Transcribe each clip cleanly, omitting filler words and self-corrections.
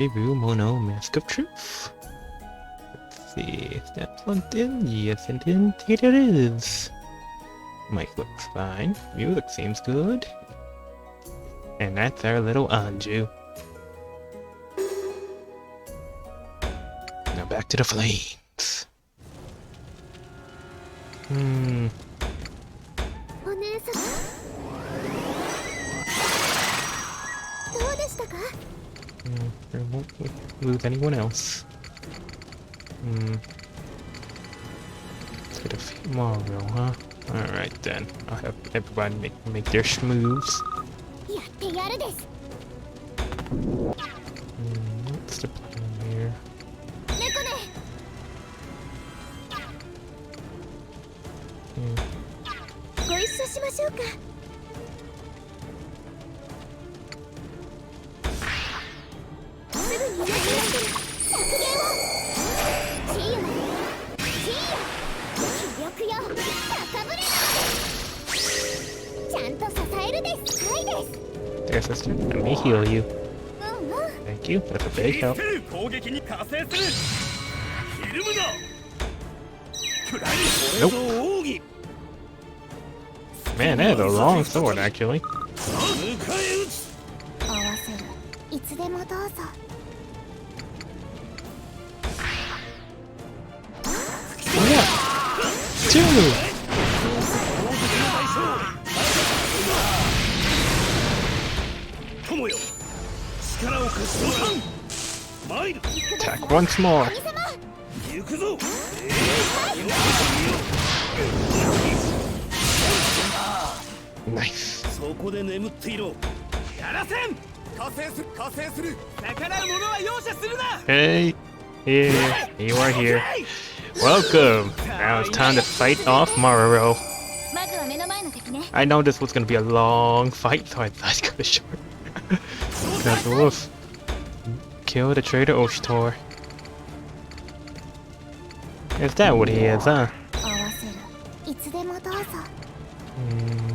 Utawarerumono, Mask of Truth. Let's see, is that plugged in? Yes, and indeed it is. Mic looks fine. Music seems good. And that's our little Anju. Now back to the flames. お姉さんどうでしたか？ There won't lose anyone else. Let's get a few Maroro, huh? Alright then. I'll have everybody make their moves. やってやるです。 What's the plan here? 猫ね。ご一緒しましょうか。すぐに役立てる削減を。チーユチーユ気力よ高ぶれなのでちゃんと支えるですはいです。 There, sister. Let me heal you. Thank you. That's a big help. 攻撃に加勢する。ひるむな。くらいこれぞ奥義。 Man, that is a long sword, actually. 迎え撃つ。合わせるいつでもどうぞ。 Yeah. Two. 友よ。力を貸しとらん。参る。 Attack once more. 行くぞ。Nice. そこで眠っていろ。やらせん。加勢する加勢する。逆らう者は容赦するな。 Hey. Here. You are here. Welcome. Now it's time to fight off Maroro. まずは目の前の敵ね。 I know this was gonna be a long fight, so I thought I'd cut it short. Because woof. Kill the traitor Oshtor. Is that what he is, huh? 合わせるいつでもどうぞ。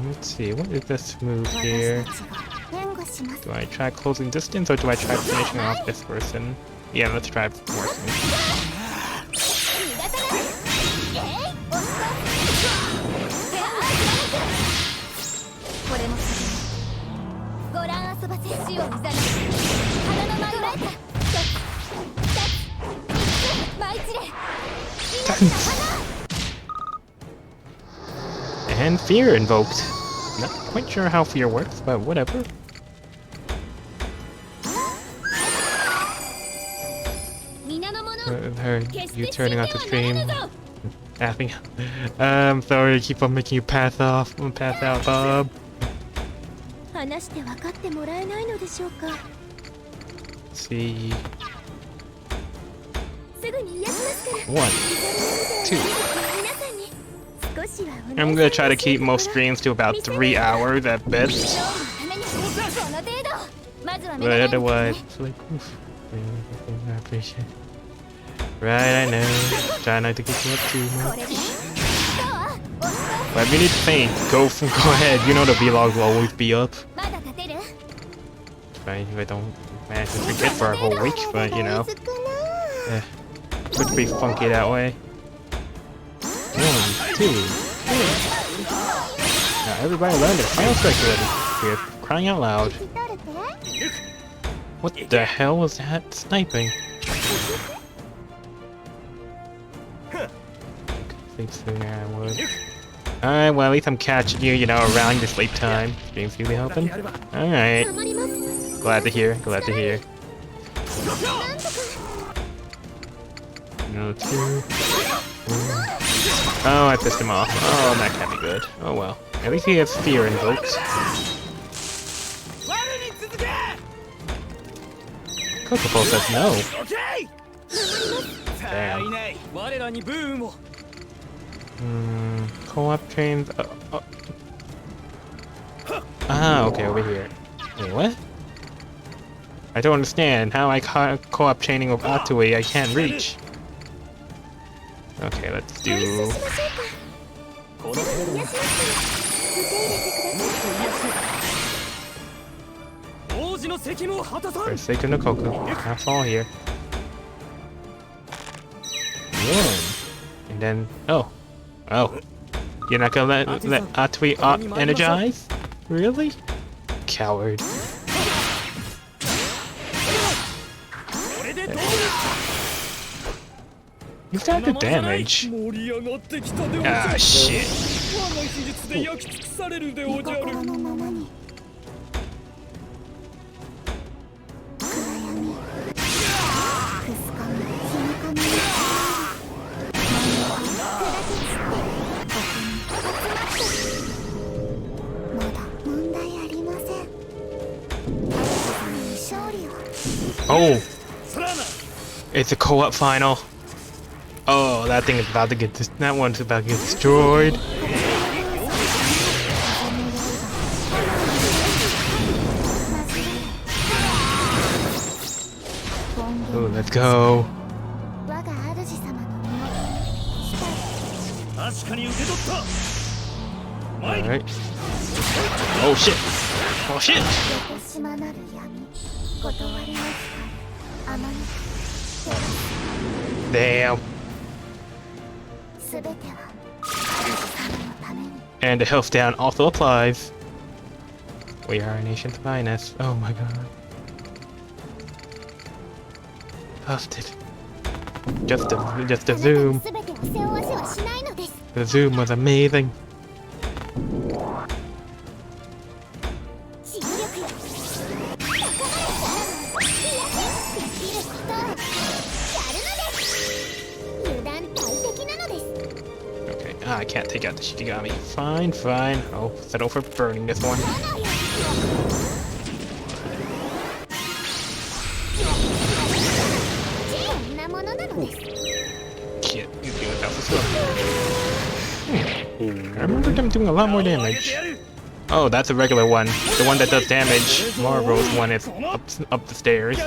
Let's see, what is this move here? 私たちが援護します。 Do I try closing distance or do I try finishing off this person? Yeah, let's try working. 逃がさない。押すぞ。これもご覧遊ばせ死をいざな花の舞いた。舞い散れ。 And fear invoked. Not quite sure how fear works, but whatever. Her, you turning off the stream. Laughing. I'm sorry, I keep on making you pass off. Pass out, Bob. 話して分かってもらえないのでしょうか。 See. すぐに癒しますから。 One, two. 皆さんに少しはお願いします。 I'm gonna try to keep most streams to about 3 hours at best. この程度。まずは目 But の前の敵 otherwise, ね。 it's like, oof. I appreciate it. Right, I know. Try not to get you up too こ much. れで。どう？押すぞ。 But if you need to faint, go ahead. You know the vlog will always be up. まだ立てる？ Right, if I don't manage to forget for a whole week, but you know, could be funky that way. 1, 2, 3. Now everybody learn their final strike already. We're crying out loud. What the hell was that sniping? I would. Alright, well at least I'm catching you, you know, around your sleep time. Stream's really helping. Alright. 頑張ります。 Glad to hear, glad to hear. No, 2. Oh, I pissed him off. Oh, that can't be good. Oh well. At least he has fear invoked. Kokopol says no. Damn. 我らにブームを。 Co-op trains. Ah, okay, over here. Wait, what? I don't understand how I co-op chaining with Atui I can't reach. Okay, let's do. この程度に癒しますから受け入れてください。王子のの責務を果たさん。 For the sake of Nokoku, I'll fall here. One. And then, oh. You're not gonna let Atui energize? Really? Coward. これでどうだ。 He's got good damage. 盛り上がってきたでおじゃる。 Ah, shit. 我が技術で焼き尽くされるでおじゃる。 心のままに暗闇くすかみひみかみまだ問題ありません。勝利を Oh, さらな。 it's a co-op final. Oh, that thing is about to get that one's about to get destroyed. Oh, let's go. 我が主様の身を確かに受け取った。 Alright. Oh shit. Oh shit. 横島なる闇断りの光あまね Damn. すべては主様のために And the health down also applies. We are our nation's finest. Oh my god. Busted. Just a あなた zoom. のすべてを背負わせはしないのです。 The zoom was amazing. 知力よ高まる力いやできることをやるのです。油断大敵なのです。 Okay, I can't take out the Shikigami. Fine, fine. I'll settle for burning this one. こんなものなのです。 Shit, you do it that was slow. I remember them doing a lot more damage. Oh, that's a regular one. The one that does damage. Maroro's one is up the stairs.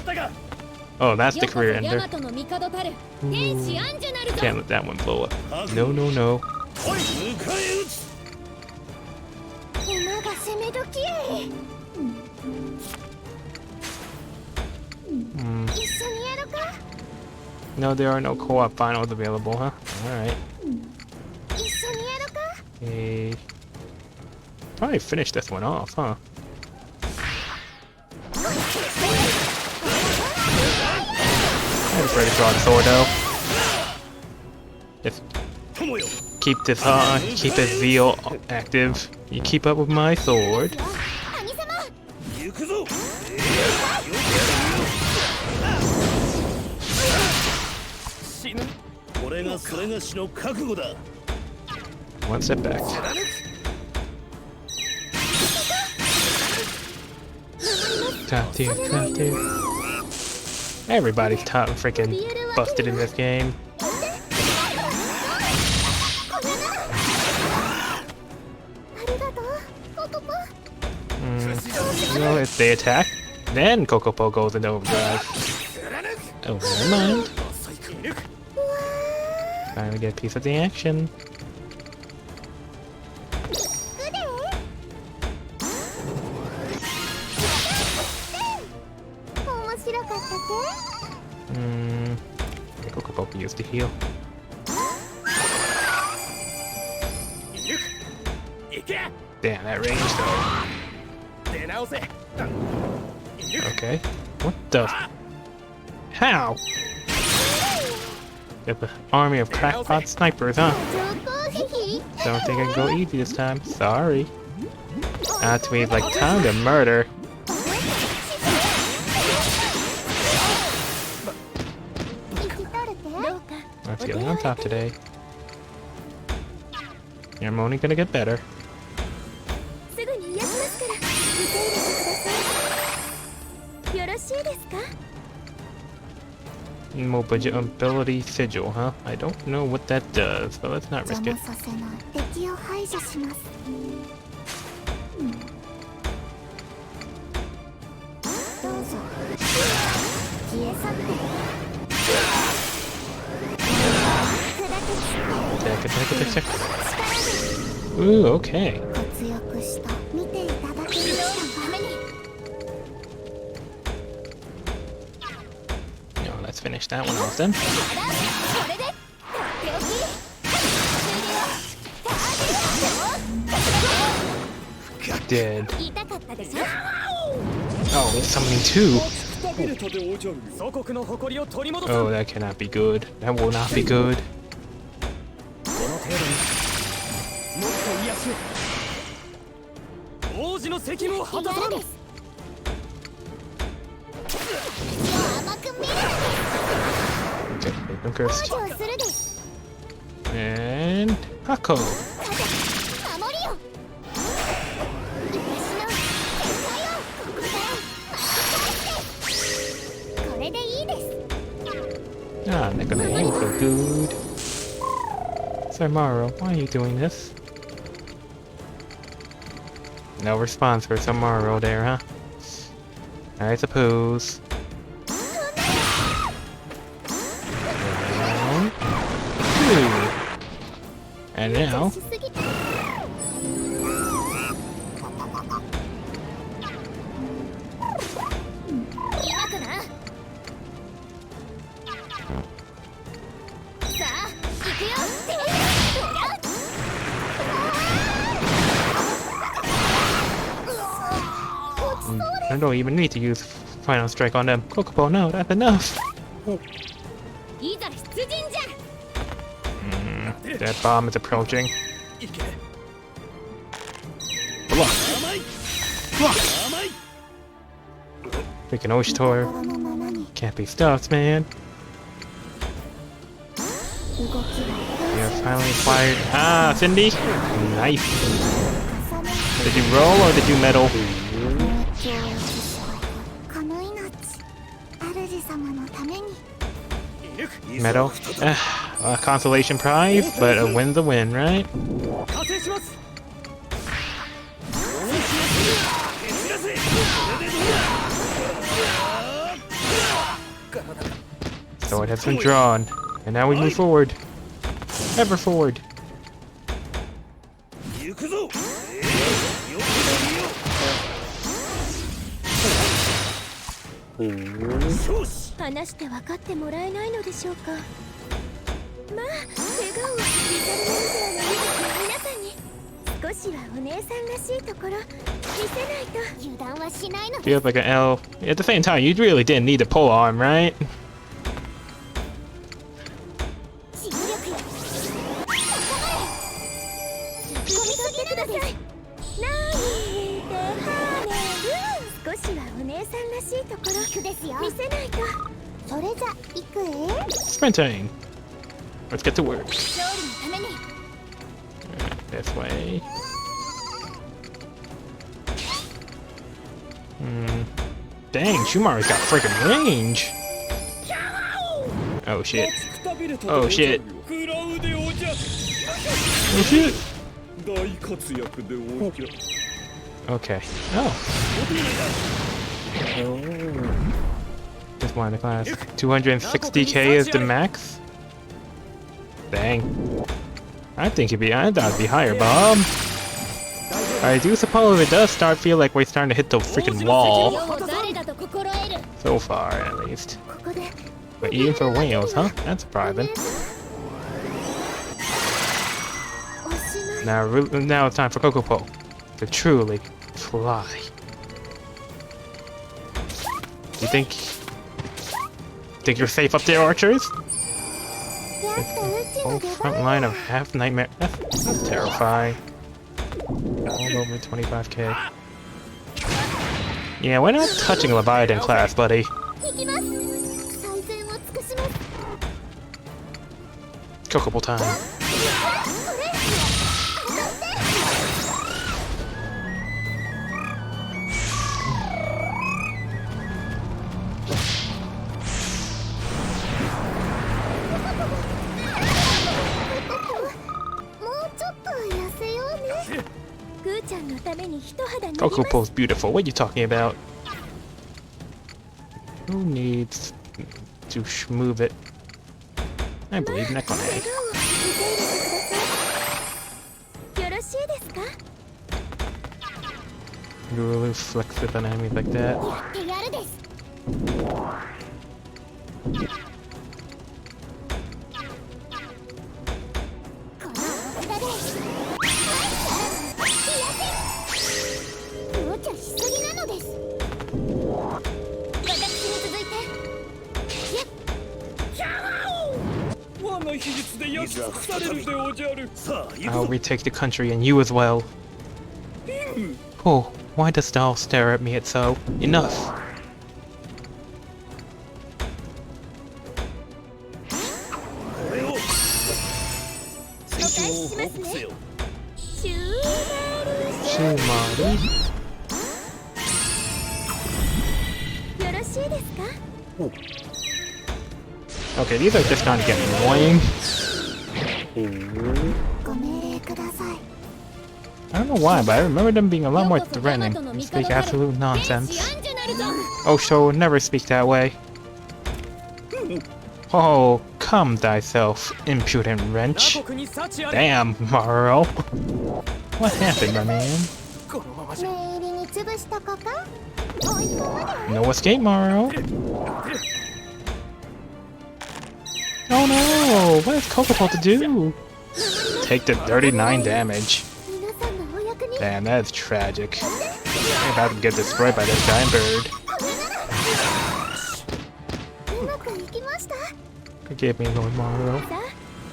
Oh, that's the career ender. Can't let that one blow up. No, no, no. おい、迎え撃つ。今が攻め時へ。 Hmm. 一緒にやろか。 No, there are no co-op finals available, huh? Alright. 一緒にやろか。 Okay. Probably finish this one off, huh? I'm just ready to draw the sword though. Just 友よ。 keep his zeal active. You keep up with my sword. 兄様。行くぞ。死ぬ。これがそれがしの覚悟だ。 One step back. Top tier, top tier. Everybody's top freaking busted in this game. ありがとう、ココポ。 Well, if they attack, then Kokopo goes into overdrive. Oh, never mind. Finally get a piece of the action. 面白かった Kokopo can use the heal. 行け。 Damn, that range though. 出直せ。 Okay. What the? How? You have an army of crackpot snipers, huh? 上攻撃 Don't think I can go easy this time. Sorry. To me, like time to murder. 生きとるてどうか I'm feeling on top today. I'm only gonna get better. すぐに癒しますから受け入れてくださいよろしいですか Mobility sigil, huh? I don't know what that does, but let's not risk 邪 it. 魔させない敵を排除しますどうぞ消え去って Attack, attack, attack, attack. Ooh, okay. 活躍した見ていただける人のために let's finish that one off then. これでとっておき終了 Dead. 痛かったでしょ Oh, it's summoning two. くたびれたでおじゃる祖国の誇りを取り戻す Oh, that cannot be good. That will not be good. この程度にもっと癒しを王子の責務を果たさんやるです甘く見る Okay, I'm cursed. 向上するです And Hako. 守りよ私の結界をここから巻き返してこれでいいです Ah, not gonna aim so good. Sir Maroro, why are you doing this? No response for Sir Maroro there, huh? I suppose. One, two. And now, しすぎて今かなさあ行くよてやっ I don't even need to use Final Strike on them. Kokopo, no, that's enough. いざ出陣じゃ That bomb is approaching. いけ Block. 甘い Block. 甘い Freaking Oshtor. 心のままに Can't be stopped, man. 動きが You're finally fired. Ah, Cindy. Nice. 重ね Did you roll or did you metal? 命を落としこの命主様のために Metal. A consolation prize, but a win's a win, right? 加勢します So it has been drawn. And now we move forward. Ever forward. 行くぞ 話して分かってもらえないのでしょうかまあ怪我を至るなんてはないですよ皆さんに少しはお姉さんらしいところ見せないと油断はしないので Feels like an L. At the same time, you really didn't need a pole arm, right? 重力よ高まれ引っ込みすぎください何ではねる少しはお姉さんらしいところですよ見せないとそれじゃ行くSprinting. Let's get to work. 勝利のために This way. Dang, Shumari's got freaking range. Oh shit. くたびれたで Oh おじゃる shit. 食らうでおじゃ Oh shit. 大活躍でおじゃ Okay. Oh. Just one in the class. 260k is the max? Dang. I thought it'd be higher, Bob. I do suppose it does feel like we're starting to hit the freaking wall. 世を誰だと心得る So far, at least. ここで But even for whales, huh? That's surprising. おしまい Now it's time for Kokopo to truly fly. You think you're safe up there, archers? やっとうち Whole の出 front 番 line of half nightmare. That's terrifying. All over 25k. Yeah, we're not touching Leviathan class, buddy. 行きます最善を尽くします Kokopo time. これ当たって Kokopo's beautiful. What are you talking about? Who needs to move it? I believe neck on egg. よろしいですか You really flex with an enemy like that. やってやるですこのお札で無茶しすぎなのです。私に続いて。我が秘術で焼き尽くされるでおじゃる。さあ、行 I'll くぞ。 retake the country and you as well. Oh, why does the owl stare at me at so? Enough. これを戦お返し況をしますね。報告せよ。シューマル Shumari. よろしいですか。 Okay, these are just starting to get annoying. ご命令ください。 I don't know why, but I remember them being a lot more threatening and speak absolute nonsense. Oh, so never speak that way. Oh, calm thyself, impudent wrench. 国に幸あれ。 Damn, Maroro. What happened, my man? このままじゃ。念入りに潰しとこか。追い込まれ。 No escape, Maroro. Oh no! What is Coco supposed to do? Take the 39 damage. 皆さんのお役に。 Damn, that's tragic. I'm about to get destroyed by this giant bird. うまくいきました。 Forgive me, Lord Maroro. さあ、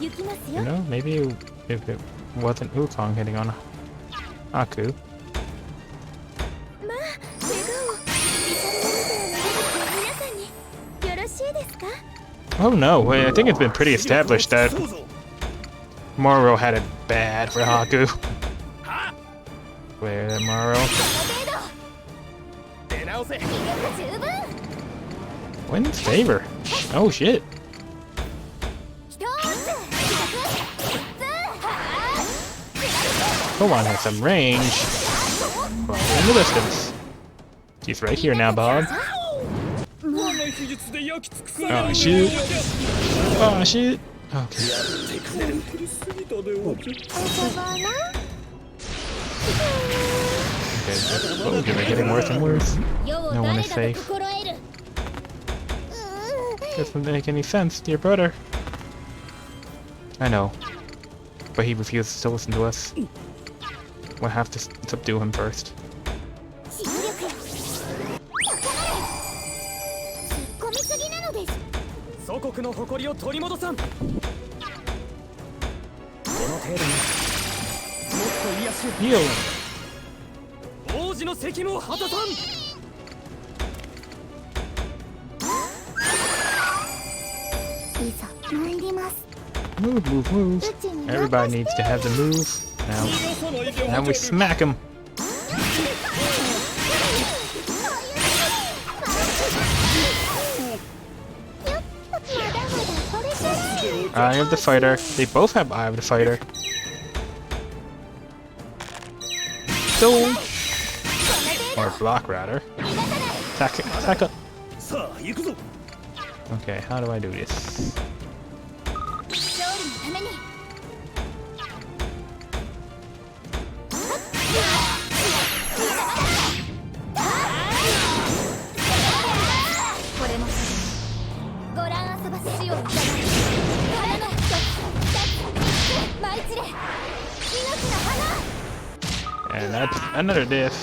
行きます You よ。 know, maybe if it wasn't Wukong hitting on Aku. まあ、怪我を。ビシャルモニターの皆さんによろしいですか。 Oh no, wait, I think it's been pretty established that そうぞ。 Maroro had it bad for Haku. Where that Maroro? 出直せ。威力十分。 Wins favor. Oh shit. 一つ。Koban has some range. Well, in the distance. He's right here now, Bob. 我が秘術で焼き尽くされる Oh で shoot. おじゃる。 Oh shit. Okay. やってくれる。苦しすぎたでおじゃる。おそばな。 Okay, oh, they're getting worse and worse. 世を No one 誰 is だと safe. 心得る。 Doesn't make any sense, dear brother. I know. But he refuses to listen to us. We'll have to subdue him first. 死力よ。突っ込みすぎなのです。祖国の誇りを取り戻さん。この程度にもっと癒し Heal! 王子の責務を果たさん。いざ参ります。 Move, move, move. Everybody needs to have the move. 逃がさないでお Now we じゃる。 smack him. Eye of the fighter. They both have Eye of the fighter. Stone. Or block rather. Attack it. Attack it. さあ行くぞ。 Okay, how do I do this? 勝利のために。これもご覧遊ばせしよう。花の一つ、舞い散れ。命の花。 And that's another death.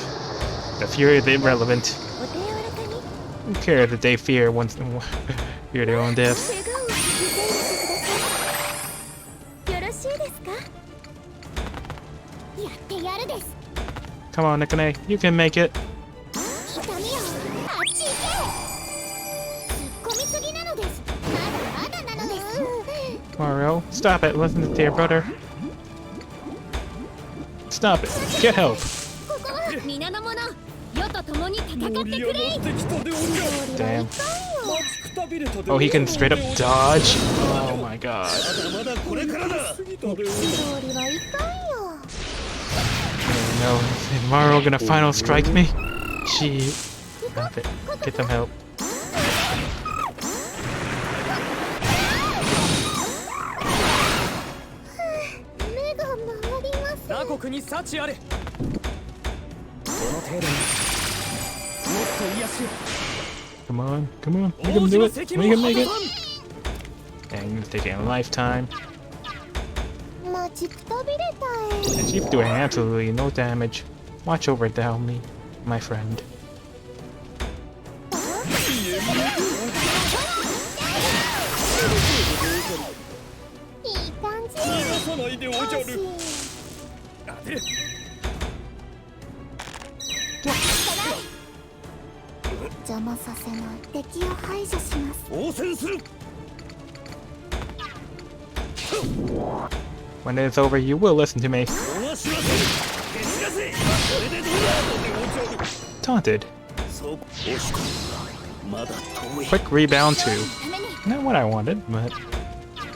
The fury of the irrelevant. お手柔らかに。 Who cares that they fear once fear their own death? 怪我を受け入れてください。よろしいですか。やってやるです。 Come on, Nikone, you can make it. 痛みよ。あっち行け。突っ込みすぎなのです。まだまだなのです。 Mario, stop it. Listen to dear brother. Stop it. Get help. ここは皆の者。世と共に戦って盛り上くれ。がってきたでおじゃる。 Damn. 待ちくたびれたで Oh, おじ he ゃる。 can straight up dodge. Oh my god. まだまだこれからだ。過ぎたでおじゃる。勝利はいかんよ。 Oh no, is Mario gonna final strike me? She. Stop it. Get some help. 目が回ります。他国に幸あれ。この程度にもっと癒しを。Come on, come on. Make him do it. Make him make it. Dang, it's taking a lifetime. 待ちくたびれた And she's doing absolutely no damage. Watch over Downey, my friend. いい感じ逃がさないでおじゃる。当てる。邪魔させない敵を排除します 応戦する。 When it's over, you will listen to me. 逃しません。蹴散らせ。これでどうだおじゃる。 Taunted. そう押し込む。まだ遠い。 Quick rebound too. Not what I wanted, but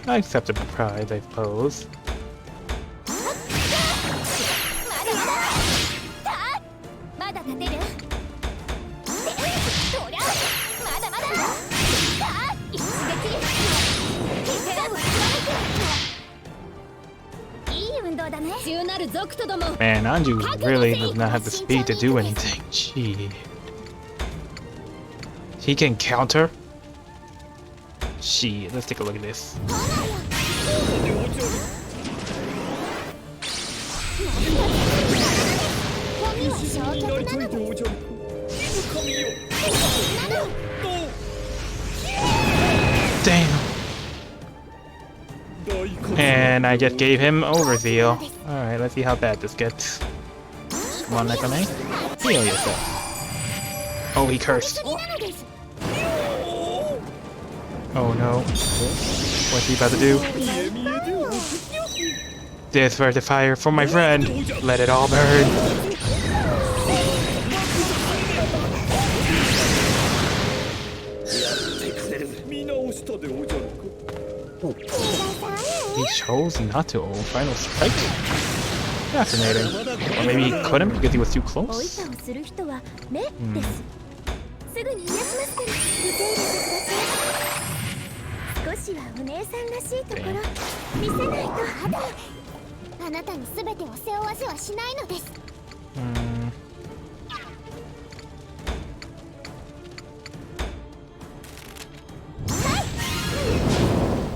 I accept the prize, I suppose. まだ立てるこりゃまだまだ一撃いい運動だね強なる族とども Man, Anju really does not have the speed to do anything. Gee. He can counter? Shit, let's take a look at this. になりたいでおじゃる。神よ。 Damn. 大活躍。 And I just gave him overzeal. Alright, let's see how bad this gets. Come on, Nekone. Heal yourself. Oh, he cursed. Oh no. What's he about to do? 見え見えでおじゃる。 This for the fire for my friend. Let it all burn. 見直したでおじゃるか。 He chose not to. Final strike. Fascinating. Or maybe he couldn't because he was too おい close. たをする人は目ですすぐに癒しますから受け入れてください少しはお姉さんらしいところ見せないとあなたに全てを背負わせはしないのです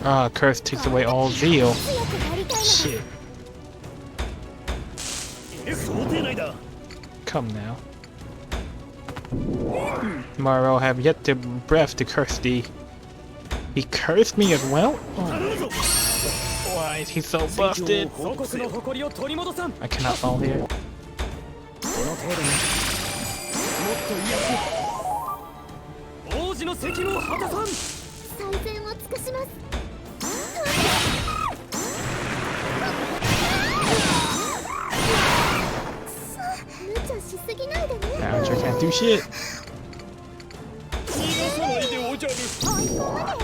Ah, curse takes away all zeal. 強くなりたいの Shit. 想定内だ。 Come now. Maroro have yet to breath to curse thee. He cursed me as well? Oh, 頼むぞ。 why is he so busted? 報告の誇りを取り戻さん。 I cannot fall here. この程度にもっと威圧王子の責務を果たさん。最善を尽くします無茶しすぎないでね Now sure can't do shit. 逃がさないでおじゃる。 追い込まれ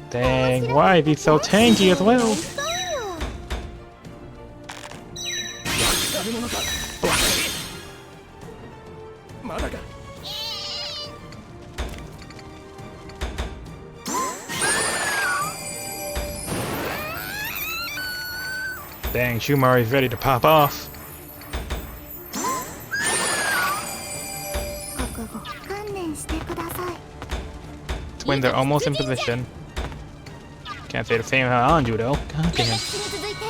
Dang, why is he so tanky as well? まだか。 Dang, Shumari is ready to pop off. 覚悟観念してください It's when they're almost in position. Can't say the same about Anju though. God damn. 続いて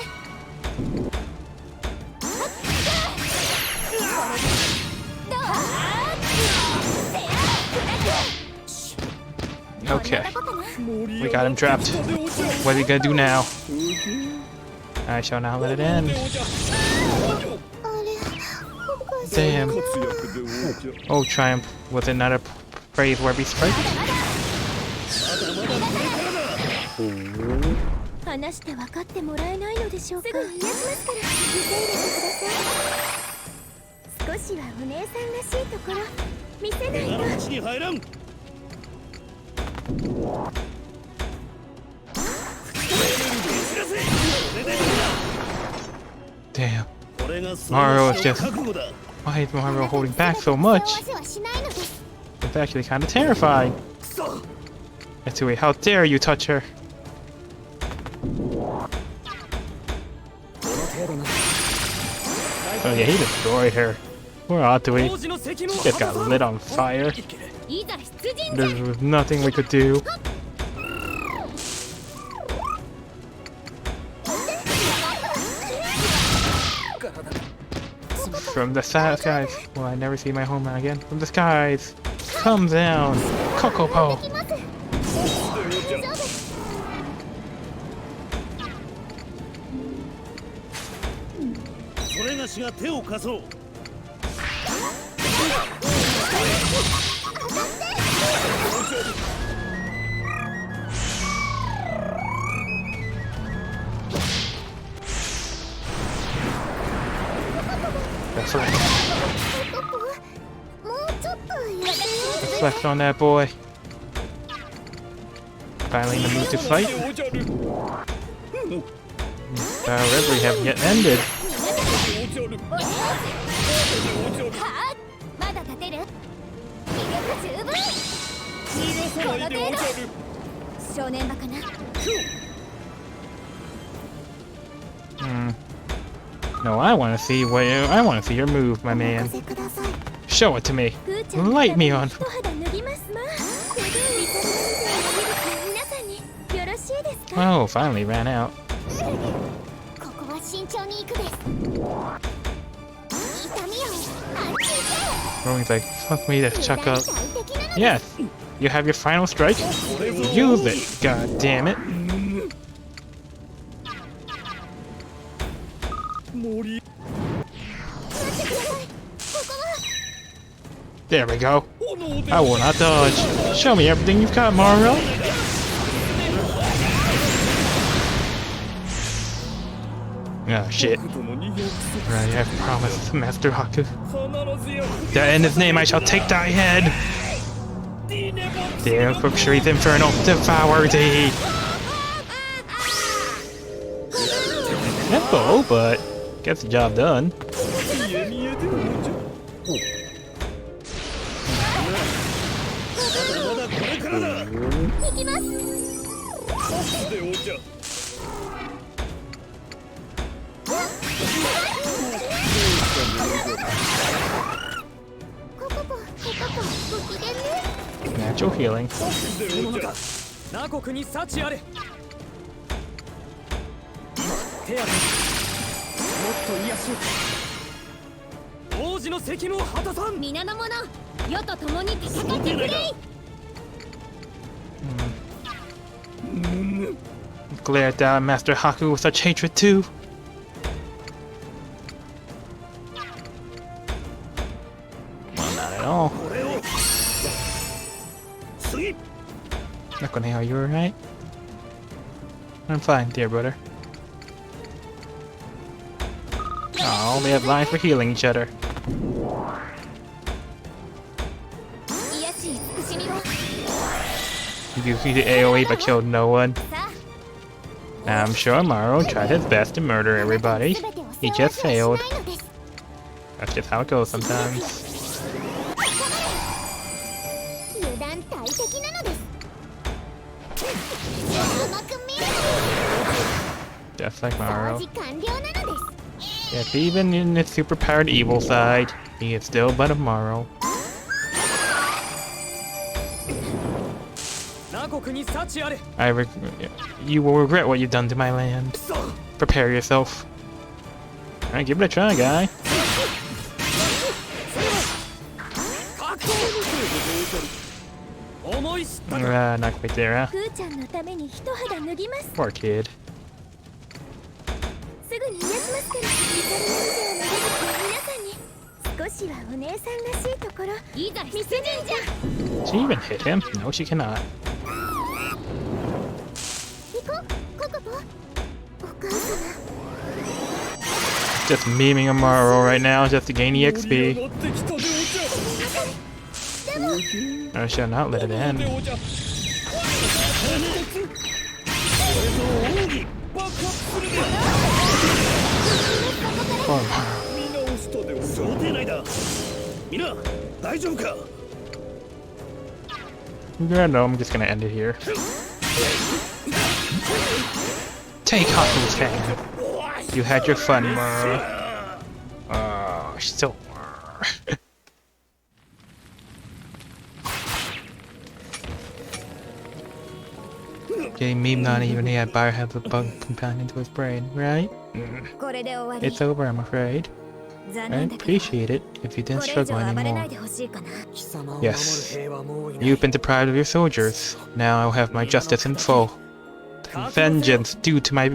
Okay, we got him trapped. What are we gonna do now? I shall not let it end. あれおかしい Damn. 活躍でおじゃる。 Oh, triumph. Was it not a praiseworthy strike? 話して分かってもらえないのでしょうかすぐ癒しますから受け入れてください少しはお姉さんらしいところ見せないと 口に入らん。 Damn. これが Maroro is just. 覚悟だ。 Why is Maroro holding back so much? 世話しないのです It's actually kind of terrifying. くそ。 Etsui, how dare you touch her? この程度な。 Oh yeah, he destroyed her. Poor Atui. 王子の責務を Just got lit on fire. いざ出陣じゃ There was nothing we could do. From the skies. Will I never see my homeland again? From the skies. Come down. Kokopo. できます それがしが手を貸そう That's right. もうちょっとやって Flex on that boy. Finally in the mood to fight. おじゃる Reverie haven't yet ended. おじゃる はあまだ立てる威力十分この程度少年バカな No, I want to see your move, my お man. 任せください Show it to me. ふーちゃんの Light me on. 一肌脱ぎますますごい見た目皆さんによろしいですか Oh, finally ran out. ここは慎重に行くです痛みをあっち行 Rowan's like, fuck me, let's け chuck up. 大敵なの Yes, you have your final strike. Use it, god damn it. 森 There we go. 炎で I will not dodge. Show me everything you've got, Maroro. Oh shit. 僕との二百 I have promised Master Haku. 必ずや That in his name I shall take thy head. ディネボ The Quickshreet Infernal, devour thee. Simple, but gets the job done. 見え見えでおじゃまだまだこれからだ行きますでおじゃ ココポご機嫌ね Natural healing. でおじゃ那国に幸あれ手当てもっと癒し王子の責務を果たさん皆の者世と共に戦ってくれい Glare at that Master Haku with such hatred too. Well, not at all. これを次 Nakoneo, you alright? I'm fine, dear brother. Oh, they have lines for healing each other. 癒し慈しみを You defeated AoE but killed no one. さ I'm sure Maroro tried his best to murder あ everybody. 全てを He 背負わ just せは failed. しないのです That's just how it goes sometimes. 油断大敵なのです甘く見る Just like 掃 Maroro. 除完了なのです Yes, even in his superpowered evil side, he is still but a Maroro. 那国に幸あれ You will regret what you've done to my land. Prepare yourself. Alright, give it a try, guy. 思い知ったか Not quite there, huh? ふーちゃんのために一肌脱ぎます Poor kid. すぐに癒しますから怒りの腕を投げて皆さんに少しはお姉さんらしいところいざ見せるんじゃ She even hit him? No, she cannot. 行こココポお母様 Just memeing a Maroro right now just to gain 盛り EXP. 上がってきたでおじゃ I shall not let it で end. おじゃこれぞ奥義爆発するで Poor Maroro. 見直したでおじゃ想定内だみんな大丈夫か Yeah, no, I'm just gonna end it here. Take Haku's hand. You had your fun, Maroro. Oh, so... Getting meme not even he had biohazard bug companion to his brain, right? これで終わり It's over, I'm afraid. 残 I'd 念だけど appreciate it if you こ didn't れ以上 struggle 暴れな anymore. いでほしいかな Yes. You've been deprived of your soldiers. Now I will have my justice in full. Vengeance due to my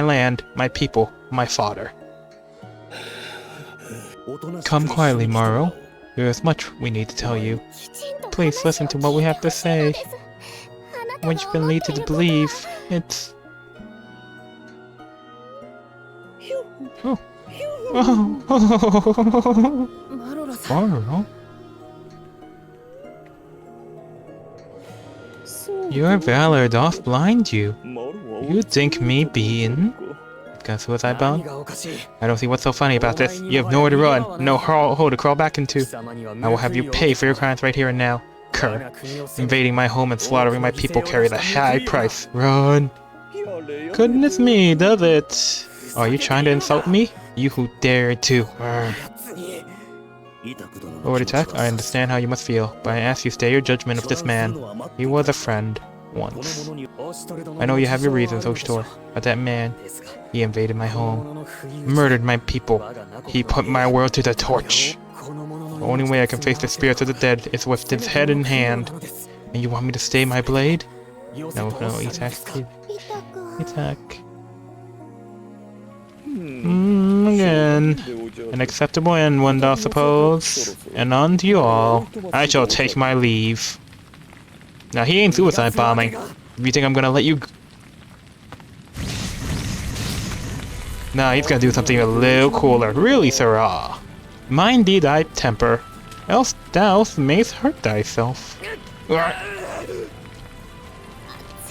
land, my people, my father. Come quietly, Maroro. There is much we need to tell you. きちんと Please listen to what we have to say. あなた What が you've been 思っ led てい to ることは believe, it's... Oh. Oh. マロロさん Maroro? そう Your valor doth blind you. You think me being... Got suicide bomb? I don't see what's so funny about this. You have nowhere to run, no hole to crawl back into. I will have you pay for your crimes right here and now. Cur. Invading my home and slaughtering my people carries a high price. Run. Goodness me, does it? Are you trying to insult me? You who dared to. Lord Attack, I understand how you must feel, but I ask you stay your judgment of this man. He was a friend. Once. I know you have your reasons, Oshtor, but that man, he invaded my home, murdered my people. He put my world to the torch. The only way I can face the spirits of the dead is with its head in hand. And you want me to stay my blade? No, Itak. Itak. Again. An acceptable end, one doth suppose. And on to you all. I shall take my leave. Now he ain't suicide bombing. If you think I'm gonna let you... Nah, he's gonna do something a little cooler. Really, sirrah. Mind thee thy temper, else thou mayst hurt thyself.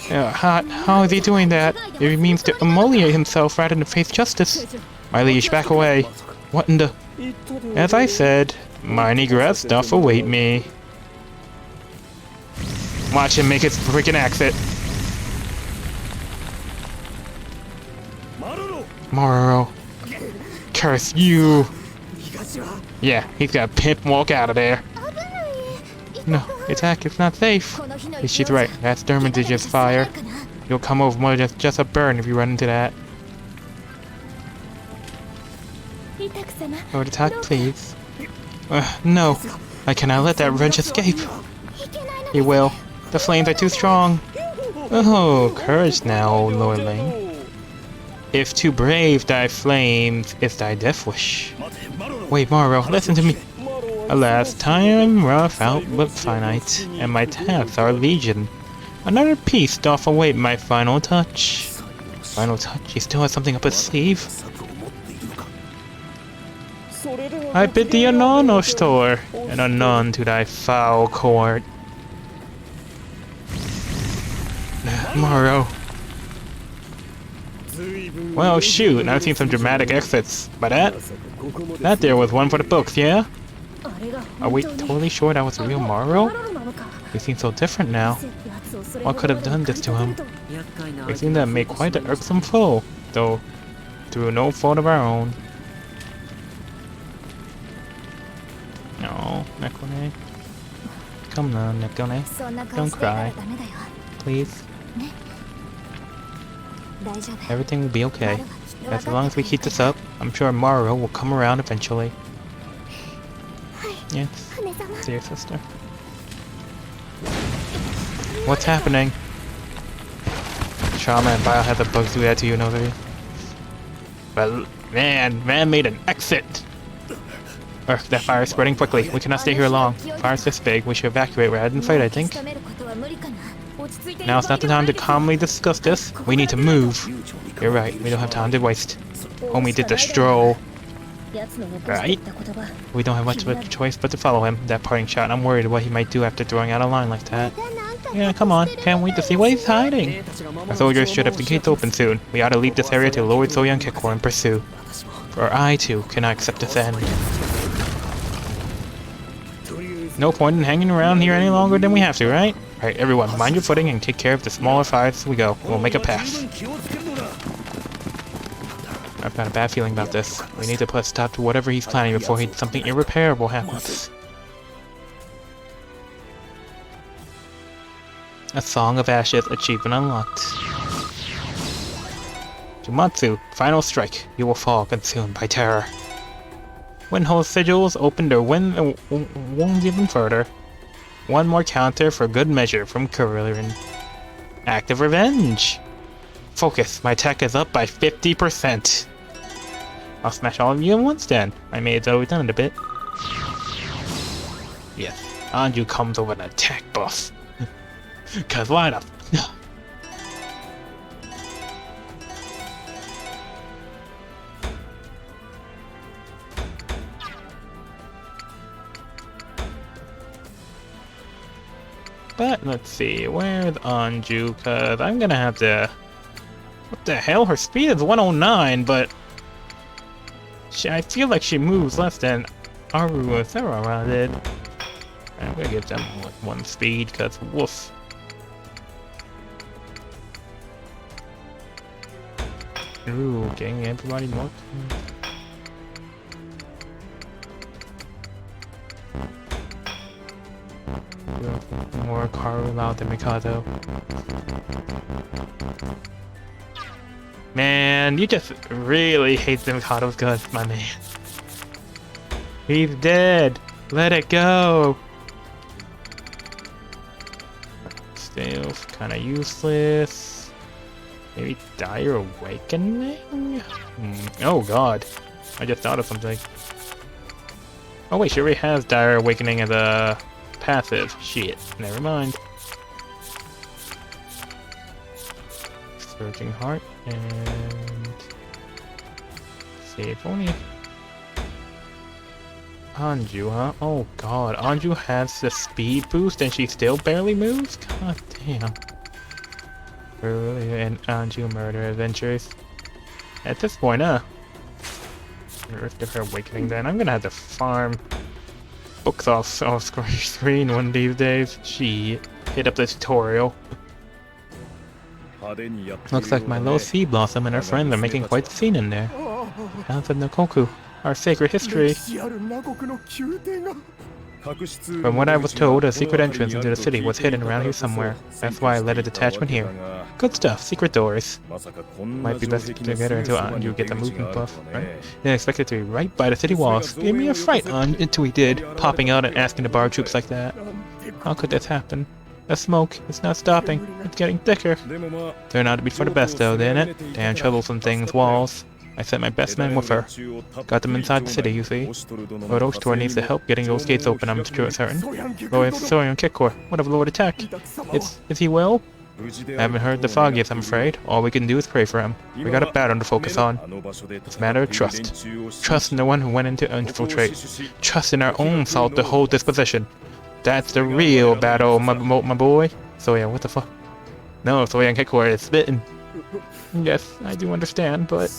How is he doing that? If he means to immolate himself rather than face justice. My liege, back away. What in the... As I said, mine egress doth await me. Watch him make his freaking exit. Maroro. Curse you. Yeah, he's got pimp walk out of there. No, Attack, it's not safe. She's right, that's Dermatage's fire. You'll come over more than just a burn if you run into that. Lord Attack, please. No, I cannot let that wrench escape. He will. The flames are too strong. Oh, courage now, old lordling. If too brave thy flames is thy death wish. Wait, Maroro, listen to me. Alas, time rough out but finite, and my tasks are legion. Another piece doth await my final touch. Final touch? He still has something up his sleeve? I bid thee anon, Oshtor, and anon to thy foul court. Maroro. Well, shoot, I've seen some dramatic exits. But that there was one for the books, yeah? Are we totally sure that was the real Maroro? He seems so different now. What could have done this to him? We seem to have made quite an irksome foe, though through no fault of our own. No, Nekone. Come on, Nekone. Don't cry. Please. Everything will be okay. As long as we keep this up, I'm sure Maroro will come around eventually. Yes. See your sister. What's happening? Trauma and biohazard bugs do that to you, nobody. But man made an exit! That fire is spreading quickly. We cannot stay here long. Fire's this big, we should evacuate rather than fight, I think. Now it's not the time to calmly discuss this. We need to move. You're right, we don't have time to waste. Homie did the stroll. Right? We don't have much of a choice but to follow him. That parting shot, I'm worried what he might do after throwing out a line like that. Yeah, come on. Can't wait to see what he's hiding. Our soldiers should have the gates open soon. We ought to leave this area to Lord Soyoung Kekor and pursue. For I, too, cannot accept this end. No point in hanging around here any longer than we have to, right? Alright, everyone, mind your footing and take care of the smaller fires as we go. We'll make a path. I've got a bad feeling about this. We need to put a stop to whatever he's planning before something irreparable happens. A Song of Ashes achievement unlocked. Jumatsu, final strike. You will fall consumed by terror. When host sigils open their wounds even further. One more counter for good measure from Kuririn. Act of revenge. Focus, my attack is up by 50%. I'll smash all of you at once then. My maid's always done it a bit. Yes, Anju comes with an attack buff. Cause why the But let's see, where's Anju? Cause I'm gonna have to... What the hell? Her speed is 109, but... I feel like she moves less than Aru or Thera did. I'm gonna give them one speed, cause woof. Ooh, getting everybody more. More Karu out than Mikado. Man, you just really hate the Mikado's guts, my man. He's dead. Let it go. Still kind of useless. Maybe Dire Awakening? Oh god. I just thought of something. Oh wait, she already has Dire Awakening as a passive. Shit. Never mind. Surging Heart and... see if only... Anju, huh? Oh god, Anju has the speed boost and she still barely moves? God damn. Really, and Anju murder adventures. At this point, Rift of her Awakening then. I'm gonna have to farm books off screen one of these days. She hit up the tutorial. Looks like my little sea blossom and her friends are making quite the scene in there. House of Nakoku, our sacred history. From what I was told, a secret entrance into the city was hidden around here somewhere. That's why I led a detachment here. Good stuff, secret doors. Might be best to get her until you get the movement buff, right? Didn't expect it to be right by the city walls. Gave me a fright until he did, popping out and asking to borrow troops like that. How could this happen? The smoke, it's not stopping. It's getting thicker. Turned out to be for the best though, didn't it? Damn troublesome things, walls. I sent my best men with her. Got them inside the city, you see. Lord Oshtor needs the help getting those gates open, I'm certain. Lord Sorion Kikor, what of Lord Attack? Is he well? I haven't heard the foggiest, I'm afraid. All we can do is pray for him. We got a battle to focus on. It's a matter of trust. Trust in the one who went in to infiltrate. Trust in our own salt to hold this position. That's the real battle, my boy. So yeah, what the fuck? No, Sorion Kikor is spitting. Yes, I do understand, but...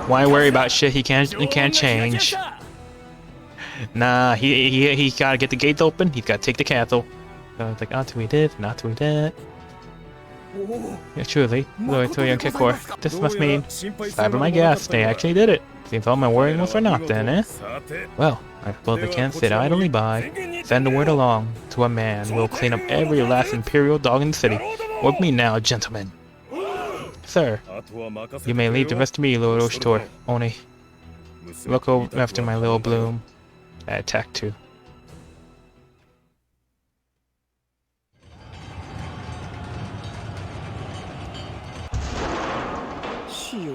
why worry about shit he can't change? Nah, he gotta get the gates open, he's gotta take the castle. So it's like, not to eat this, not to eat that. Yeah, truly, Lord Sorion Kikor, this must mean... cyber my gas, they actually did it. Seems all my worrying was for naught then, eh? Well, I suppose I can't sit idly by. Send the word along to a man. We'll clean up every last Imperial dog in the city. With me now, gentlemen. Sir, you may leave the rest to me, Lord Oshtor. Only look over after my little bloom. I attack too.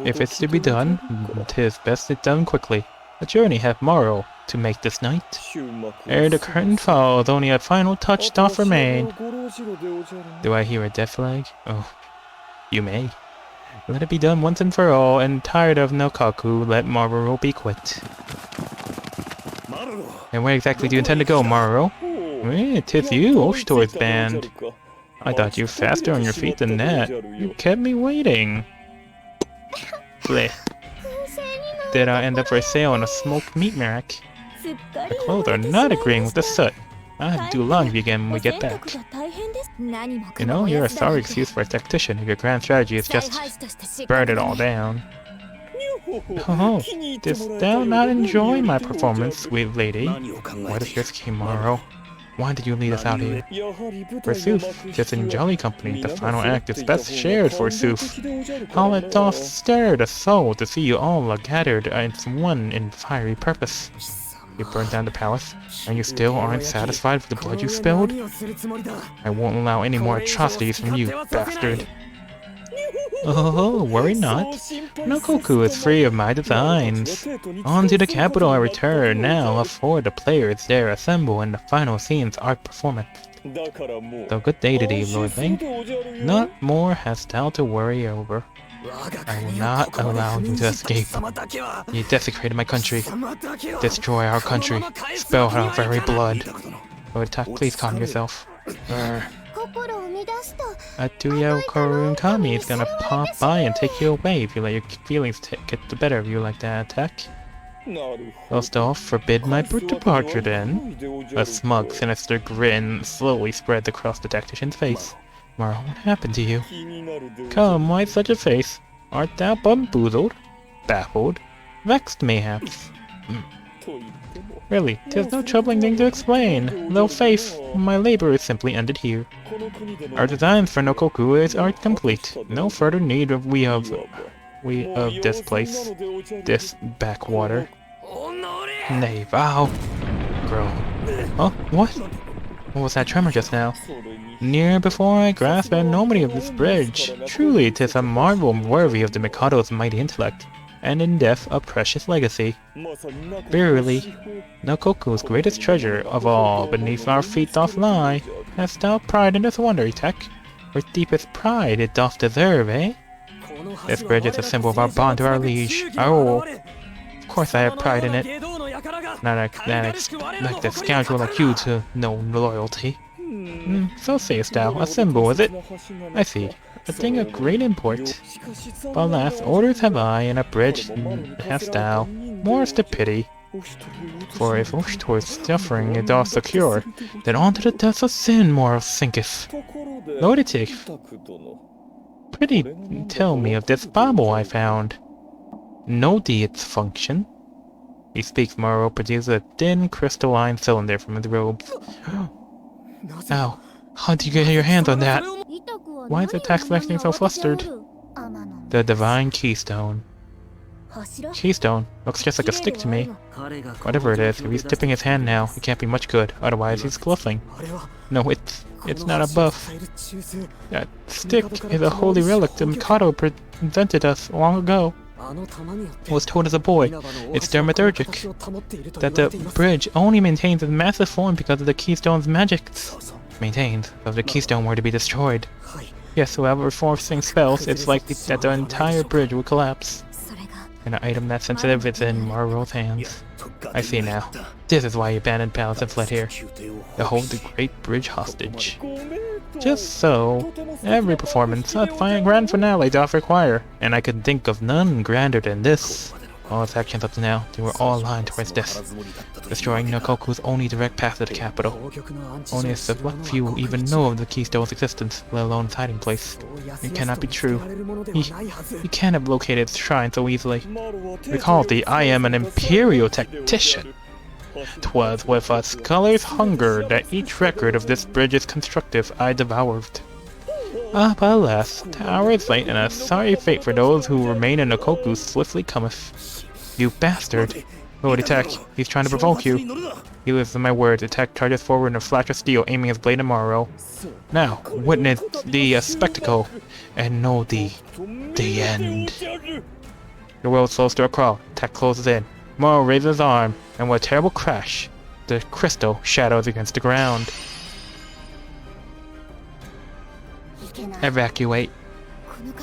If it's to be done, 'tis best it done quickly. A journey hath Maroro to make this night. Ere the curtain falls, only a final touch doth remain. Do I hear a death flag? Oh, you may. Let it be done once and for all, and tired of Nokaku, let Maroro be quit. And where exactly do you intend to go, Maroro? Eh, 'tis you, Oshtor's band. I thought you were faster on your feet than that. You kept me waiting. Bleh. Did I end up for sale on a smoked meat rack? The clothes are not agreeing with the soot. I'll have to do laundry again when we get back. You know, you're a sorry excuse for a tactician if your grand strategy is just burn it all down. Oh, didst thou not enjoy my performance, sweet lady? What is your scheme, Maroro? Why did you lead us out here? Forsooth, just in jolly company, the final act is best shared, forsooth. How it doth stir the soul to see you all are gathered as one in fiery purpose. You burned down the palace, and you still aren't satisfied with the blood you spilled? I won't allow any more atrocities from you, bastard. Oh, worry not. Nokoku is free of my designs. On to the capital I return now, afore the players there assemble and the final scenes are performed. So good day today, Lord Ling. Not more hast thou to worry over. I will not allow you to escape. You desecrated my country. Destroy our country. Spill our very blood. Lord Tak, please calm yourself. Atuya Korun is gonna pop by and take you away if you let your feelings get the better of you like that, Tak. First off, forbid my departure then. A smug, sinister grin slowly spreads across the tactician's face. Maro, what happened to you? Come, why such a face? Art thou bamboozled? Baffled? Vexed, mayhaps? Really, 'tis no troubling thing to explain, though faith, my labor is simply ended here. Our designs for Nokoku are complete. No further need of we of this place, this backwater. Nay, vow. Grow. Oh, what? What was that tremor just now? Near before I grasp the enormity of this bridge. Truly, 'tis a marvel worthy of the Mikado's mighty intellect, and in death a precious legacy. Verily, Nokoku's greatest treasure of all beneath our feet doth lie. Hast thou pride in this wonder, Itek? With deepest pride it doth deserve, eh? This bridge is a symbol of our bond to our liege. Oh, of course I have pride in it. Not like a scoundrel like you to know loyalty. So sayest thou, a symbol, is it? I see. A thing of great import. But alas, orders have I, and a bridge hast thou. More's the pity. For if wish towards suffering it doth secure, then on to the depths of sin more sinketh. Lord Itik, prithee tell me of this bauble I found. Know thee its function? He speaks, Maroro produces a thin crystalline cylinder from his robes. Ow, how did you get your hands on that? Why is the tax acting so flustered? The divine keystone. Keystone? Looks just like a stick to me. Whatever it is, if he's tipping his hand now, it can't be much good, otherwise he's bluffing. No, it's not a buff. That stick is a holy relic the Mikado presented us long ago. Was told as a boy, it's thaumaturgic, that the bridge only maintains its massive form because of the keystone's magic. Maintains, if the keystone were to be destroyed. Yes, whoever forcing spells, it's likely that the entire bridge would collapse. And an item that sensitive is in Maroro's hands. I see now. This is why he abandoned palace and fled here. To hold the great bridge hostage. Just so, every performance, a fine grand finale doth require, and I could think of none grander than this. All his actions up to now, they were all aligned towards this. Destroying Nokoku's only direct path to the capital. Only a select few even know of the keystone's existence, let alone its hiding place. It cannot be true. He can't have located its shrine so easily. Recall thee, I am an imperial tactician. 'Twas with a scholar's hunger that each record of this bridge's constructive I devoured. Ah, but alas, the hour is late, and a sorry fate for those who remain in Nokoku swiftly cometh. You bastard! Lord Itek, he's trying to provoke you. He lives in my words. Itek charges forward in a flash of steel, aiming his blade at Maroro. Now, witness the spectacle, and know the end. The world slows to a crawl. Itek closes in. Maroro raises his arm, and with a terrible crash, the crystal shatters against the ground. Evacuate.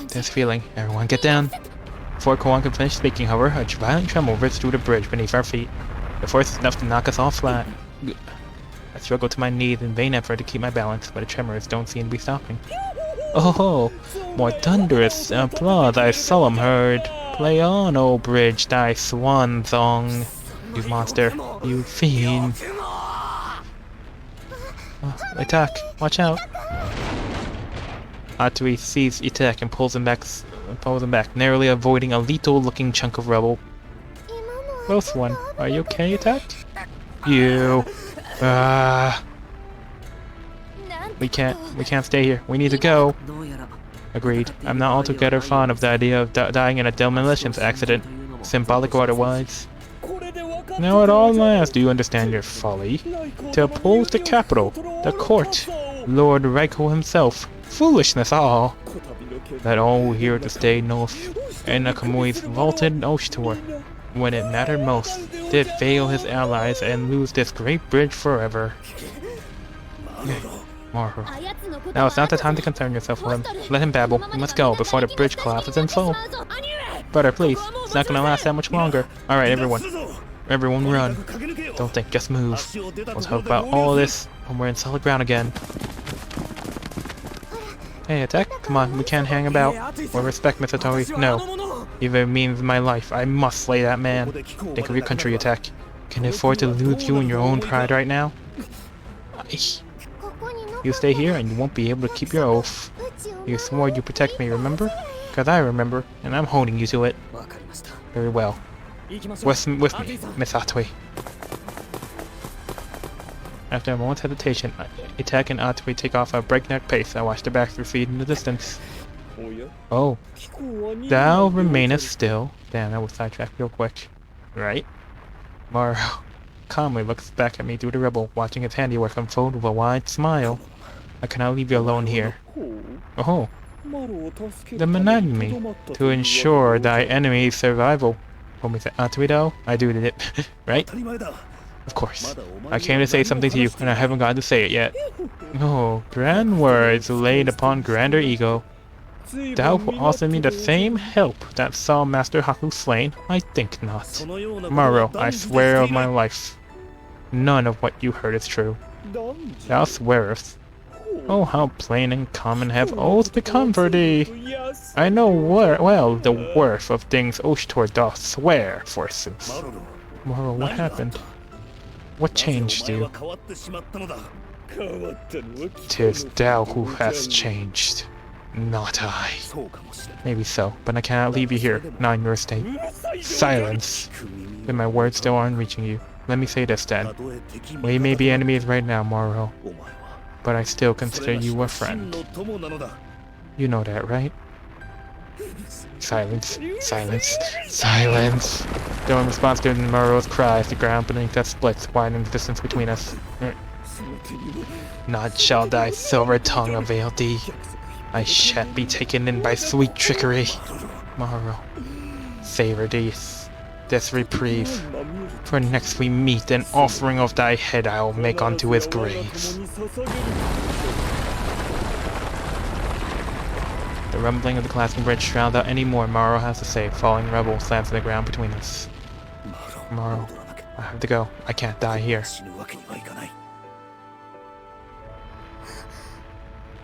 This feeling. Everyone get down. Before Koan can finish speaking, however, a violent tremor rips through the bridge beneath our feet. The force is enough to knock us all flat. I struggle to my knees in vain effort to keep my balance, but the tremors don't seem to be stopping. Oh, more thunderous applause I seldom heard. Play on, O bridge, thy swan song. You monster, you fiend. Attack, watch out. Atui sees Itek and pulls him back, narrowly avoiding a lethal-looking chunk of rubble. Close one. Are you okay, Itek? You. We can't stay here. We need to go. どうやら Agreed. I'm not altogether fond of the idea of dying in a demolitions accident, symbolic or otherwise. これで分かった Now at all last, do you understand your folly? To oppose the capital, the court, Lord Raiko himself. Foolishness all. That all here to stay north, and Nakamui's vaulted Oshtor, when it mattered most, did fail his allies and lose this great bridge forever. Maroro. Now it's not the time to concern yourself with him. Let him babble. We must go before the bridge collapses in full. Brother, please. It's not gonna last that much longer. Alright, everyone. Everyone run. Don't think, just move. We'll talk about all this when we're in solid ground again. Hey, attack. Come on, we can't hang about. Or respect, Misatori. No. Even if it means my life, I must slay that man. Think of your country, attack. Can you afford to lose you and your own pride right now? You stay here and you won't be able to keep your oath. You swore you'd protect me, remember? Because I remember, and I'm holding you to it. わかりました Very well. 行きましょう With me, Miss Atoi. After a moment's hesitation, Attack and Atoi take off at a breakneck pace. I watch their backs recede in the distance. おや Oh, 気候は thou remainest still. Damn, that was sidetracked real quick. Right? Maroro calmly looks back at me through the rubble, watching his handiwork unfold with a wide smile. I cannot leave you alone here. ほう Oh, マロを助け the るために monogamy とどまったと to いう ensure わけ thy enemy's survival. When we say Atoi though, I do it, right? 当たり前だ Of course. I came to say something to you, and I haven't gotten to say it yet. Oh, grand words laid upon grander ego. Thou wilt also need the same help that saw Master Haku slain? I think not. そのようなことは Maroro, I 断じて swear of してい my ない life. None of what you heard is true. 断じ Thou swearest. Oh, how plain and common have oaths become for thee! いやす I know well the worth of things Oshtor doth swear, forsooth. マロロ Maroro, what happened? What なぜ changed お前 you? は変わってしまったのだ変わったのは 'Tis thou who hast changed, not I. そうかもしれない Maybe so, but I cannot leave you here, not in your state. うるさいよ Silence! 聞く耳 Then my words still aren't reaching you. Let me say this た then. とえ敵味 We may be 方と enemies right now, Maroro, お前は but I still それ consider が you a 真 friend. の友なのだ You know that, right? Silence. Silence. Silence. Though in response to Maroro's cries, the ground beneath us splits, widening the distance between us. その手には Not shall thy silver tongue avail thee. I shan't be taken in by sweet trickery. Maroro, savor this reprieve. まみえる For next we meet, an offering of thy head I'll make unto his grave. The rumbling of the collapsing bridge shrouds out any more Maroro has to say. Falling rubble slams to the ground between us. Maroro, I have to go. I can't die here. 死ぬわけにはいかない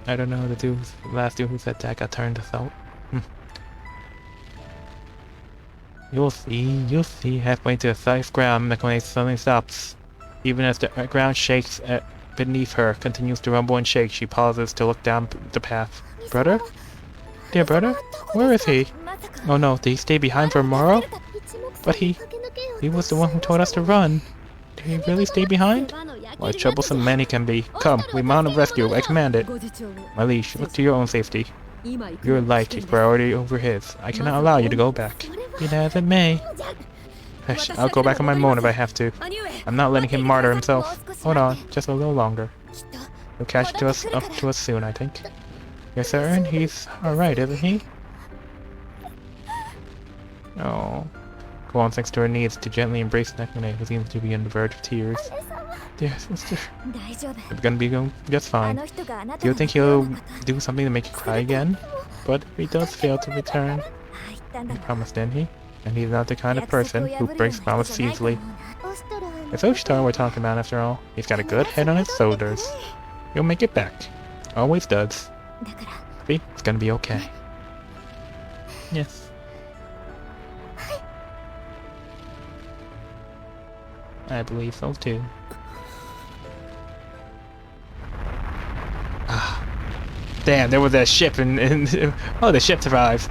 I don't know the last dude who said that got turned us out. You'll see. Halfway to the safe ground, Mekone suddenly stops. Even as the ground shakes beneath her, continues to rumble and shake, she pauses to look down the path. Brother? Dear brother? Where is he? Oh no, did he stay behind for Moro? But he was the one who told us to run. Did he really stay behind? What a troublesome man he can be. Come, we mount a rescue, I command it. My liege, look to your own safety. Your life takes priority over his. I cannot allow you to go back. Be that as it may. Hush, I'll go back on my moan if I have to. I'm not letting him martyr himself. Hold on, just a little longer. He'll catch up to us soon, I think. You're certain he's alright, isn't he? Oh. Kuon sinks to her knees to gently embrace Nekune, who seems to be on the verge of tears. Dear sister, it's gonna be just fine. Do you think he'll do something to make you cry again? But if he does fail to return, he promised, didn't he? And he's not the kind of person who breaks promises easily. It's Oshtar we're talking about after all. He's got a good head on his shoulders. He'll make it back. Always does. See? It's gonna be okay. Yes. I believe so too. Ah. Damn, there was that ship and oh, the ship survived.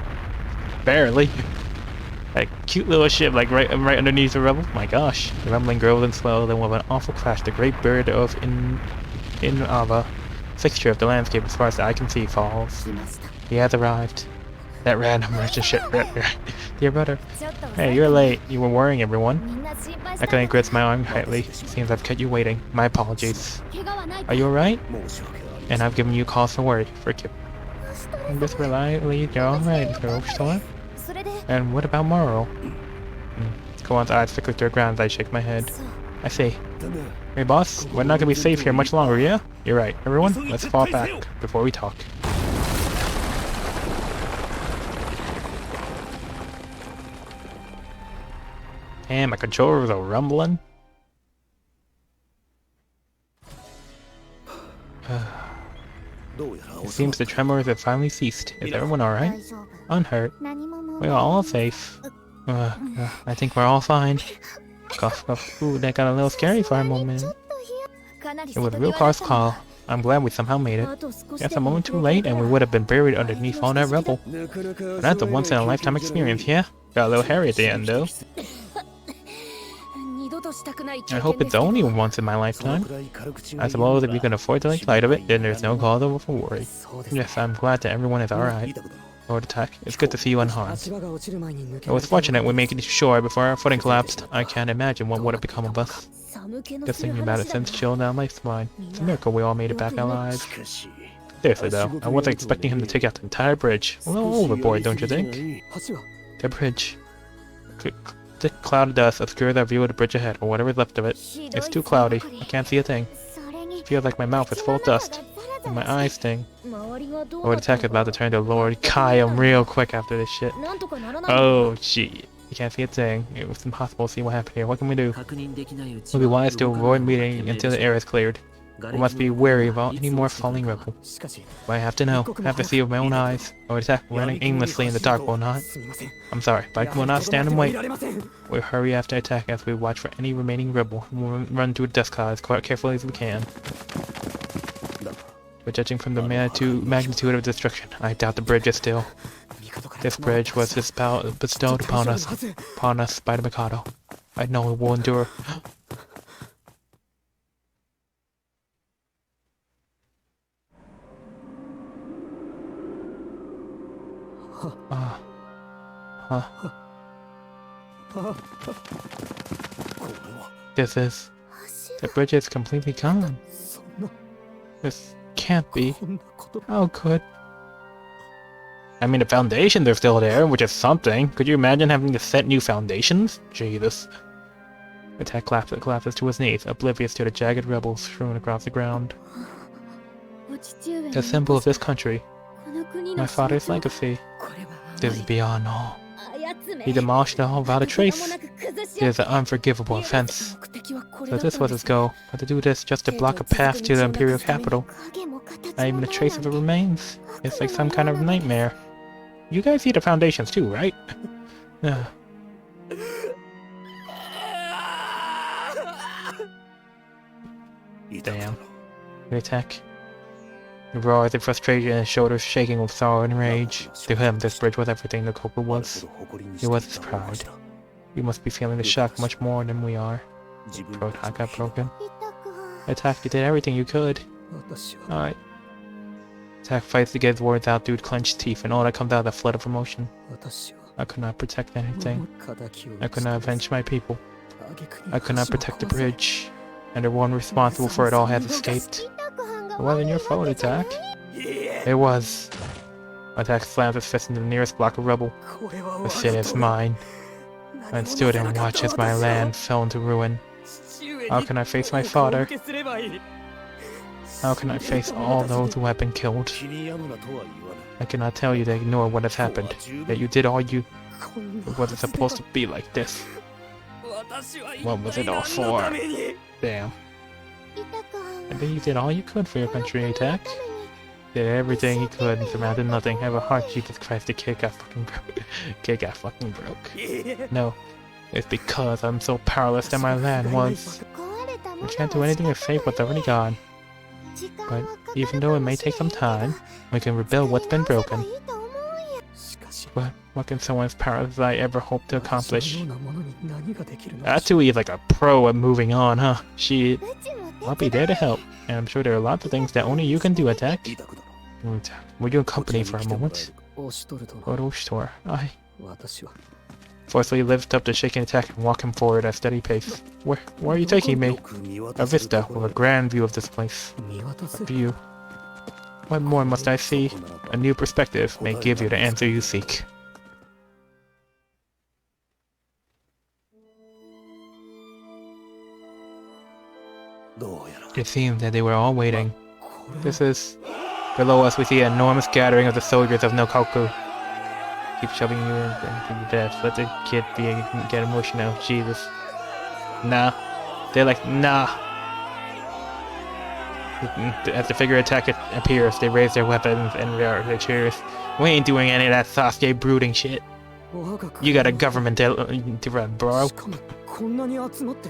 Barely. That cute little ship, like right underneath the rubble. My gosh. The rumbling grows and swells, and with an awful crash, the great bird of Inava fixture of the landscape as far as the eye can see falls. He has arrived. That random merchant ship. Dear brother. Hey, you're late. You were worrying everyone. Ekane grits my arm tightly. Seems I've kept you waiting. My apologies. Are you alright? And I've given you cause for worry. Forgive. I'm just reliably, you're alright, Storm. And what about Maroro? Koan's eyes flicker to the ground as I shake my head. I say, hey boss, we're not gonna be safe here much longer, yeah? You're right. Everyone, let's fall back before we talk. Damn, my controllers are rumbling. It seems the tremors have finally ceased. Is everyone alright? Unhurt. We're all safe. I think we're all fine. Cough, cough. Ooh, that got a little scary for a moment. It was a real close call. I'm glad we somehow made it. Just a moment too late and we would have been buried underneath all that rubble. But that's a once-in-a-lifetime experience, yeah? Got a little hairy at the end, though. I hope it's only once in my lifetime. I suppose if you can afford to make light of it, then there's no cause for worry. Yes, I'm glad that everyone is alright. Lord Attack, it's good to see you unharmed. It was fortunate we made it to shore before our footing collapsed. I can't imagine what would have become of us. Just thinking about it sends chill down my spine. It's a miracle we all made it back alive. Seriously though, I wasn't expecting him to take out the entire bridge. A little overboard, don't you think? The bridge. The cloud of dust obscures our view of the bridge ahead, or whatever's left of it. It's too cloudy. I can't see a thing. Feels like my mouth is full of dust. And my eyes sting. Lord Attack is about to turn to Lord Kyle real quick after this shit. Oh, gee. You can't see a thing. It was impossible to see what happened here. What can we do? We'll be wise to avoid meeting until the air is cleared. We must be wary about any more falling rubble. But I have to know. I have to see with my own eyes. Lord Attack running aimlessly in the dark will not. I'm sorry, but I will not stand and wait. We'll hurry after attack as we watch for any remaining rebel. We'll run through the dust clouds quite carefully as we can. But judging from the magnitude of destruction, I doubt the bridge is still. This bridge was bestowed upon us by the Mikado. I know it will endure. This is... The bridge is completely gone. This can't be. How could... I mean, the foundations are still there, which is something. Could you imagine having to set new foundations? Jesus. Attack collapses to his knees, oblivious to the jagged rubble strewn across the ground. The symbol of this country. My father's legacy. This is beyond all. He demolished it all without a trace. It is an unforgivable offense. So this was his goal, but to do this just to block a path to the Imperial capital. Not even a trace of it remains. It's like some kind of nightmare. You guys see the foundations too, right? Damn. The attack. He roars in frustration and his shoulders shaking with sorrow and rage. To him, this bridge was everything the culprit was. It was his pride. You must be feeling the shock much more than we are. Throat got broken. Attack, you did everything you could. Alright. Attack fights to get his words out through clenched teeth, and all that comes out is a flood of emotion. I could not protect anything. I could not avenge my people. I could not protect the bridge. And the one responsible for it all has escaped. It wasn't your fault, Attack. It was. Attack slams his fist into the nearest block of rubble. The city is mine. I stood and watched as my land fell into ruin. How can I face my father? How can I face all those who have been killed? I cannot tell you to ignore what has happened. That you did all you... It wasn't supposed to be like this. What was it all for? Damn. I think you did all you could for your country, Attack. Did everything he could and surmounted nothing. Have a heart, Jesus Christ, the kid got fucking broke. Kid got fucking broke. No. It's because I'm so powerless that my land was. We can't do anything to save what's already gone. But even though it may take some time, we can rebuild what's been broken. What can someone as powerful as I ever hope to 私の accomplish? ようなものに何ができるのでしょう。 Atsui is like a pro at moving on, huh? うちも I'll be there to help, and I'm sure there are lots of things that only you can do, Attack. 痛くだ Would you accompany for a moment? おしとる殿、 Orochitor, I 私は forcefully lift up the shaking Attack and walk him forward at a steady pace. Where are you taking me? よく見 A 渡せると vista こ with ろ a grand view of this place. 見渡せる。 View. What more must I see? A new perspective may give you the answer you seek. どうやら It seemed that they were all waiting. これ This is... Below us we see an enormous gathering of the soldiers of Nokoku. Keep shoving you into death. Let the kid get emotional. Jesus. Nah. They're like, nah. As the figure attack appears, they raise their weapons and they cheers. We ain't doing any of that Sasuke brooding shit. 我が国 You got a government to run, bro. しかもこんなに集まって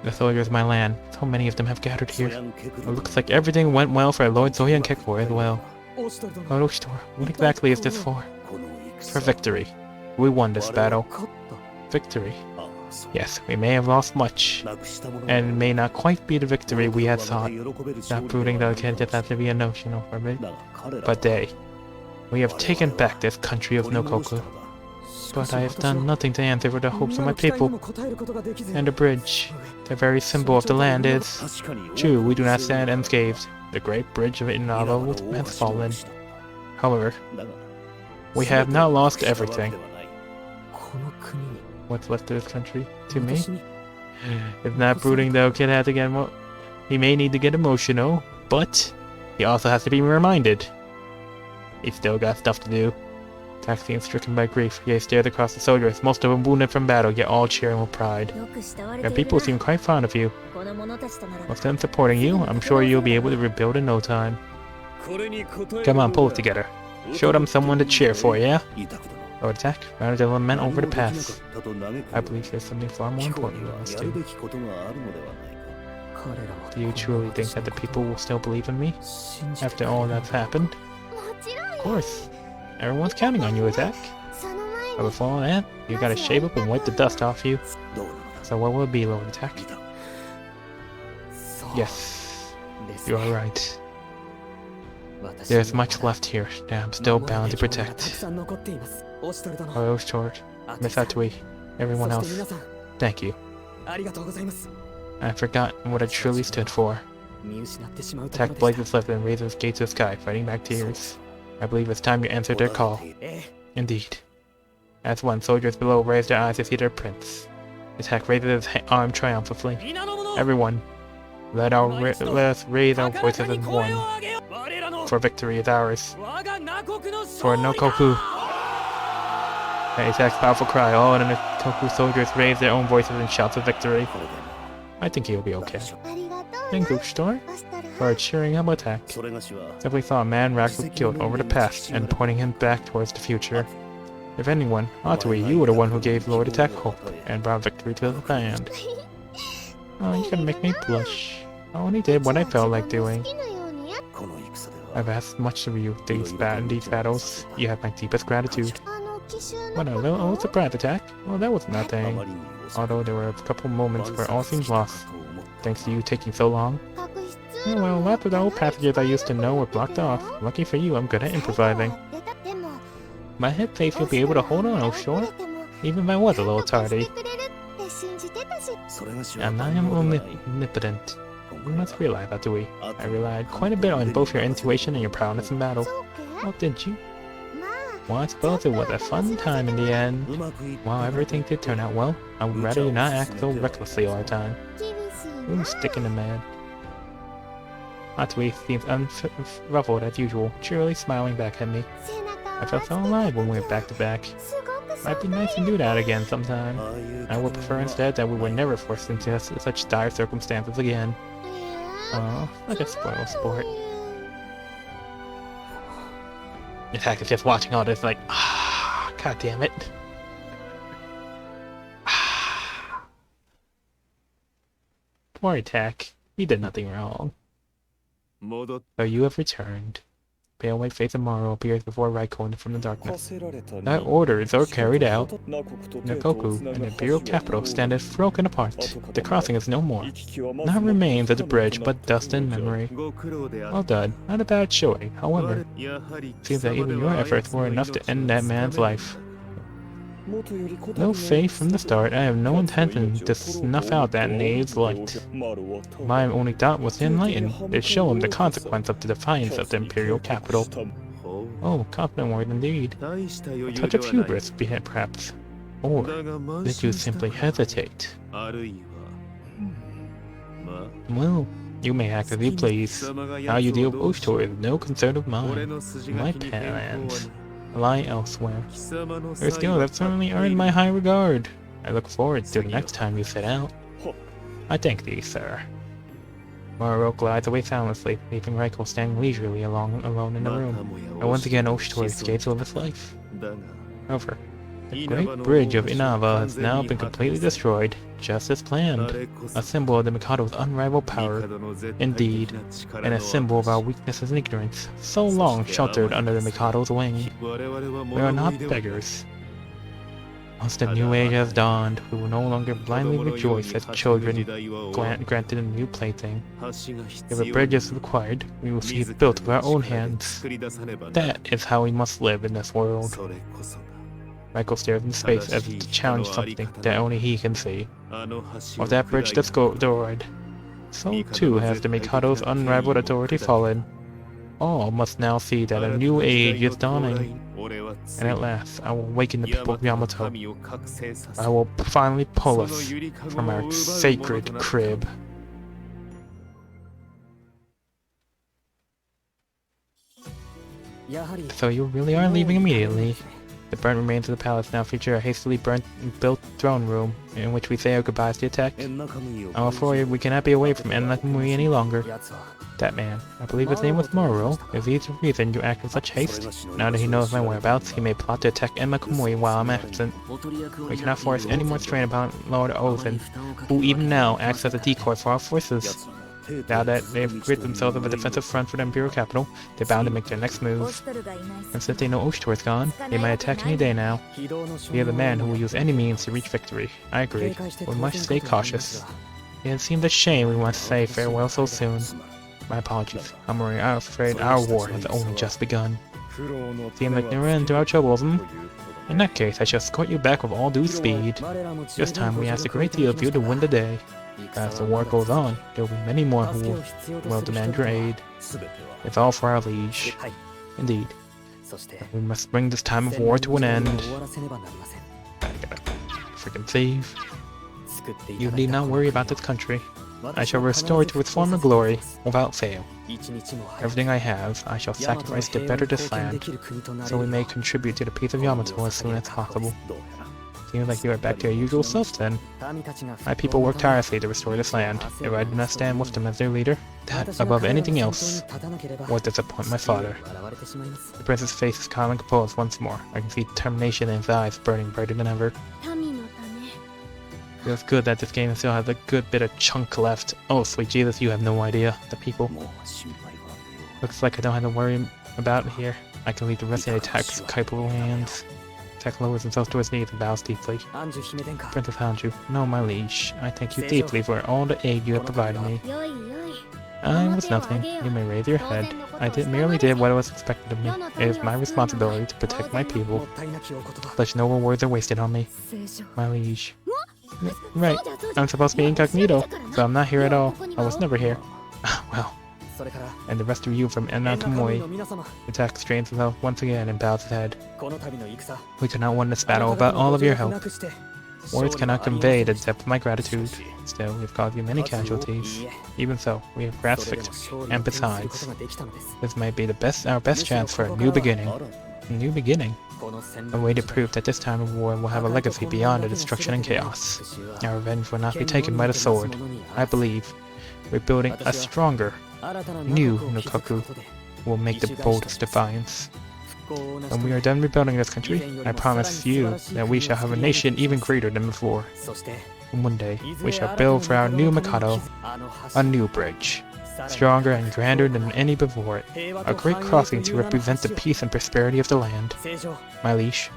The soldiers of my land. So many of them have gathered そ here. やんけく It る looks like everything went well for Lord Zoyan Kekko as well. おしとる殿、 Orochitor, what exactly is this for? この For 戦 victory. We won this 我々 battle. は勝っ Victory. ああそう Yes, we may have lost much, なくしたもの and may not quite be the victory we had 我 sought. 々が喜べる Not 勝利 brooding では though can't just have to be emotional for me. だが彼ら But they, we have taken back this country of 取り戻した Nokoku. のだ But I have done nothing to answer for the hopes of my みんなの期待に people. も応えることができず And the bridge, the very symbol of the land is... 確かに True, we do not stand unscathed. The great bridge of Inaba has fallen. However, だが we have not lost everything. この国に What's left of this country? To me? 私に If not brooding though, kid has to get he may need to get emotional, but he also has to be reminded. He's still got stuff to do. Tak seems stricken by grief. He stares across the soldiers, most of them wounded from battle, yet all cheering with pride. よく慕われ Your ている people な seem quite fond of you. この者たちとなら With them supporting you, I'm sure you'll be able to rebuild in no time. これに応え Come on, pull it る together. Show them someone to cheer for, yeah? 痛くだ Lord Attack, rather than lament な over the 何もできなか past. ったと嘆く I believe there's something far more 貴公 important に than は us やる do. べきことがあるのではないか彼らは Do you truly think that the people will still believe in me? 信じて After all that's happened? もちろん Of course. Everyone's counting on you, Attack. その前 But に before all that, you gotta shave up and wipe the dust off you. どうなのだ So what will it be, Lord Attack? 見たそう Yes, です you ね are right. 私に There's は much left here that I'm still 守る bound べ to きものがたく protect. さん残っていますおしとる殿 Orochitor, あ Miss Atui, everyone そして皆 else, さん thank you. ありがとうございます I've forgotten what I truly stood for. 見失ってしまうところ Attack でした blazes left and raises gates to the sky, fighting back tears. I believe it's time you answered their call. え Indeed. As one, soldiers below raise their eyes to see their prince. Attack raises his arm triumphantly. え皆の者 Everyone, let us raise our voices as one. For victory is ours. For Nokoku. At Attack's powerful cry, all the Nokoku soldiers raise their own voices and shouts of victory. これでも I think he'll be okay. ありがとう Thank you, Store, おしたら for cheering up Attack. それがしは Simply saw a man racked with guilt over the past and pointing him back towards the future. If anyone, Atui, you were the one who gave Lord Attack hope and brought victory to the land. Oh, you're gonna make me blush. I only did what I felt like doing. 好きなようにやこの戦で I've は asked much of you in these battles. You have my deepest gratitude. 奇襲 What の a こ little と surprise attack. Well, that was あ nothing. まりに遅い Although there were a couple moments where all seemed lost, と思った thanks to you taking so long. 確執 Oh, well, lots of the old passages I used to know were blocked off. Lucky for you, I'm good at improvising. でも My head faith you'll be able to hold on, oh sure. Even if I was a little tardy. 信じてたしそれがしは And I am omnipotent. You must realize that, do we? I relied quite a bit on both your intuition and your prowess in battle. そうけ Oh, did you? まあ Well, I suppose it was a fun time in the end. うまくいった While everything did turn out well, I would rather you not act so recklessly all the time. 厳しい Ooh, な sticking the man. Atui seems unruffled as usual, cheerily smiling back at me. 背中を I felt so alive when we went back to back. すごく Might be nice to do that again sometime. ああいう I would prefer instead that we were never forced into such dire circumstances again. Oh, like a spoiled sport. Attack is just watching all this like, ah, god damn it. Ah. Poor Attack. He did nothing wrong. 戻っ So you have returned. pale white face of Maroro appears before Raikkonen from the darkness. That orders are carried out. Nakoku and the Imperial capital standeth broken apart. The crossing is no more. Not remains of the bridge, but dust and memory. Well done. Not a bad showing. However, seems that even your efforts were enough to end that man's life. No faith from the start, I have no intention to snuff out that knave's light. My only thought was to enlighten, to show him the consequence of the defiance of the Imperial capital. Oh, confident word indeed. A touch of hubris, perhaps. Or did you simply hesitate? Well, you may act as you please. How you deal with Oshtor is no concern of mine. My plans lie elsewhere. Your skills have certainly earned my high regard. I look forward to the next time you set out. I thank thee, sir. Maroro glides away silently, leaving Raiko standing leisurely alone in the room. And once again Oshtor escapes with his life. However, the great bridge of Inaba has now been completely destroyed, just as planned. A symbol of the Mikado's unrivaled power, indeed, and a symbol of our weaknesses and ignorance, so long sheltered under the Mikado's wing. We are not beggars. Once the new age has dawned, we will no longer blindly rejoice as children granted a new plaything. If a bridge is required, we will see it built with our own hands. That is how we must live in this world. Michael stares into space as if to challenge something that only he can see. Of that bridge destroyed, so too has the Mikado's unrivaled authority fallen. All must now see that a new age is dawning. And at last, I will awaken the people of Yamato. I will finally pull us from our sacred crib. So you really are leaving immediately. The burnt remains of the palace now feature a hastily built throne room, in which we say our goodbyes to the tech. I'm afraid we cannot be away from Ennakamui any longer. That man, I believe his name was Maroro, is he the reason you act in such haste? Now that he knows my whereabouts, he may plot to attack Ennakamui while I'm absent. We cannot force any more strain upon Lord Ozen, who even now acts as a decoy for our forces. Now that they've rid themselves of a defensive front for the Imperial capital, they're bound to make their next move. And since they know Oshtor is gone, they might attack any day now. He is a man who will use any means to reach victory. I agree. We must stay cautious. It seems a shame we must say farewell so soon. My apologies. I'm afraid our war has only just begun. Seems like near end to our troubles, hmm? In that case, I shall escort you back with all due speed. This time we ask a great deal of you to win the day. As the war goes on, there will be many more who will demand your aid. It's all for our liege. Indeed. We must bring this time of war to an end. Freaking thief. You need not worry about this country. I shall restore it to its former glory, without fail. Everything I have, I shall sacrifice to better this land, so we may contribute to the peace of Yamato as soon as possible. Seems like you are back to your usual self then. My people work tirelessly to restore this land. If I do not stand with them as their leader, that, above anything else, would disappoint my father. The prince's face is calm and composed once more. I can see determination in his eyes burning brighter than ever. Feels good that this game still has a good bit of chunk left. Oh, sweet Jesus, you have no idea. The people. Looks like I don't have to worry about it here. I can leave the rest of the attacks capable hands. Tech lowers himself to his knees and bows deeply. Princess Hanju, no, my liege. I thank you deeply for all the aid you have provided me. I was nothing. You may raise your head. I merely did what was expected of me. It is my responsibility to protect my people. Such noble words are wasted on me. My liege. Right. I'm supposed to be incognito, so I'm not here at all. I was never here. Well. And the rest of you from Ennakamui. Attack strains himself once again and bows his head. We could not win this battle without all of your help. Words cannot convey the depth of my gratitude. Still, we've caused you many casualties. Even so, we have grasped victory. And besides, this might be our best chance for a new beginning. A new beginning? A way to prove that this time of war will have a legacy beyond the destruction and chaos. Our revenge will not be taken by the sword. I believe we're building a stronger, new Nukaku will make the boldest defiance. When we are done rebuilding this country, I promise you that we shall have a nation even greater than before. And one day, we shall build for our new Mikado a new bridge. stronger and grander than any before it. A great crossing to represent the peace and prosperity of the land. My liege,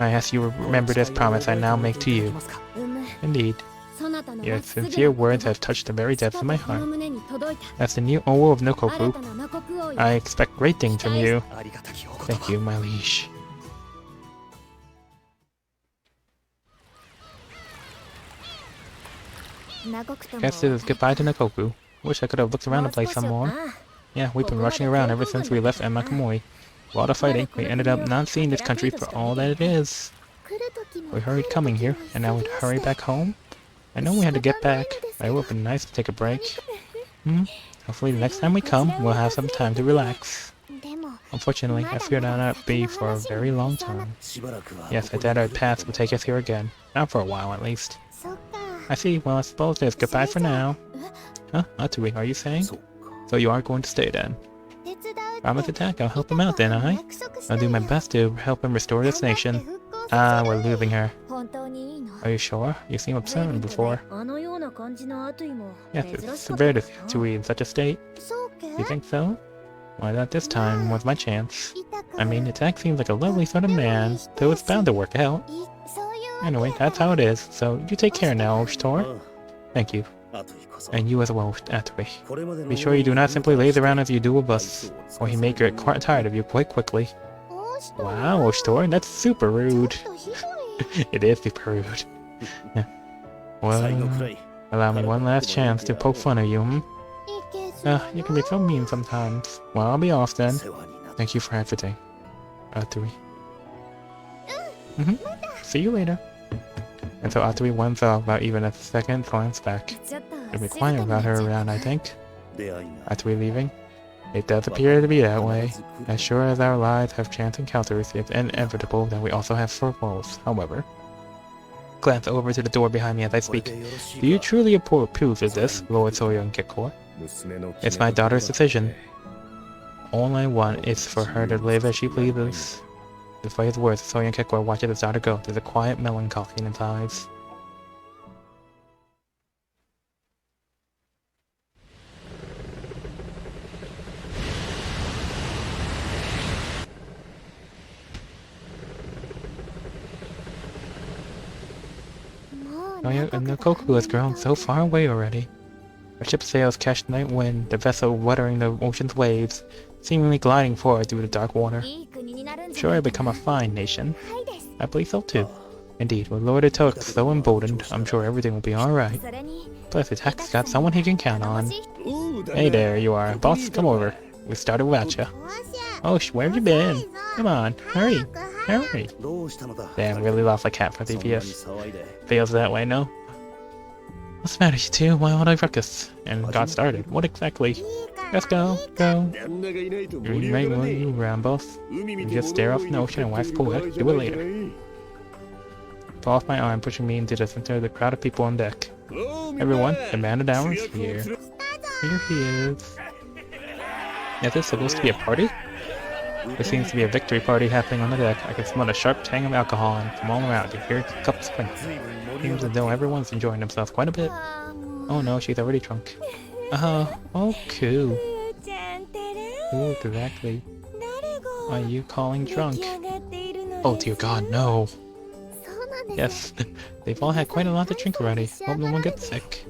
I ask you to remember this promise I now make to you. Indeed, your sincere words have touched the very depths of my heart. As the new Owo of Nokoku, I expect great things from you. Thank you, my liege. Guess this is goodbye to Nakoku. Wish I could have looked around the place some more. Yeah, we've been rushing around ever since we left Emakumoi. With all the fighting, we ended up not seeing this country for all that it is. We hurried coming here, and now we'd hurry back home? I know we had to get back, but it would have been nice to take a break. Hopefully the next time we come, we'll have some time to relax. Unfortunately, I fear that'll not be for a very long time. Yes, I doubt our paths will take us here again. Not for a while, at least. I see. Well, I suppose there's goodbye for now. Huh? Atsui, are you saying? So you are going to stay then? Promise attack, I'll help him out then, I'll do my best to help him restore this nation. Ah, we're losing her. Are you sure? You seem upset before. Yes, it's severe to be in such a state. You think so? Why not this time was my chance. I mean, Attack seems like a lovely sort of man, so it's bound to work out. Anyway, that's how it is, so you take care now, Oshitor. Thank you. And you as well, Atsui. Be sure you do not simply laze around as you do with us, or he may get quite tired of you quite quickly. Wow, Oshitor, that's super rude. It is super rude. Well, allow me one last chance to poke fun of you, you can be so mean sometimes. Well, I'll be off then. Thank you for everything. Atsui. See you later. And so Atsui went off without even a second glance back. It'll be quiet about her around, I think. Atsui leaving? It does appear to be that way. As sure as our lives have chance encounters, it's inevitable that we also have foes, however. Glance over to the door behind me as I speak. Do you truly approve of this, Lord Soyoung Kekor? It's my daughter's decision. All I want is for her to live as she pleases. Despite his words, Soyoung Kekor watches his daughter go. There's a quiet melancholy in his eyes. Nokoku has grown so far away already. Our ship sails catch night wind, the vessel weathering the ocean's waves, seemingly gliding forward through the dark water. Sure, it'll become a fine nation. I believe so too. Indeed, with Lord Ito's so emboldened, I'm sure everything will be alright. Plus, Attack's got someone he can count on. Hey there, you are. Boss, come over. We started without you. Oh, where have you been? Come on, hurry. Hurry. Damn, really lost a cat for DPS. Feels that way, no? What's the matter, you two? Why would I ruckus? And got started. What exactly? Let's go. Go. You may move around both. You just stare off in the ocean and wax pull it. Do it later. Pull off my arm, pushing me into the center of the crowd of people on deck. Everyone, the man of hours here. Here he is. Is this supposed to be a party? There seems to be a victory party happening on the deck. I can smell a sharp tang of alcohol, and from all around you hear cups clinking. Seems as though everyone's enjoying themselves quite a bit. Oh no, she's already drunk. Oh cool. Who exactly are you calling drunk? Oh dear god, no. Yes, they've all had quite a lot to drink already. Hope no one gets sick.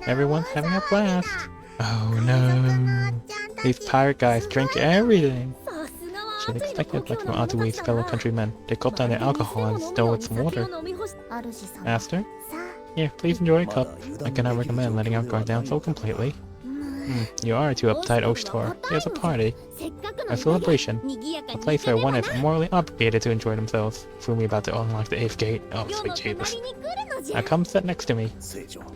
Everyone's having a blast. Oh no. These pirate guys drink everything. Should expect it like from Atsui's fellow countrymen. They gulped down their alcohol and stole it some water. Master? Here, please enjoy a cup. I cannot recommend letting our guard down so completely. You are too uptight, Oshitor. There's a party. A celebration. A place where one is morally obligated to enjoy themselves. Fumi about to unlock the 8th gate. Oh, sweet Jesus. Now come sit next to me.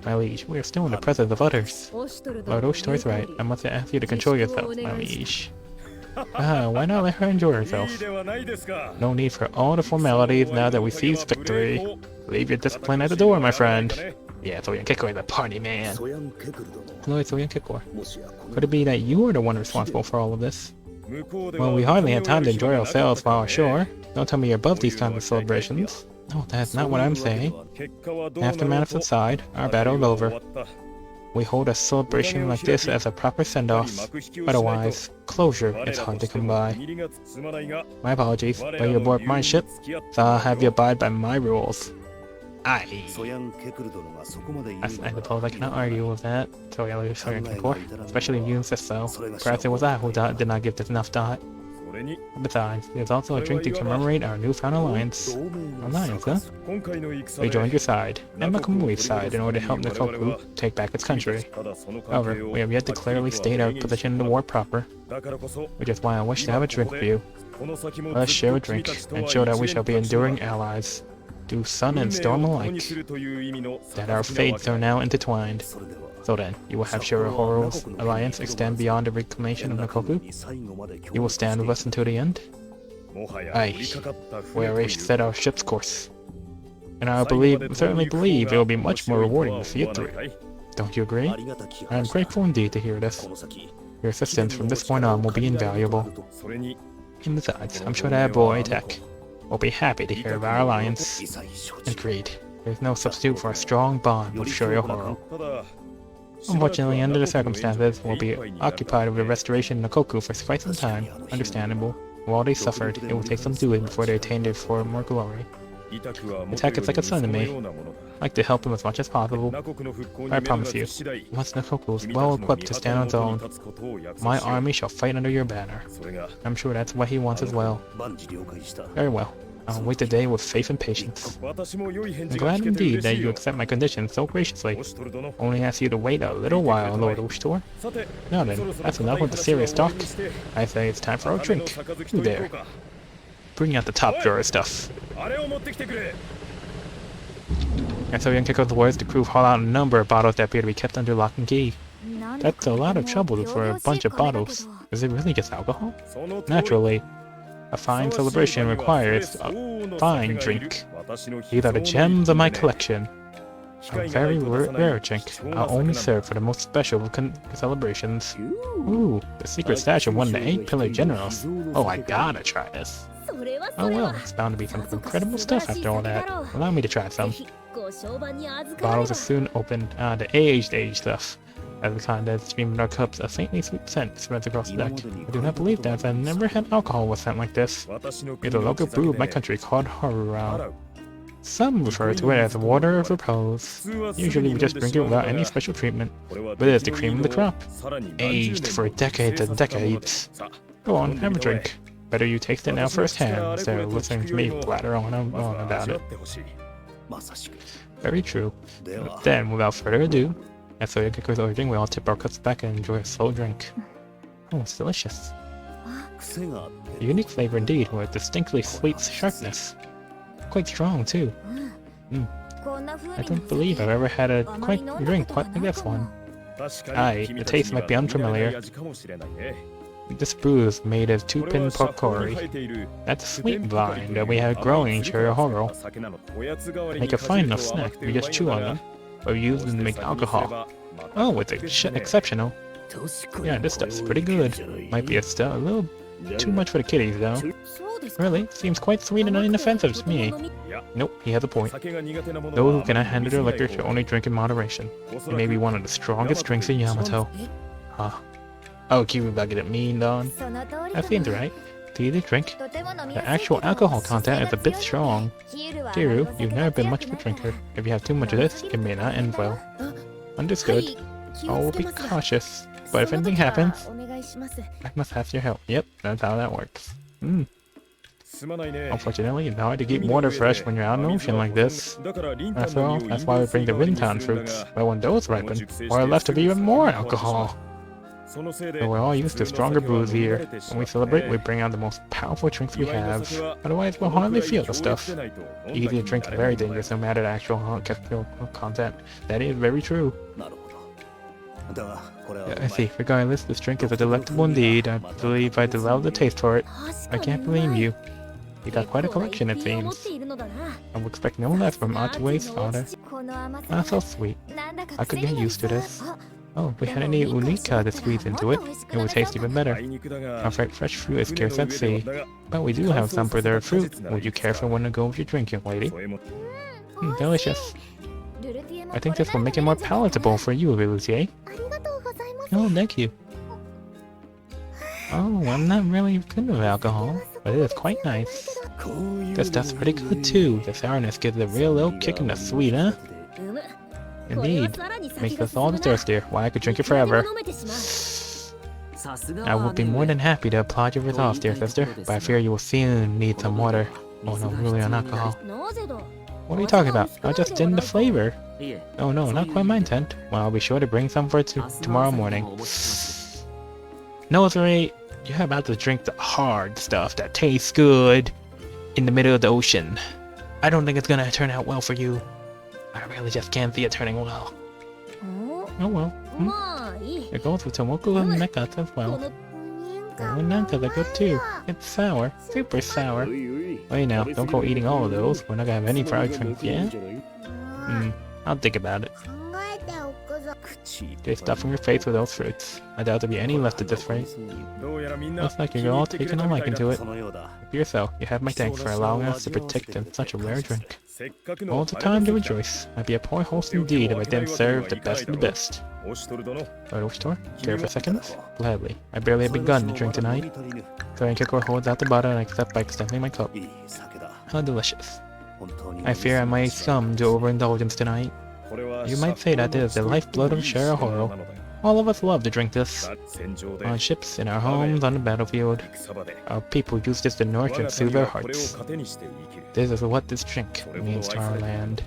My liege, we are still in the presence of others. Lord Oshitor's right. I must ask you to control yourself, my liege. Why not let her enjoy herself? No need for all the formalities now that we seized victory. Leave your discipline at the door, my friend. Yeah, Soyoung Kekor is a party man. Lord Soyoung Kekor, could it be that you are the one responsible for all of this? Well, we hardly had time to enjoy ourselves while ashore. Don't tell me you're above these kinds of celebrations. No, that's not what I'm saying. After matters aside, our battle is over. We hold a celebration like this as a proper send-off. Otherwise, closure is hard to come by. My apologies, but you're aboard my ship, so I'll have you abide by my rules. Aye. I suppose I cannot argue with that, especially if you insist so. Perhaps it was I who did not give this enough thought. Besides, there's also a drink to commemorate our newfound alliance. Alliance, huh? We joined your side, and Makamui's side, in order to help Nikoku take back its country. However, we have yet to clearly state our position in the war proper, which is why I wish to have a drink with you. Let us share a drink, and show that we shall be enduring allies, through sun and storm alike, that our fates are now intertwined. So then, you will have Shirahoro's alliance extend beyond the reclamation of Nikoku? You will stand with us until the end? Aye. We already set our ship's course. And I certainly believe it will be much more rewarding to see it through. Don't you agree? I am grateful indeed to hear this. Your assistance from this point on will be invaluable. And besides, I'm sure that boy, Tech, will be happy to hear of our alliance. Agreed. There's no substitute for a strong bond with Shirahoro. Unfortunately, under the circumstances, we'll be occupied with the restoration of Nikoku for quite some time. Understandable. While they suffered, it will take some doing before they attain their form more glory. Attack is like a son to me. I'd like to help him as much as possible. But I promise you, once Nikoku is well equipped to stand on its own, my army shall fight under your banner. I'm sure that's what he wants as well. Very well. I'll wait the day with faith and patience. I'm glad indeed that you accept my conditions so graciously. Only ask you to wait a little while, Lord Ushtor. Now then, that's enough with the serious talk. I say it's time for our drink. Who there? Bring out the top drawer stuff. And so young Kiko's words, the crew haul out a number of bottles that appear to be kept under lock and key. That's a lot of trouble for a bunch of bottles. Is it really just alcohol? Naturally. A fine celebration requires a fine drink. These are the gems of my collection. A very rare drink. I'll only serve for the most special of celebrations. Ooh, the secret stash of one of the 8 Pillar Generals. Oh, I gotta try this. Oh well, it's bound to be some incredible stuff after all that. Allow me to try some. Bottles are soon opened. The aged stuff. As the contents stream in our cups, a faintly sweet scent spreads across the deck. I do not believe that, I've never had alcohol with scent like this. It's a local brew of my country called Maroro. Some refer to it as water of repose. Usually we just drink it without any special treatment, but it is the cream of the crop. Aged for decades and decades. Go on, have a drink. Better you taste it now firsthand, instead of listening to me blatter on about it. Very true. Then, without further ado, as so Kiko's ordering, we all tip our cups back and enjoy a slow drink. Oh, it's delicious. A unique flavor indeed, with distinctly sweet sharpness. Quite strong, too. I don't believe I've ever had a drink quite like this one. Aye, the taste might be unfamiliar. This brew is made of 2-pin porkori. That's a sweet vine that we have growing in Shirahoro. Make a fine enough snack, we just chew on them. But we use them to make alcohol. Oh, it's exceptional. Yeah, this stuff's pretty good. Might be a little too much for the kiddies, though. Really? Seems quite sweet and inoffensive to me. Nope, he has a point. Those who cannot handle their liquor should only drink in moderation. It may be one of the strongest drinks in Yamato. Huh. Oh, Kiruba get it mean, Don. That seems right. To eat a drink, the actual alcohol content is a bit strong. Kiru, you've never been much of a drinker. If you have too much of this, it may not end well. Understood. I will be cautious, but if anything happens, I must have your help. Yep, that's how that works. Unfortunately, it's hard to keep water fresh when you're out in the ocean like this. After all, that's why we bring the Rintan fruits, but when those ripen, we're left with even more alcohol. So we're all used to stronger brews here. When we celebrate, we bring out the most powerful drinks we have. Otherwise, we'll hardly feel the stuff. Easy to drink and very dangerous no matter the actual chemical content. That is very true. I see. Regardless, this drink is a delectable indeed. I believe I developed the taste for it. I can't blame you. You got quite a collection, it seems. I would expect no less from Utawarerumono's father. Ah, so sweet. I could get used to this. Oh, if we had any unika to squeeze into it, it would taste even better. Our fresh fruit is scarce at sea, but we do have some preserved fruit. Would you care for one to go with your drink, young lady? Delicious. I think this will make it more palatable for you, Velusier. ありがとうございます。 Oh, thank you. Oh, I'm not really good with alcohol, but it is quite nice. こういう This stuff's pretty good too. The sourness gives a real little kick in the sweet, huh? うむ。 Indeed. Makes us all the thirstier. Why, I could drink it forever. 飲めてしまう。 I would be more than happy to applaud your resolve, dear sister, but I fear you will soon need some water. Oh no, really on alcohol. なぜだ。 What are you talking about? I just didn't the flavor. Oh no, not quite my intent. Well, I'll be sure to bring some for tomorrow morning. Nozuri, you're about to drink the hard stuff that tastes good in the middle of the ocean. I don't think it's gonna turn out well for you. I really just can't see it turning well. お Oh well. まあいい。 It goes with Tomoku and Mekas as こ well. の Oh, Nankas are good too. It's sour. Super sour. Wait now, don't go eating all of those. We're not gonna have any fried drinks, yeah? I'll think about it. 考えておくぞ。 You're stuffing your face with those fruits. I doubt there'll be any left at this rate. どうやらみんな Looks like you're all taking a liking to it. そのようだ If you're so, you have my thanks for allowing us to partake in such a rare drink. せっかくの All the time to rejoice. I'd be a poor host indeed if I didn't serve the best of the best. おしとる殿 Lord Oshtor, care for seconds? Gladly. I barely have begun to drink tonight. So Kikor holds out the bottle and I accept by extending my cup. いい酒だ How delicious. 本当に I fear I might succumb to overindulgence tonight. これは You might say that this is the lifeblood of Shirahoro. All of us love to drink this. 戦場で On ships, in our homes, on the battlefield. 戦場で Our people use this to nourish 我が and soothe 民 our はこれを hearts. 糧にして生きる This is what this drink means to our land.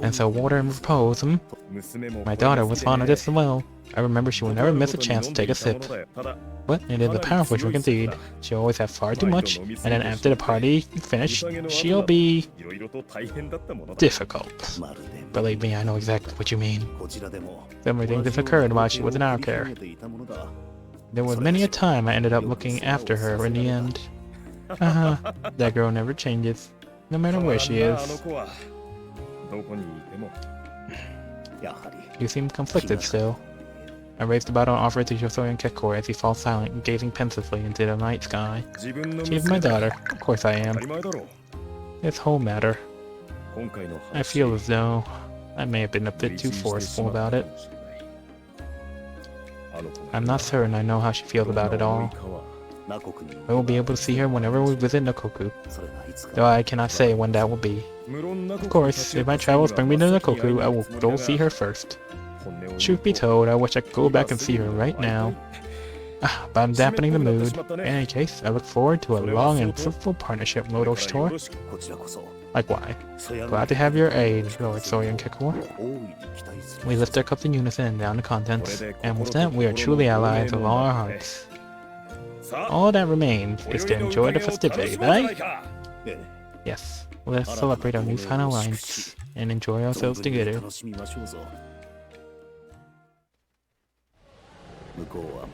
And so water and repose, 娘も My daughter was fond of this as well. I remember she will never miss a chance to take a sip. ただ But it is a powerful drink indeed. She'll always have far too much, and then after the party finished, she'll be いろいろと大変だったものだ difficult. Believe me, I know exactly what you mean. Similar things have occurred while she was in our care. There was many a time I ended up looking after her in the end. That girl never changes, no matter where she あの is. 子はどこにいても You seem conflicted still. I raised the bottle and offered it to Yosoya and Kekor as he falls silent, gazing pensively into the night sky. 自分の She's my daughter. Of course I 当 am. たり前だろう This whole matter. 今回の I feel as though I may have been a bit too forceful about it. I'm not certain I know how she feels about it all. I will be able to see her whenever we visit Nakoku, though I cannot say when that will be. Of course, if my travels bring me to Nakoku, I will go see her first. Truth be told, I wish I could go back and see her right now. But I'm dampening the mood. In any case, I look forward to a long and fruitful partnership, Lord Oshtor. Likewise. Glad to have your aid, Lord Soya and Kekor. We lift our cups in unison and down the contents, and with that we are truly allies with all our hearts. All that remains is to enjoy the festivities, eh? Yes, let's celebrate our newfound alliance and enjoy ourselves together.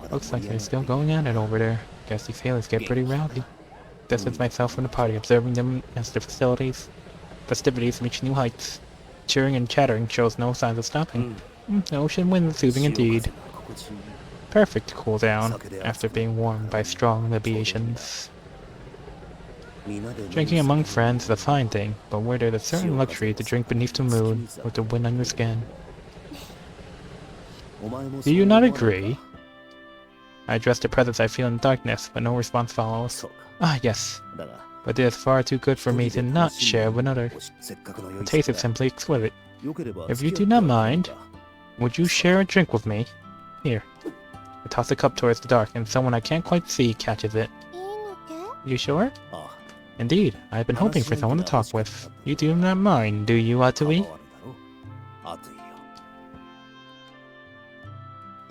Looks like they're still going at it over there. Guess these sailors get pretty rowdy. Distance myself from the party, observing them as their festivities reach new heights. Cheering and chattering shows no signs of stopping. The ocean wind is soothing indeed. Perfect to cool down after being warmed by strong libations. Drinking among friends is a fine thing, but where there's a certain luxury to drink beneath the moon with the wind on your skin. Do you not agree? I address the presence I feel in darkness, but no response follows. Ah, yes. But it is far too good for me to not share with another. The taste is simply exquisite. If you do not mind, would you share a drink with me? Here. I toss the cup towards the dark, and someone I can't quite see catches it. いいのけ？ You sure? Indeed, I've been hoping for someone to talk with. You do not mind, do you, Atui?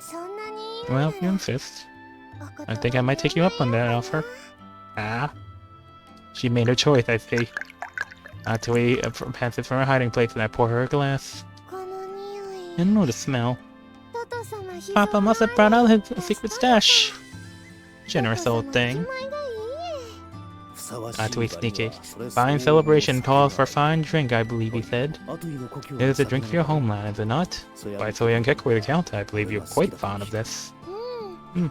そんなに？ Well, if you insist. I think I might take you up on that offer. Ah. She made her choice, I see. Atui passes from her hiding place and I pour her a glass. この匂い。 I know the smell. トト様ひどい。 Papa must have brought out his secret stash. Generous old thing. トト様気前がいい。 Atui sneaky. Fine celebration calls for a fine drink, I believe he said. It is a drink for your homeland, is it not? By Soya and Kekko's account, I believe you're quite fond of this. うん。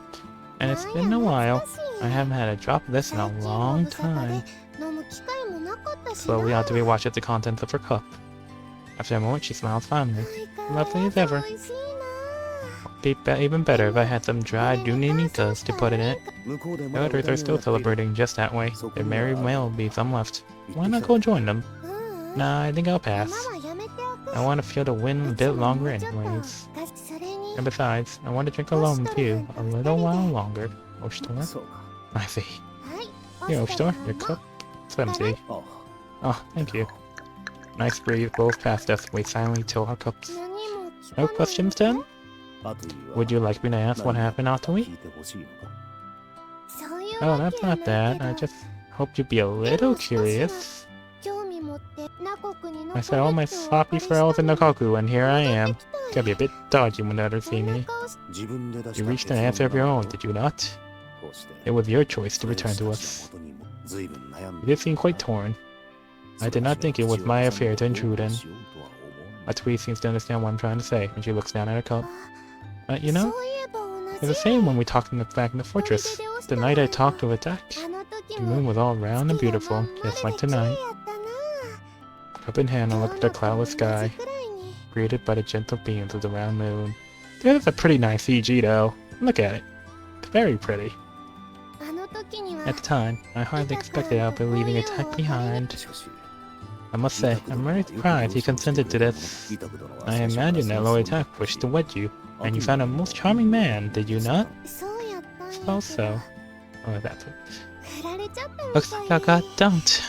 And it's been a while. I haven't had a drop of this in a long time. 飲む機会もなかったしな。 Slowly, Atui watches the contents of her cup. After a moment, she smiles fondly. Lovely as ever. Be even better if I had some dried duninikas to put in it. The others are still celebrating just that way. There may well be some left. Why not go join them? Nah, I think I'll pass. I want to feel the wind a bit longer anyways. And besides, I want to drink alone with you a little while longer. Oshitor? I see. Here, Oshitor, your cup. It's empty. Oh, thank you. Nice breeze blows past us. We silently till our cups. No questions then? Would you like me to ask what happened, Atoi? Oh, that's not that. I just hoped you'd be a little curious. I said all my sloppy frills in Nakoku, and here I am. Gotta be a bit dodgy when others see me. You reached an answer of your own, did you not? It was your choice to return to us. You did seem quite torn. I did not think it was my affair to intrude in. Atoi seems to understand what I'm trying to say, and she looks down at her cup. You know, it's the same when we talked back in the fortress. The night I talked to attack. The moon was all round and beautiful, just like tonight. Cup in hand, I looked at the cloudless sky, greeted by the gentle beams of the round moon. This is a pretty nice CG though. Look at it. It's very pretty. At the time, I hardly expected I'd be leaving attack behind. I must say, I'm very surprised he consented to this. I imagine that Lord Attack wished to wed you, and you found a most charming man, did you not? Suppose so. Oh, that's it. Looks like I got dumped.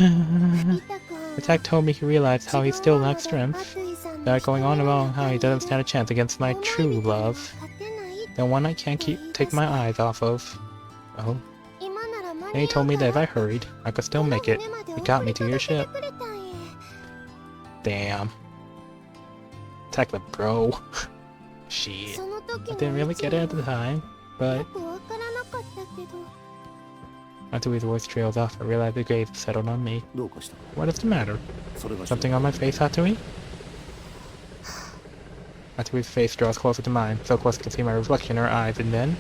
Attack told me he realized how he still lacks strength. That going on about how he doesn't stand a chance against my true love. The one I can't take my eyes off of. Oh. And he told me that if I hurried, I could still make it. He got me to your ship. Damn. Attack the bro. Shit. I didn't really get it at the time, but... Atoi's voice trails off. I realize the gaze settled on me. What is the matter? Something on my face, Atoi? Atoi's face draws closer to mine, so close I can see my reflection in her eyes, and then...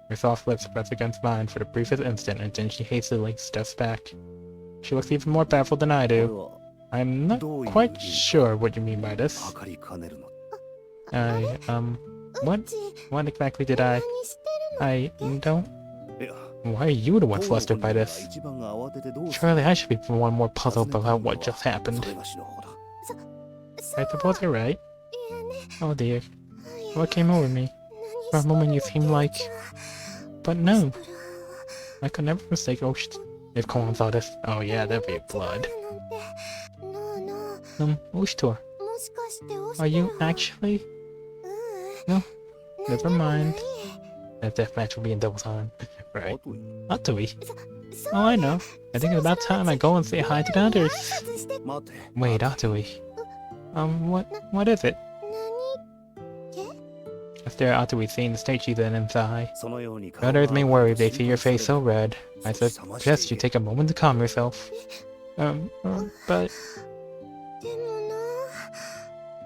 Her soft lips press against mine for the briefest instant, and then she hastily steps back. She looks even more baffled than I do. I'm not quite sure what you mean by this. What exactly did I don't... Why are you the one flustered by this? Surely I should be the one more puzzled about what just happened. I suppose you're right. Oh dear. What came over me? For a moment you seemed like... But no. I could never mistake if Koan saw this. Oh yeah, that'd be blood. Oshitor. Are you actually... No, never mind. That deathmatch will be in double time. Right. Atoi. Oh, I know. I think it's about time I go and say hi to the others. Wait, Atoi. What is it? I stare at Atoi, seeing the state she's in and sigh. Others may worry if they see your face so red. I suggest you take a moment to calm yourself. But...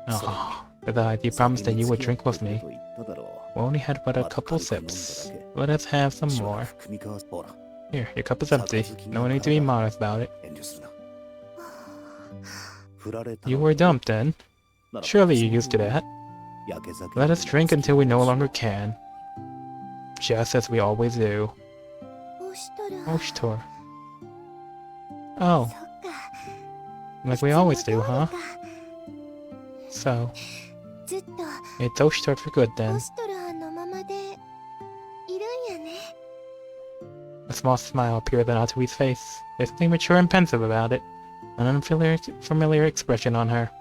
Oh, besides, you promised that you would drink with me. We only had but a couple sips. Let us have some more. Here, your cup is empty. No need to be modest about it. You were dumped then? Surely you're used to that. Let us drink until we no longer can. Just as we always do. Oshitor. Oh. Like we always do, huh? So, it's Oshitor for good then. A small smile appeared on Atoi's face. There's something mature and pensive about it. An unfamiliar expression on her.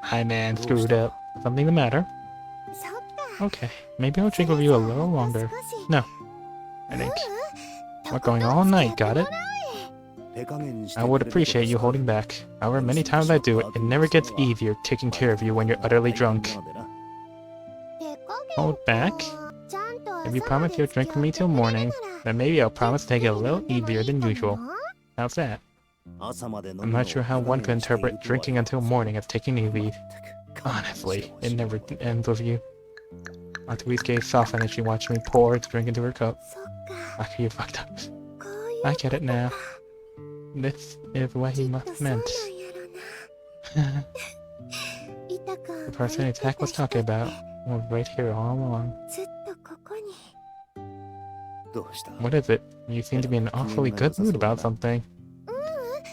Hi man, screwed up. Something the matter? Okay, maybe I'll drink with you a little longer. No, I think. We're going all night, got it? I would appreciate you holding back. However many times I do it, it never gets easier taking care of you when you're utterly drunk. Hold back? If you promise you'll drink with me till morning, then maybe I'll promise to take it a little easier than usual. How's that? I'm not sure how one could interpret drinking until morning as taking it easy. Honestly, it never ends with you. Atoi's gaze softened as she watched me pour the drink into her cup. Okay, you fucked up. I get it now. This is what he must have meant. The person Attack was talking about was right here all along. ずっとここに どうした What is it? You seem to be in an awfully good mood about something.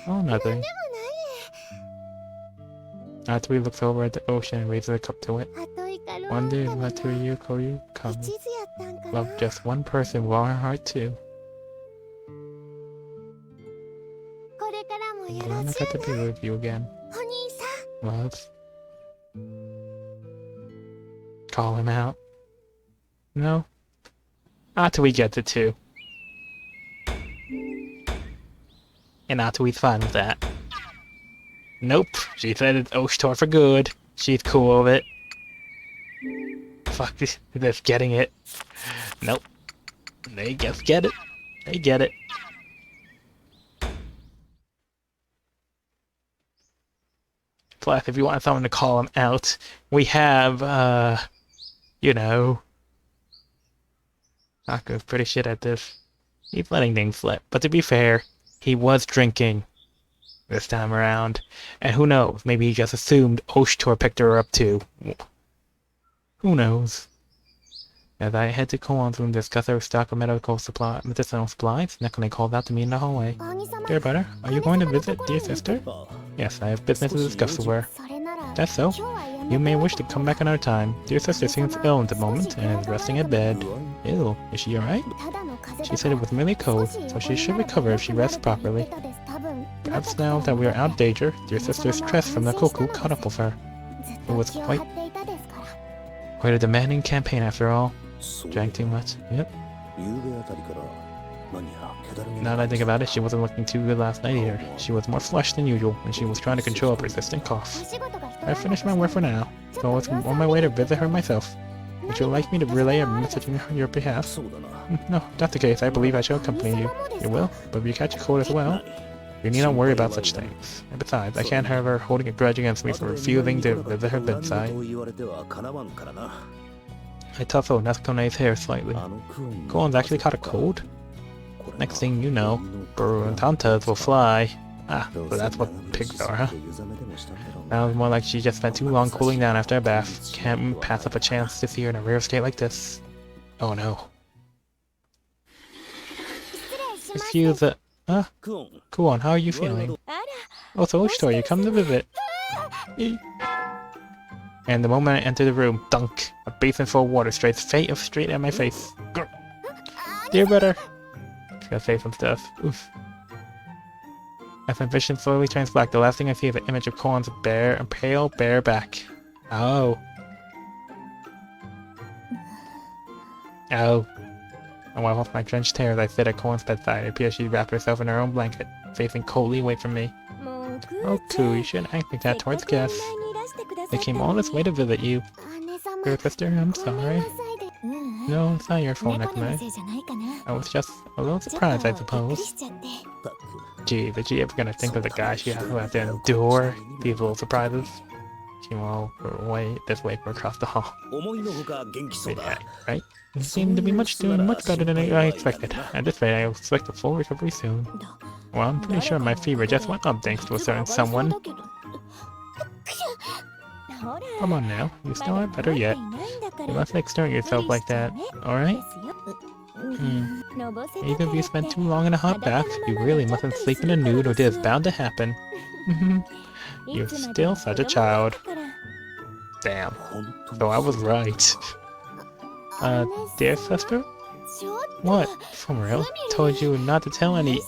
Oh, nothing. Atui looks over at the ocean and raises a cup to it. 後以下ロー One day, ン let to you, Koryu, 一 come. 途やったんかな Love just one person, warm heart too. これからもよ Glad ろ I し got ゅ to う be な with you again. お兄さん Love. Call him out. No? Atui gets it too. And Atui's fine with that. Nope. She said it's Oshtor for good. She's cool with it. Fuck this getting it. Nope. They just get it. They get it. Plus, if you want someone to call him out, we have, you know... Aku's pretty shit at this. He's letting things slip. But to be fair, he was drinking this time around. And who knows, maybe he just assumed Oshtor picked her up too. Who knows? As I head to Koan's room to discuss our stock of medicinal supplies, Nekone called out to me in the hallway. 兄様 Dear brother, are you going to visit dear sister? あ Yes, I have business to discuss with her. それなら That's so. 今日はやめ You て may おこ wish to come back another time. Dear sister seems ill at the moment and is resting in bed. Ew, is she alright? ただの風邪 She said it was merely cold, 少し so she should recover if she rests お願い properly. だと言ってたです多分 Perhaps now that we are out of danger, dear sister's stress from the cuckoo caught up with her. ずっ It と was 気を quite- 張っていたですから Quite a demanding campaign after all. そう Drank too much. Yep. 夕べあたりから何やら気だるみ Now that I think about it, she wasn't looking too good last night either. She was more flushed than usual, and she was trying to control a persistent お cough. 仕事が一 I finished my work for now, so I was on my way to visit her myself. Would you like me to relay a message on your behalf? そうだな No, if that's the case. I believe I shall accompany you. You will, but if you catch a cold as well, you need not worry about such things. And besides, I can't have her holding a grudge against me for refusing to visit her bedside. と言われてはかなわんからな I tussle Nekone's hair slightly. あのクオン Koan's actually caught a cold? これが Next thing you know, Buru and Tantas will fly. Ah, so that's what pigs are, huh? 湯冷めでもしたんだろうな Sounds more like she just spent too long cooling down after a bath. Can't pass up a chance to see her in a rare state like this. Oh no. 失礼します Excuse it. クオン Koan, how are you feeling? あら Oh, so Oshito, you come to visit. And the moment I enter the room, dunk! A basin full of water straight at my face. Grr. Dear brother! She's gonna say some stuff. Oof. As my vision slowly turns black, the last thing I see is an image of Koan's pale, bare back. Oh. Oh. I wipe off my drenched hair as I sit at Koan's bedside. It appears she wrapped herself in her own blanket, facing coldly away from me. もうグ Oh, ーちゃん Koo, you shouldn't act like that せっか towards くお見舞 guests. いにいらしてくださ They った came の all に this way to visit you. 姉様 Dear sister, I'm ごめん sorry. なさいでううん No, it's not your fault, 猫の Nekone. せいじゃないかな I was just a little ちょっ surprised, I とびっくり suppose. しちゃって たく Gee, is she ever gonna think of the guy she has who has to endure these little surprises? She will this way for across the hall. 思いのほか元気そう Yeah, だ right? You seem to be doing much better than I expected. At this rate, I expect a full recovery soon. だ Well, I'm pretty sure my fever just went up thanks to a certain someone. ほら Come on now, you still aren't better yet. You mustn't extort yourself like that, alright? Even if you spend too long in a hot bath, you really mustn't sleep in a nude or it is bound to happen. You're still such a child. Damn. 本当に So I was right. Dear sister? What? For real? Told you not to tell any...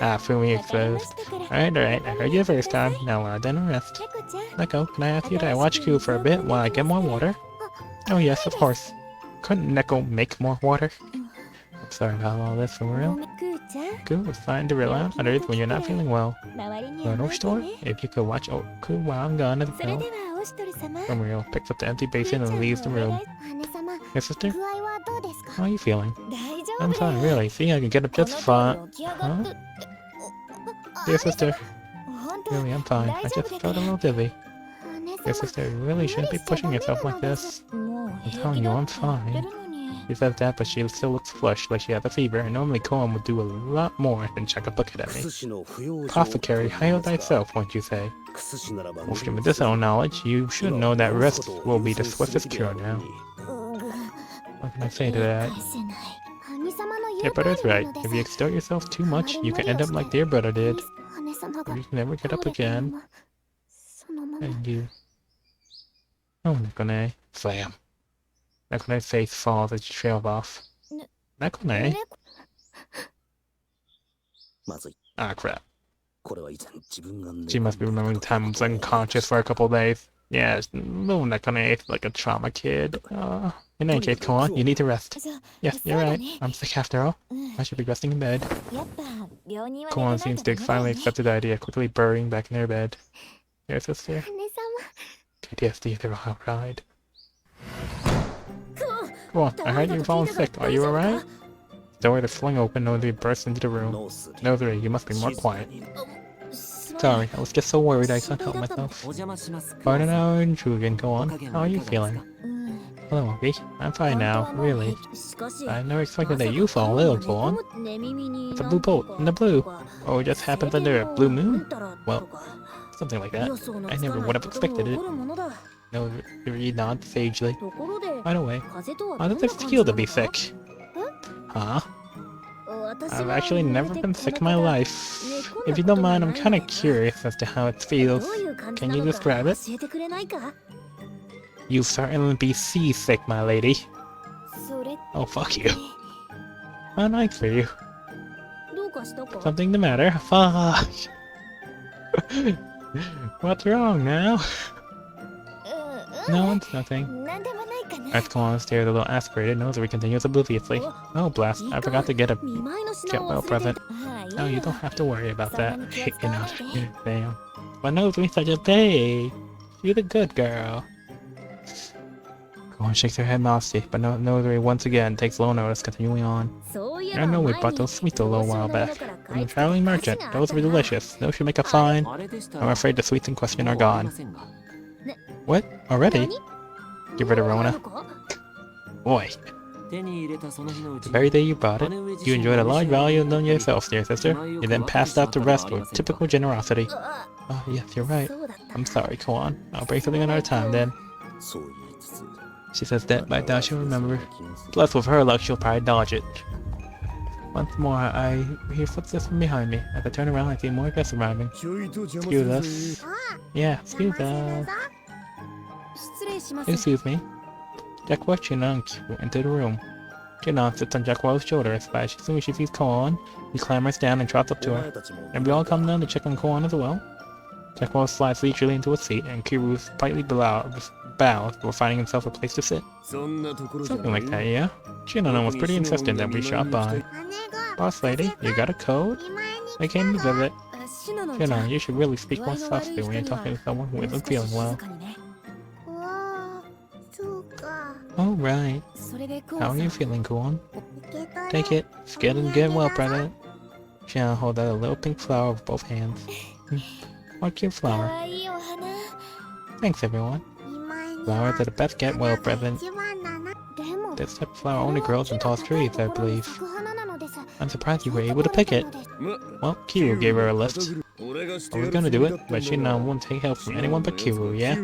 Ah, Fumi exposed. Alright, I heard you the first time. Now lie down and rest. Neko, can I ask you to watch Koo for a bit while I get more water? Oh yes, of course. Couldn't Neko make more water? I'm sorry about all this, for real. Koo, it's fine to rely on others when you're not feeling well. No store? If you could watch Koo while I'm gone as well. For real, picks up the empty basin and leaves the room. 姉様 Hey sister, 具合はどうですか how are you feeling? 大丈夫 I'm fine, really. See, I can get up just fine. Huh? Dear sister, really, I'm fine. I just felt a little dizzy. Dear sister, you really shouldn't be pushing yourself like this. I'm telling you, I'm fine. She says that, but she still looks flushed like she has a fever, and normally Koan would do a lot more than check a bucket at me. Apothecary, heal thyself, won't you say? With your medicinal knowledge, you should know that rest will be the swiftest cure now. What can I say to that? Dear brother's right. If you extort yourself too much, you can end up like dear brother did. Or you can never get up again. And you... Oh, Nekone. Slam. Nekone's face falls as she trails off. Nekone? Ah, crap. She must be remembering the time I was unconscious for a couple of days. Yes, little Nekone is like a trauma kid. In any case, come on, you need to rest. Yes, you're right. I'm sick after all. I should be resting in bed. Koan seems to finally accepted the idea, quickly burrowing back in her bed. Your sister? PTSD through a ride. Come on, I heard you've fallen sick. Are you alright? The door to fling open, Nozuri burst into the room. Nozuri, you must be more quiet. Sorry, I was just so worried I couldn't help myself. Pardon our intrusion, go on. How are you feeling? Hello, Monkey. I'm fine now, really. I never expected that you fall ill, go on. It's a blue bolt in the blue. Oh, it just happened under a blue moon? Well, something like that. I never would have expected it. Nozuri nods sagely. By the way, how does it feel to be sick? Huh? I've actually never been sick in my life. If you don't mind, I'm kinda curious as to how it feels. Can you describe it? You certainly be seasick, my lady. Oh, fuck you. How nice for you. Something the matter? Fuck. What's wrong now? No, it's nothing. As Koan stares a little aspirated, Nozuri continues obliviously. Oh, blast, I forgot to get well present. Oh, you don't have to worry about that. You know, damn. But Nozuri's such a babe. You're a good girl. Koan shakes her head modestly, but Nozuri once again takes little notice, continuing on. I know we bought those sweets a little while back. From the traveling merchant, those were delicious. Those should make a fine. I'm afraid the sweets in question are gone. What? Already? Give it a Rona. Boy. The very day you bought it, you enjoyed a large value on yourself, dear sister. You then passed out the rest with typical generosity. Oh, yes, you're right. I'm sorry, Koan. I'll bring something another time then. She says that, but I doubt she'll remember. Plus, with her luck, she'll probably dodge it. Once more, I hear footsteps from behind me. As I turn around, I see more guests arriving. Excuse us. Yeah, excuse us. Excuse me. Jackwa, China, and Q enter the room. China sits on Jackwa's shoulder as soon as she sees Koan. He clambers down and trots up to her. And we all come down to check on Koan as well. Jackwa slides leisurely into a seat, and Kiru politely bows before finding himself a place to sit. Something like that, yeah? Shinano was pretty insistent that we shop by. Boss lady, you got a code? I came to visit. Shinano, you should really speak more softly when you're talking to someone who isn't feeling well. Oh, right. How are you feeling, Koan? Take it. Get well, brother. Shinano holds out a little pink flower with both hands. What a cute flower. Thanks, everyone. Flowers are the best get well present. This type of flower only grows in tall trees, I believe. I'm surprised you were able to pick it. Well, Kiru gave her a lift. I was gonna do it, but Shinano won't take help from anyone but Kiru, yeah?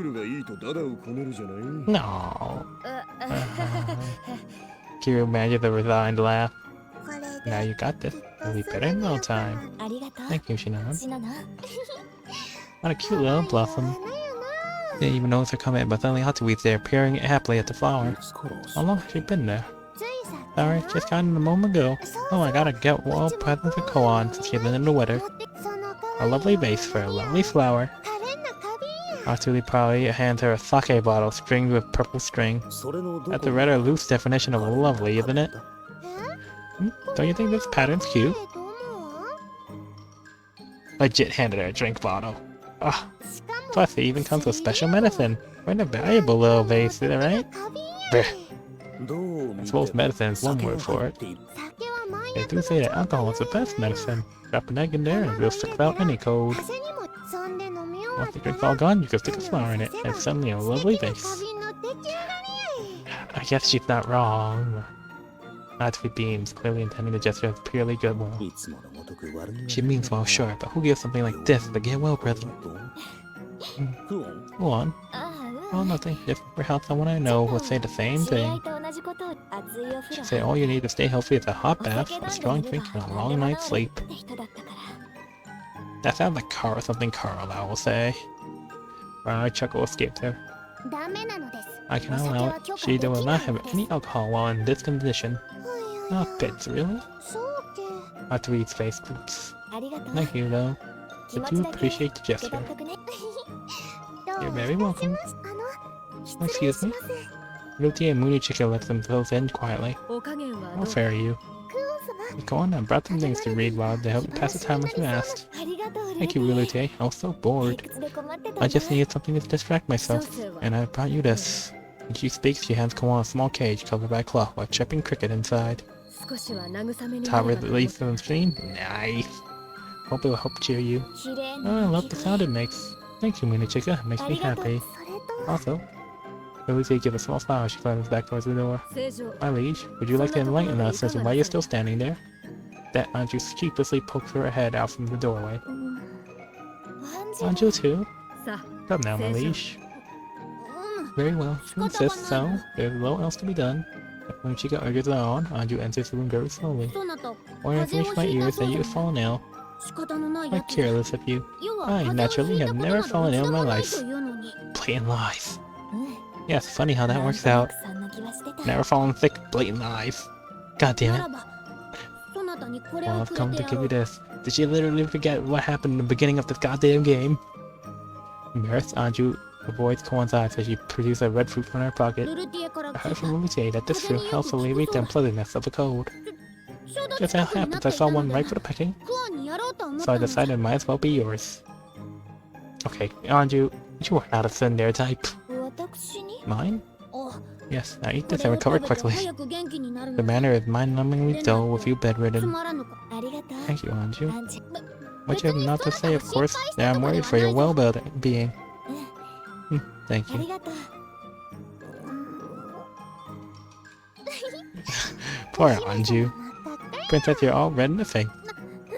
No. Kiru manages a resigned laugh. Now you got this. You'll be better in no time. Thank you, Shinano. What a cute little blossom. Didn't even notice her coming, but suddenly Hatsui's there, peering happily at the flower. How long has she been there? Sorry, just got in a moment ago. Oh, I gotta get well presents for Koan since she's been in the weather. A lovely vase for a lovely flower. Hatsui proudly hands her a sake bottle stringed with purple string. That's a rather loose definition of lovely, isn't it? Don't you think this pattern's cute? Legit handed her a drink bottle. Ugh. Plus, it even comes with special medicine. What a valuable little vase, is it right? Bleh. I suppose medicine is one word for it. They do say that alcohol is the best medicine. Drop an egg in there and we'll fix out any cold. Once the drink's all gone, you can stick a flower in it, and suddenly a lovely vase. I I guess she's not wrong. Natsuki beams, clearly intending the gesture as purely goodwill. いつものごとく悪気は She means well, sure, but who gives something like this the get well present? Go on. ああ、 Oh, nothing. If perhaps someone I know would say the same 知り合 thing. いと同じことを熱いお風 She'd 呂 say all you need to stay healthy is a hot お bath, 酒 a 飲ん strong でいれ drink, ば and a 何で long も night's 治る sleep. って人だったから That sounds like something Carl, I will say. A chuckle escaped her. ダメなのです I cannot allow it. She will not have any alcohol while in this condition. Ah, bits, really? そうけ Atsui's face droops. ありがとう Thank you, though. 気 I 持 do ちだけ appreciate the 受け gesture. 取っとくねどう You're も very welcome. 失礼 Excuse し me? ます Ruti and Moody Chicken left themselves in quietly. お加減は How どう fair are you? クオン様 Go on, I brought some things to read while to help pass the time as you asked. ありがとう Thank you, Rute. I was so 退 bored. 屈で困ってたんだ I just needed something to distract myself, and I brought you this. When she speaks, she hands Kawan a small cage covered by cloth while chirping cricket inside. 少しは慰めにな Top ればと思っ release from the screen? Nice. Hope it will help cheer you. 綺麗 Oh, I な love the sound it makes. Thank you, Munichika. It makes あ me りがとう happy. それと Also, Rute gives a small smile as she glances back towards the door. 正常 My liege, would you like to enlighten us as to why you're still standing there? That Anju sheepishly pokes her head out from the doorway. うん暗 Anju too? さ Come now, my う liege. ん Very well, if you insist, so there's little else to be done. When Chica urges her on, Anju enters the room very slowly. そなた Or if you reach my ears that you have fallen ill, 仕方のない quite やつだ careless of you. 要は I 風邪を naturally ひい have たこと never など fallen 一 ill 度 in my もない life. というのに Blatant lies. うん Yes, funny how that なん works とな out. くそんな気はしてた Never fallen sick, blatant lies. God damn な it. らばそなたにこれ Well, を I've く come れ to てや give ろ you う this. Did she literally forget what happened in the beginning of this goddamn game? Embarrassed, Anju avoids Koan's eyes as she produces a red fruit from her pocket. ルルティエから I 聞 heard いた from Rute that this fruit helps alleviate the unpleasantness of the cold. ちょうど Just 近 how くになっ happens て I いた saw の one で ripe for the picking, クオンにやろうと思っ so た I のだ decided it might as well be yours. Okay, Anju, you are not a tsundere type. 私に Mine? あ Yes, now eat こ this れ and を食べ recover て quickly. 早く元気になる The のだ manner is mind-numbingly dull with you つ bedridden. まらぬかありがとう Thank you, Anju. アンジェ What you have not to say, of course. Now I'm worried for your well-being. Thank あ you. りがとう Poor Anju. Princess, you're all red in the face.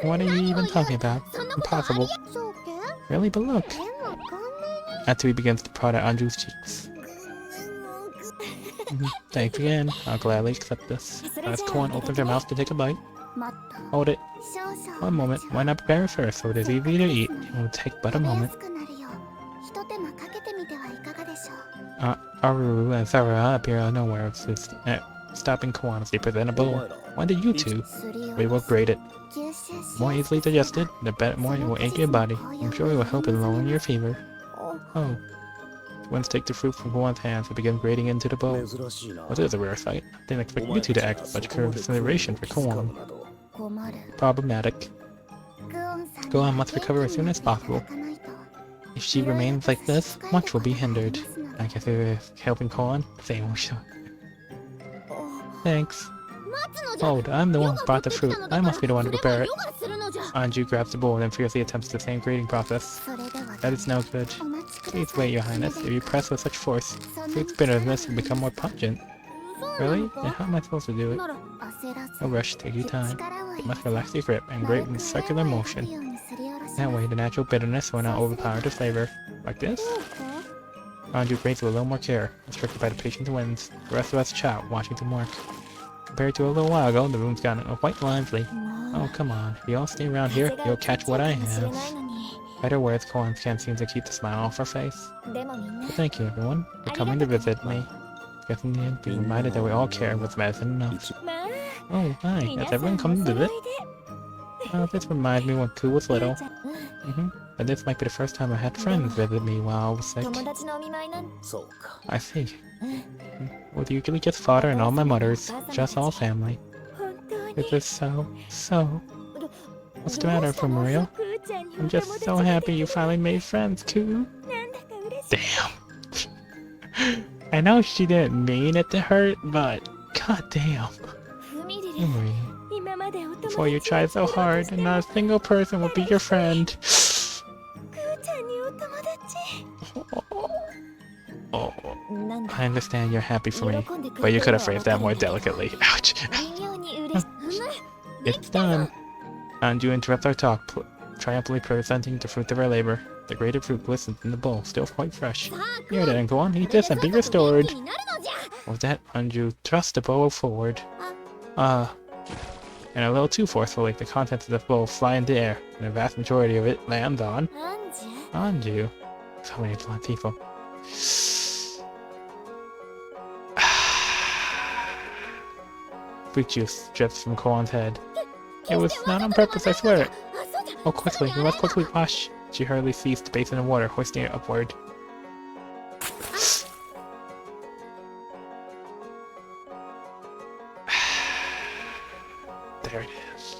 What are you even talking about? Impossible. そうけ Really? But look. でもこんなに Atsui begins to prod at Anju's cheeks. Thanks again. I'll gladly accept this. As Koan opens her mouth to take a bite. もっと Hold it. 少々 One moment. Why not prepare it first so it is easy to eat? It will take but a 食べや moment. すくなるようひと手間かけてみてはいかがでしょう Aruru and Sarah appear out of nowhere, stopping Koan as they present a bowl. Why did you two? すりお We ろ will す grate it. 吸収し More やす easily く digested, the better more it will aid your body. I'm sure it will help in lowering your fever. お Oh. Twins take the fruit from Koan's hands and begin grating into the bowl. 珍しいな Well, this is a rare sight. Didn't expect you two to act with such consideration for Koan. 困る Problematic. クオンさん Koan must recover as soon as possible. If she remains like this, much will be hindered. I guess it is helping Koan. Same ocean. Thanks. Hold, I'm the one who brought the fruit. I must be the one to prepare it. Anju grabs the bowl and then fiercely attempts the same grating process. That is no good. Please wait, your highness. If you press with such force, fruit's bitterness will become more pungent. Really? Then how am I supposed to do it? No rush, take your time. You must relax your grip and grate in circular motion. That way, the natural bitterness will not overpower the flavor. Like this? Anju grates with a little more care, instructed by the patient twins. The rest of us chat, watching them work. Compared to a little while ago, the room's gotten quite lively. Oh, come on. If you all stay around here, you'll catch what I have. Better words, Koan can't seem to keep the smile off her face. But thank you, everyone, for coming to visit me. Guessing you'd be reminded that we all care was medicine enough. Oh, hi. Has everyone come to visit? Oh, this reminds me when Ku was little. But this might be the first time I had friends visit me while I was sick. 友達のお見舞いなん そうか I see. With usually just father and all my mothers, just all family. 本当に Is this so? What's the matter, for Maria? I'm just so happy you finally made friends, Ku. なんだか嬉しい Damn. I know she didn't mean it to hurt, but goddamn. ふみりる Emery, 今までお友達 before you tried so hard, and not a single person will be your friend. くーちゃんにお友達 Oh, なんだ I understand you're happy for me, 喜んでく but れ you て could る have のは phrased that わ more かるけど delicately. Ouch. 微妙に嬉しい It's done. And you interrupt our talk, triumphantly presenting the fruit of our labor. The grated fruit glistens in the bowl, still quite fresh. さあ Here then, go on, eat これ this で and be こそ元 restored. 気になるのじゃ With that, Anju thrust the bowl forward. あ And a little too forcefully, the contents of the bowl fly into the air, and a vast majority of it lands on なんじ Anju. So many blunt people. Fruit juice drips from Koan's head. It was not on purpose, I swear it. あそうだ Oh, quickly, we must quickly wash. She hurriedly seized the basin of water, hoisting it upward. There it is.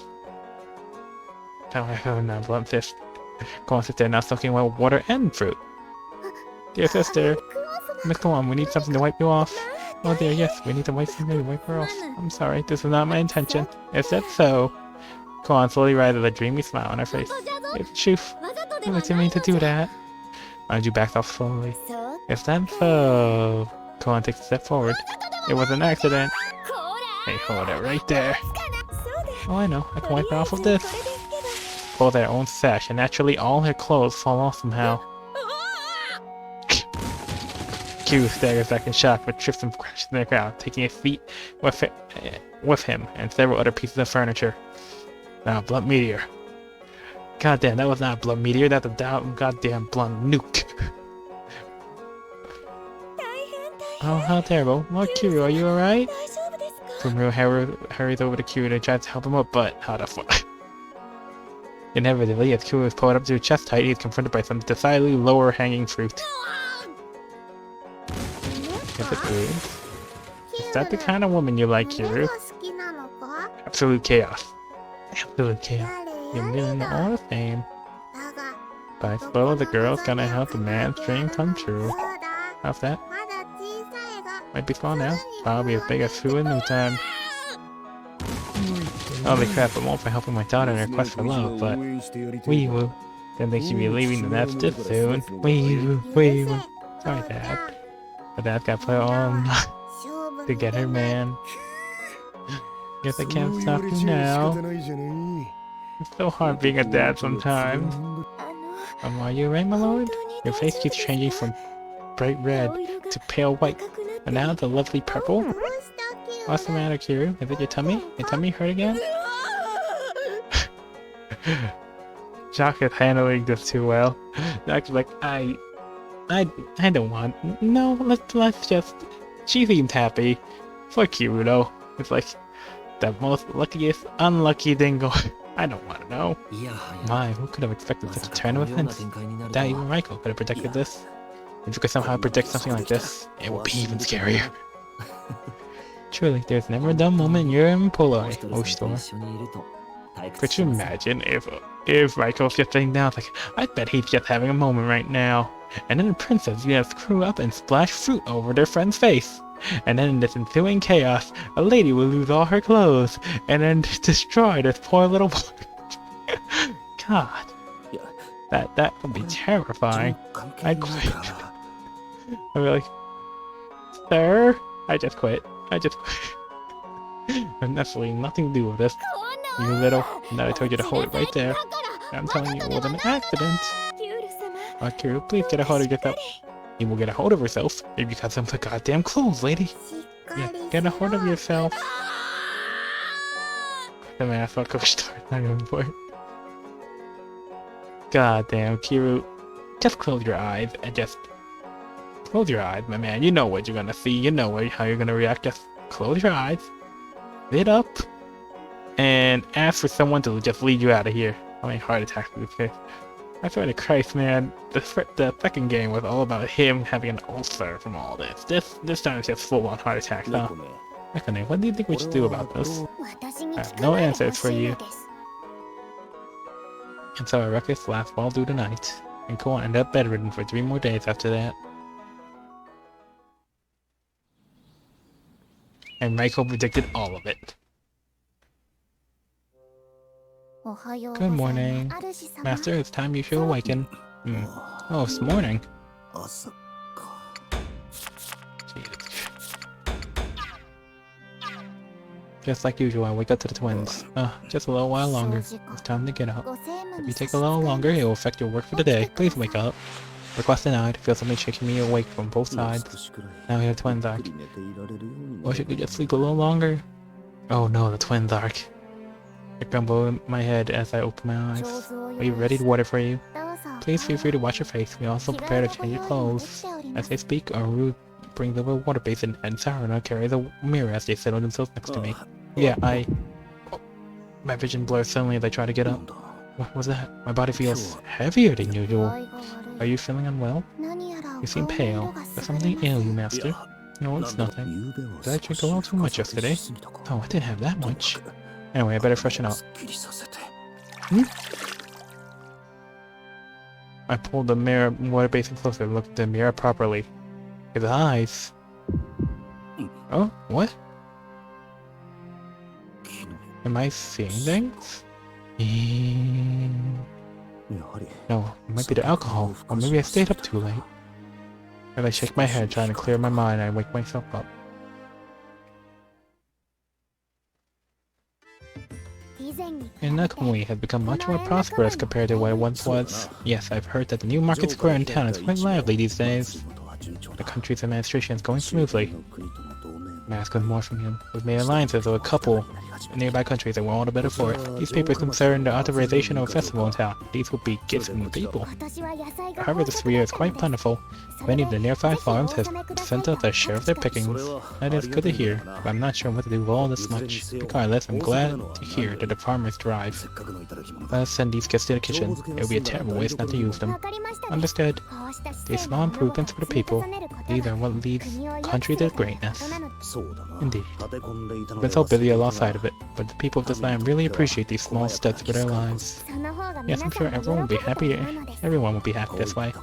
Oh, now blunt fist. Go on, sit there now, soaking wet water and fruit. Dear sister, Miss Koan, we need something to wipe you off. Oh dear, yes, we need to wipe something to wipe her off. I'm sorry, this is not my intention. Is that so? Koan slowly rises with a dreamy smile on her face. It's truth. わざとで I は didn't ない mean to のじ do ゃ that. Anju backed off slowly. そう Is that so? Koan takes a step forward. It was an accident. こら Hey, hold it right there. そうだ Oh, I know. I と can り wipe her あえ off ず with これ this. ですけど Pull their own sash, and naturally all her clothes fall off somehow. Q staggers back in shock, but trips and crashes in the ground, taking his feet with him and several other pieces of furniture. Now, blunt meteor. Goddamn, that was not a blunt meteor. That's a goddamn blunt nuke. 大変大 Oh, how terrible. Well, Kiryu, are you alright? 大丈夫ですか Fumio hurries over to Kiryu and tries to help him up, but how the fuck? Inevitably, as Kiryu is pulled up to his chest height, he is confronted by some decidedly lower hanging fruit. Is it rude? Is that the kind of woman you like, 胸 Kiryu? が好きなのか Absolute chaos. Absolute chaos. や You're れ doing や all れ the same. だが But I suppose the girl's gonna help a man's dream come true. そうだ How's that? まだ小さいが Might be small now. Probably as big as Fu in no time. Holy crap, it won't for helping my daughter in her quest for love, but... Wee woo. Didn't think she'd be leaving the nest this soon. Wee woo, wee woo. Sorry, Dad. But Dad's got put on 勝負 to get her man. Guess I can't stop you now. It's so hard being a dad sometimes. あの Are you right, my lord? 本当に Your 大 face 丈夫 keeps です changing か from bright red 顔色が to pale white, 赤くなって and now the lovely purple? どうしたキュー What's the matter, Kiryu? Is it your tummy? Your tummy hurt again? Jock is handling this too well. Jock's like, I don't want. No, let's just. She seems happy. For Kiryu though, it's like the most luckiest, unlucky dingo. I don't want to know. いやはや My, who could have expected ま such さ a か turn こ of のような events? 展開になると That は even Raiko could have predicted this. If you could somehow predict something like this, it would be even scarier. Truly, there's never a dull moment in your もう employ, 一人さんと Oshito. 一緒にいると退屈 Could し you ません imagine if Raiko's just sitting down, it's like, I bet he's just having a moment right now. And then the princess just screw up and splash fruit over their friend's face. And then in this ensuing chaos, a lady will lose all her clothes and then destroy this poor little boy. God, いや that would be これ terrifying. 関係ないから I'd be like, Sir, I just quit. I just quit. I'm absolutely nothing to do with this. こん You な little, now I told you to hold it right there. だから I'm telling you it was an accident. キュール様 Kiryu, please get a hold of yourself. You will get a hold of herself. Maybe because of the goddamn clothes, lady. しっか Yeah, り get a hold of しろ yourself. The man fuck start. Not even important. Goddamn, Kiryu. Just close your eyes and just close your eyes, my man. You know what you're gonna see. You know how you're gonna react. Just close your eyes, sit up, and ask for someone to just lead you out of here. How many heart attacks do this? I swear to Christ, man. The second game was all about him having an ulcer from all this. This time it's just full-on heart attacks, huh? 猫ね Akane, what do you think we should do about this? 私に I 聞 have か no ないで answers ほし for い you. のです And so our ruckus lasts all through the night, and Koan ended up bedridden for 3 more days after that. And Raiko predicted all of it. おはよう Good ござい morning. ます主様 Master, it's time you should awaken. Oh, it's morning. 朝か Just like usual, I wake up to the twins. Just a little while longer. It's time to get up. If you take a little longer, it will affect your work for the day. Please wake up. Request denied. Feel something shaking me awake from both sides. Now we have twins arc. Wish I could just sleep a little longer. Oh no, the twins arc. I grumble in my head as I open my eyes. Are you ready to water for you? Please feel free to wash your face. We also prepare to change your clothes. As they speak, Aru brings over a water basin and Saruna carries a mirror as they settle themselves next to me. Yeah, my vision blurs suddenly as I try to get up. What was that? My body feels heavier than usual. Are you feeling unwell? You seem pale. There's something ill, you master. No, it's nothing. Did I drink a little too much yesterday? Oh, I didn't have that much. Anyway, I better freshen up. I pulled the mirror water basin closer and looked at the mirror properly. His eyes. Oh, what? Am I seeing things? No, it might be the alcohol, or maybe I stayed up too late. As I shake my head, trying to clear my mind, I wake myself up. Inakamui has become much more prosperous compared to what it once was. Yes, I've heard that the new market square in town is quite lively these days. The country's administration is going smoothly. May I ask more from him? We've made alliances with a couple in nearby countries and we're all the better for it. These papers concern the authorization of a festival in town. These will be gifts from the people. However, this year is quite plentiful. Many of the nearby farms have sent us their share of their pickings. That is good to hear, but I'm not sure what to do with all this much. Regardless, I'm glad to hear that the farmers thrive. Let us send these gifts to the kitchen. It would be a terrible waste not to use them. Understood. These small improvements for the people. These are what leads country to greatness. Indeed. I've been so busy I lost sight of it, but the people of this land really appreciate these small steps for their lives. Yes, I'm sure everyone will be happy. Everyone will be happy this way.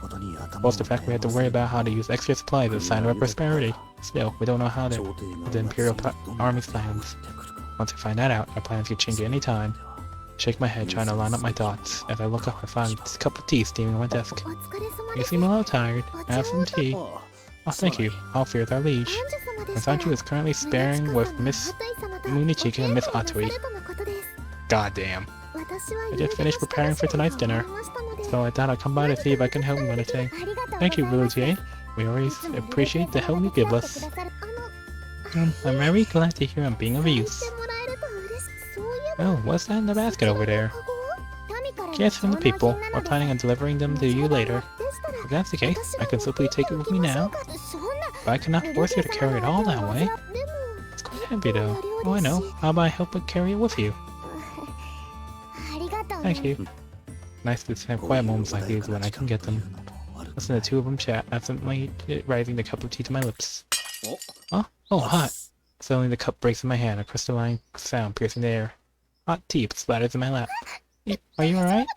Plus the fact we have to worry about how to use extra supplies is a sign of our prosperity. Still, we don't know how the Imperial Army's plans. Once I find that out, our plans can change at any time. I shake my head, trying to line up my thoughts. As I look up, I find a cup of tea steaming on my desk. You seem a little tired. Have some tea. Oh, thank you. Alfie is our liege. Miss Anju is currently sparring with Miss Munichika and Miss Atui. Goddamn. I just finished preparing for tonight's dinner, so I thought I'd come by to see if I can help with anything. Thank you, Routier. We always appreciate the help you give us. I'm very glad to hear I'm being of use. Oh, what's that in the basket over there? Gifts from the people. We're planning on delivering them to you later. If that's the case, I can simply take it with me now. But I cannot force you to carry it all that way. It's quite heavy though. Oh, I know. How about I help but carry it with you? Thank you. Nice to have quiet moments like these when I can get them. Listen to the two of them chat, absently rising the cup of tea to my lips. Huh? Oh, hot! Suddenly the cup breaks in my hand, a crystalline sound piercing the air. Hot tea splatters in my lap. Are you alright?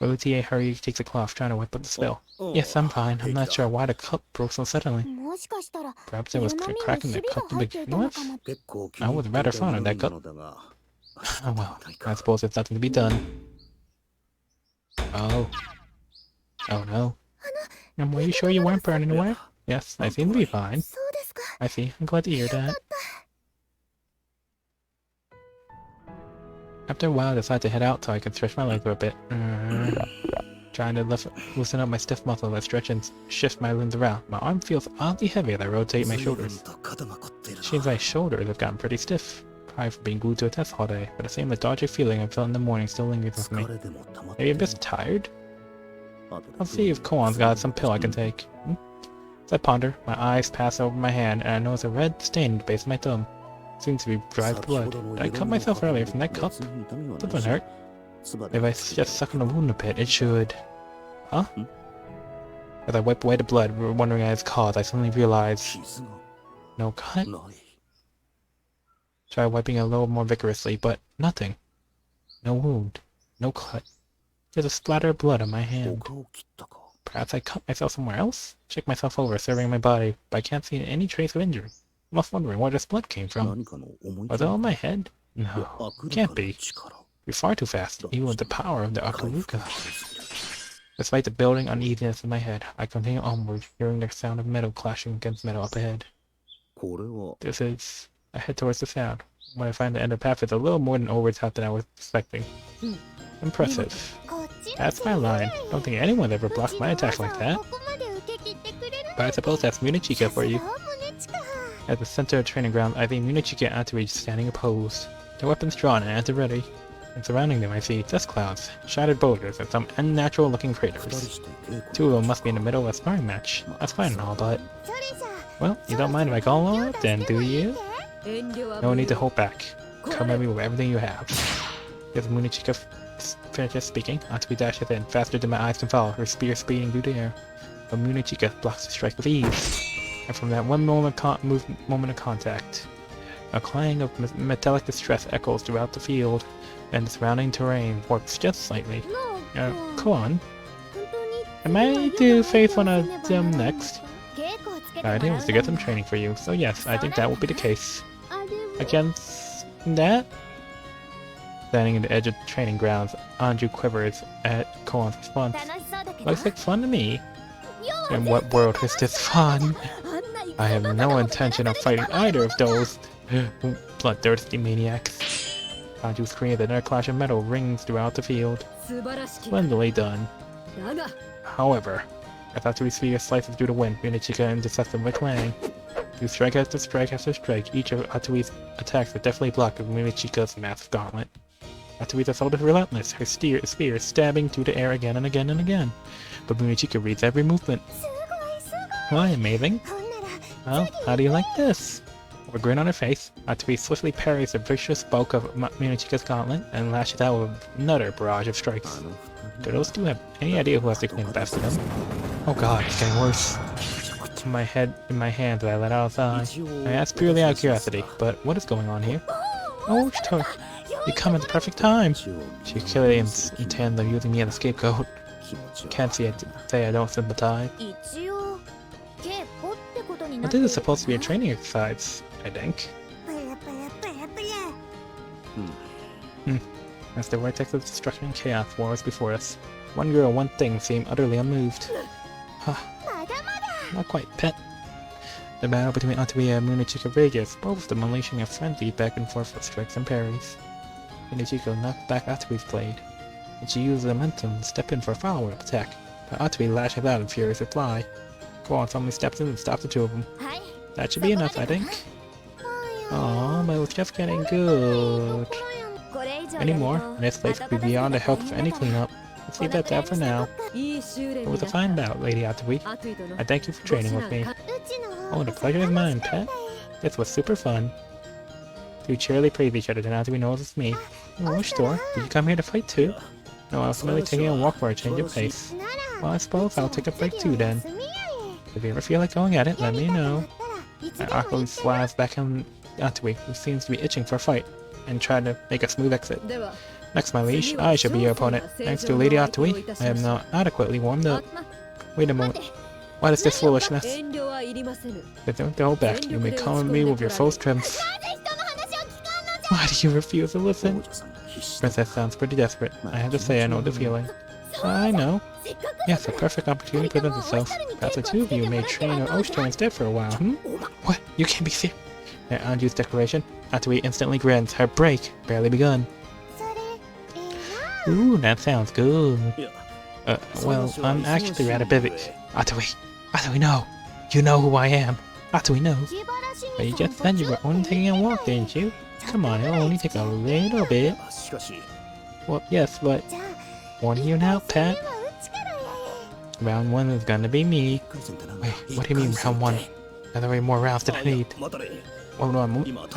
Routier hurriedly takes a cloth, trying to wipe up the spill. Yes, I'm fine. I'm not sure why the cup broke so suddenly. Perhaps it was cracking the cup to begin with? I was rather fond of that cup. Oh well, I suppose there's nothing to be done. Oh. Oh no. And were you sure you weren't burning away? Yes, I seem to be fine. I see. I'm glad to hear that. After a while, I decided to head out so I could stretch my legs for a bit. Trying to loosen up my stiff muscles, I stretch and shift my limbs around. My arm feels oddly heavy as I rotate my shoulders. It seems my shoulders have gotten pretty stiff, probably from being glued to a desk all day, but the same lethargic feeling I felt in the morning still lingers with me. Maybe I'm just tired? I'll see if Koan's got some pill I can take. As I ponder, my eyes pass over my hand and I notice a red stain at the base of my thumb. It seems to be dried blood. Did I cut myself earlier from that cup? That doesn't hurt. If I just suck on the wound a bit, it should... Huh? As I wipe away the blood, wondering at its cause, I suddenly realize... No cut? Try wiping a little more vigorously, but nothing. No wound. No cut. There's a splatter of blood on my hand. Perhaps I cut myself somewhere else? Check myself over, surveying my body, but I can't see any trace of injury. I'm left wondering where this blood came from. Was it on my head? No, it can't be. You're far too fast, even with the power of the Akaruka. Despite the building uneasiness in my head, I continue onward, hearing the sound of metal clashing against metal up ahead. I head towards the sound. When I find the end of path is a little more than over top than I was expecting. Impressive. こっちの That's my line. Don't think anyone ever blocked my attack like that. ここまで受け切ってくれる But I suppose that's Munichika for you. さすが宗近 At the center of training ground, I think Munichika and Atari standing opposed. Their weapons drawn and at the ready. And surrounding them I see dust clouds, shattered boulders, and some unnatural looking craters. Two of them must be in the middle of a sparring match. That's fine and all, but... それじゃ Well, you don't mind if I call on it then, do you? 遠慮は No need to hold back. Come at me with everything you have. As Munichika finishes speaking, Atsubi dashes in, faster than my eyes can follow, her spear speeding through the air. But Munichika blocks the strike with ease. And from that one moment of contact, a clang of metallic distress echoes throughout the field, and the surrounding terrain warps just slightly. もう Go on. 本当に Am I to face one of them next? 稽古をつけて My idea was to get some training for you, so yes, I think that will be the case. あれは Against that? Standing in the edge of the training grounds, Anju quivers at Koan's response. 楽しそうだけど Looks like fun to me. In what world is this fun? あんな言い方 I have no intention of fighting either of those bloodthirsty maniacs. Anju's scream of the another clash of metal rings throughout the field. 素晴らしき Splendidly done. だが However, as Atsui's spear slices through the wind, Munichika intercepts them with clang. Through strike after strike after strike, each of Atsui's attacks are deftly blocked with Munichika's massive gauntlet. Atsui's assault is relentless, her spear stabbing through the air again and again and again. But Munichika reads every movement. すごいすごい Why, amazing? ほんなら Well, how do you like this? With a grin on her face, Atsui swiftly parries the vicious bulk of Munichika's gauntlet and lashes out with another barrage of strikes. Do those two have any idea who has to clean best of them? Oh god, it's getting worse. In my hands, I let out a sigh. I asked purely out of curiosity, but what is going on here? Oh, you come at the perfect time. She clearly intends on using me as a scapegoat. Can't say I don't sympathize. 一応稽古ってことにな But って this る is supposed to be a training exercise, I think. プラプラプラプラ As the vortex of destruction and chaos wars before us, one girl, one thing seem utterly unmoved. まだまだ Not quite, pet. The battle between Atsubi and Munichika rages, both of them unleashing a frenzy back and forth with strikes and parries. Munichika knocks back Atsubi's blade, and she uses momentum to step in for a follow-up attack, but Atsui lashes out in furious reply. Koan suddenly steps in and stops the two of them. はい That should be enough, I think. あ Aww, but it was just getting good. これ以上 Anymore, and this place could be beyond the help of any cleanup. Let's leave that for now. いい修練 It に was な a った fine bout, Lady Atsubi. アトゥイ殿 I thank you for training with me. うちの方 Oh, the pleasure is mine, pet. This was super fun. We cheerily praise each other, then Atsubi knows it's me. Oh, store, did you come here to fight too? No, I was merely taking a walk for a change of pace. なら Well, I suppose I'll take a break too then. 次は休みや If you ever feel like going at it, え let me やりたくな know. ったらいつ I でも awkwardly 言ってね slides back on Atsubi, who seems to be itching for a fight, and tried to make a smooth exit. では Next, my liege, I shall be your opponent. Thanks to Lady Atsubi, I am now adequately warmed あ up. ま Wait a moment. What is this foolishness? 遠慮はいりませぬ Don't hold back. You may come at me with your full strength. なぜ人の話を聞かんのじゃ Why do you refuse to listen? Princess sounds pretty desperate. I have to say I know the feeling. I know. せっかく Yes, a perfect opportunity presents itself. Perhaps the two of you may train at Oshito instead for a while, hmm? What? You can't be serious. At Anju's declaration, Atsui instantly grins. Her break barely begun. それええな Ooh, that sounds good. Well, I'm actually rather busy. Atsui, no. You know who I am. Atsui knows. 気晴らし But に you just said you were only taking a walk, didn't you? Come on, it'll only take a little bit. しかし Well, yes, but じゃあ warning you now, それ pet. はうちからや Round 1 is gonna be me. Wait, what do you mean round 1? Are there any more rounds that I need? 待たれ Oh no,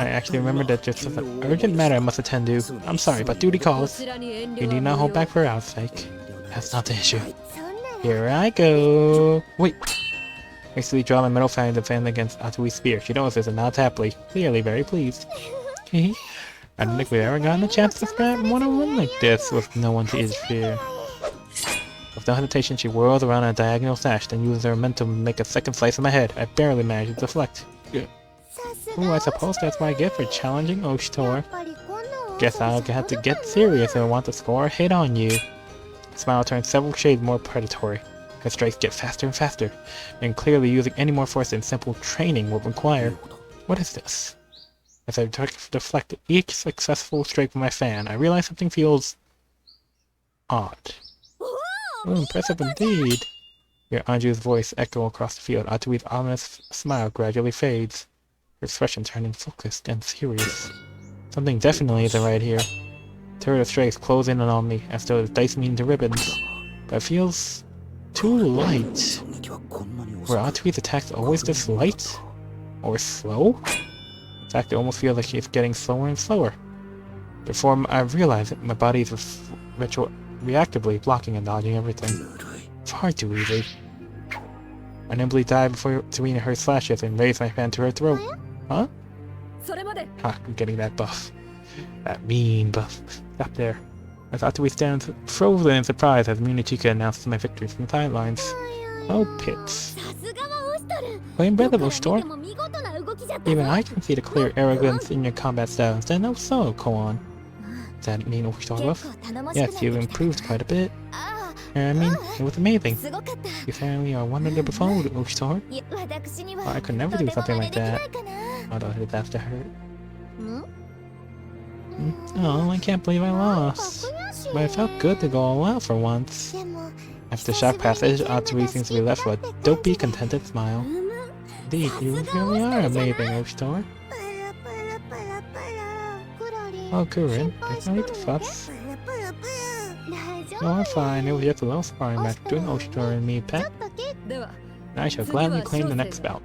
I actually remembered that just as an urgent matter I must attend to. I'm sorry, but duty こ calls. ちらに遠慮 You は need 無 not hold 用 back for our sake. That's not the issue. そんなら Here I go. Wait. Hastily draw my metal fang to defend against Atsui's spear. She notices and nods happily, clearly very pleased. I don't think we've ever gotten a chance to scrap one-on-one like this with no one to interfere. With no hesitation, she whirls around in a diagonal sash, then uses her momentum to make a second slice of my head. I barely managed to deflect. さす Ooh, が I suppose that's my gift for challenging やっ Oshtor. ぱりこの Guess I'll have to get serious if I want to score a hit on you. Smile turns several shades more predatory. Her strikes get faster and faster, and clearly using any more force than simple training would require. What is this? As I deflect each successful strike with my fan, I realize something feels odd. Oh, impressive indeed. Hear Anju's voice echo across the field. Atui's ominous smile gradually fades, her expression turning focused and serious. Something definitely isn't right here. Turret of strikes close in on me, as though the dice me into ribbons. But it feels too light. Were Atui's attacks always this light? Or slow? In fact, it almost feels like she's getting slower and slower. Before I realize it, my body is reactively blocking and dodging everything. Far too easy. I nimbly dive before Serena her slashes and raise my hand to her throat. Huh? Ha, I'm getting that buff. That mean buff. Stop there. I thought we stand frozen in surprise as Munichika announced my victory from the sidelines. Oh, pits. Playing Breath of Oshtor? Even I can see the clear arrogance in your combat styles. Then oh so, Koan. Does that mean Oshtor buff? Yes, you've improved quite a bit. I mean, it was amazing. You finally are one of the before, Oshtor. Oh, I could never do something like that. Although it has to hurt. Oh, I can't believe I lost. But it felt good to go all out for once. After the shock passage, Atsui seems to be left with a dopey, contented smile. Indeed, you really are amazing, Oshtor. Oh, Kurin, there's no need to fuss. Oh, I'm fine. It was just a little sparring match between Oshtor and me, pet. I shall gladly claim the next bout.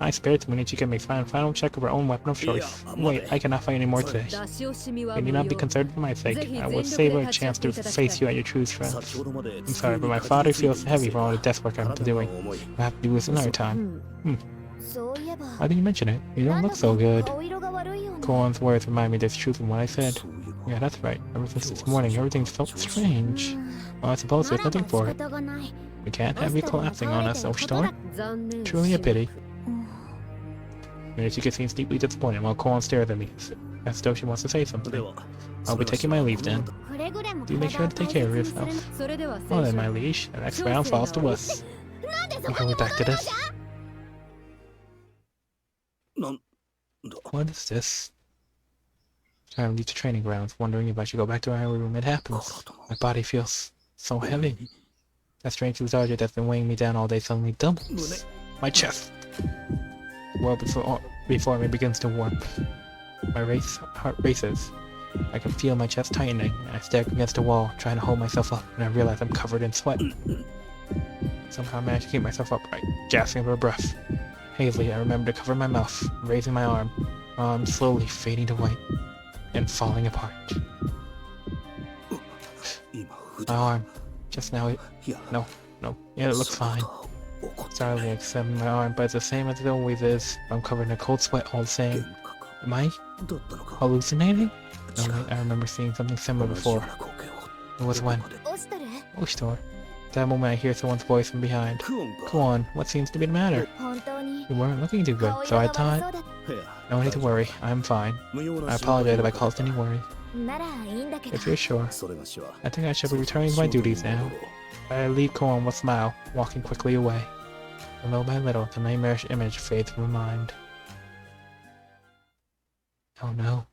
I spared when Ichika makes final check of her own weapon of choice. Wait, I cannot fight anymore today. You need not be concerned for my sake. I will save a chance to face you at your true strength. I'm sorry, but my father feels heavy for all the death work I'm doing. I'll have to do this another time. Why did you mention it? You don't look so good. Koan's words remind me there's truth in what I said. Yeah, that's right. Ever since this morning, everything's felt strange. Well, I suppose there's nothing for it. We can't have you collapsing on us, Oshtor. Truly a pity. Munichika seems deeply disappointed while Koan stares at me, as though she wants to say something. I'll be taking my leave then. Do make sure to take care of yourself. Well then, my liege, the next round falls to us. I'm coming back to this. What is this? I leave the training grounds, wondering if I should go back to our room. It happens. My body feels so heavy. That strange lethargy that's been weighing me down all day suddenly doubles. My chest. The world before me begins to warp. My heart races. I can feel my chest tightening, and I stare against the wall, trying to hold myself up, and I realize I'm covered in sweat. Somehow I manage to keep myself upright, gasping for breath. Hazily, I remember to cover my mouth, raising my arm, while I'm slowly fading to white, and falling apart. My arm. Just now No. Yeah, it looks fine. Sorry, I extend my arm, but it's the same as it always is. I'm covered in a cold sweat all the same. Am I hallucinating? No, wait, I remember seeing something similar before. It was when? Oshtor. At that moment I hear someone's voice from behind. Koan, what seems to be the matter? You weren't looking too good, so I thought... No need to worry, I'm fine. I apologize if I caused any worry. If you're sure. I think I should be returning to my duties now. I leave Koan with a smile, walking quickly away. Little by little, the nightmarish image fades from my mind. Oh no.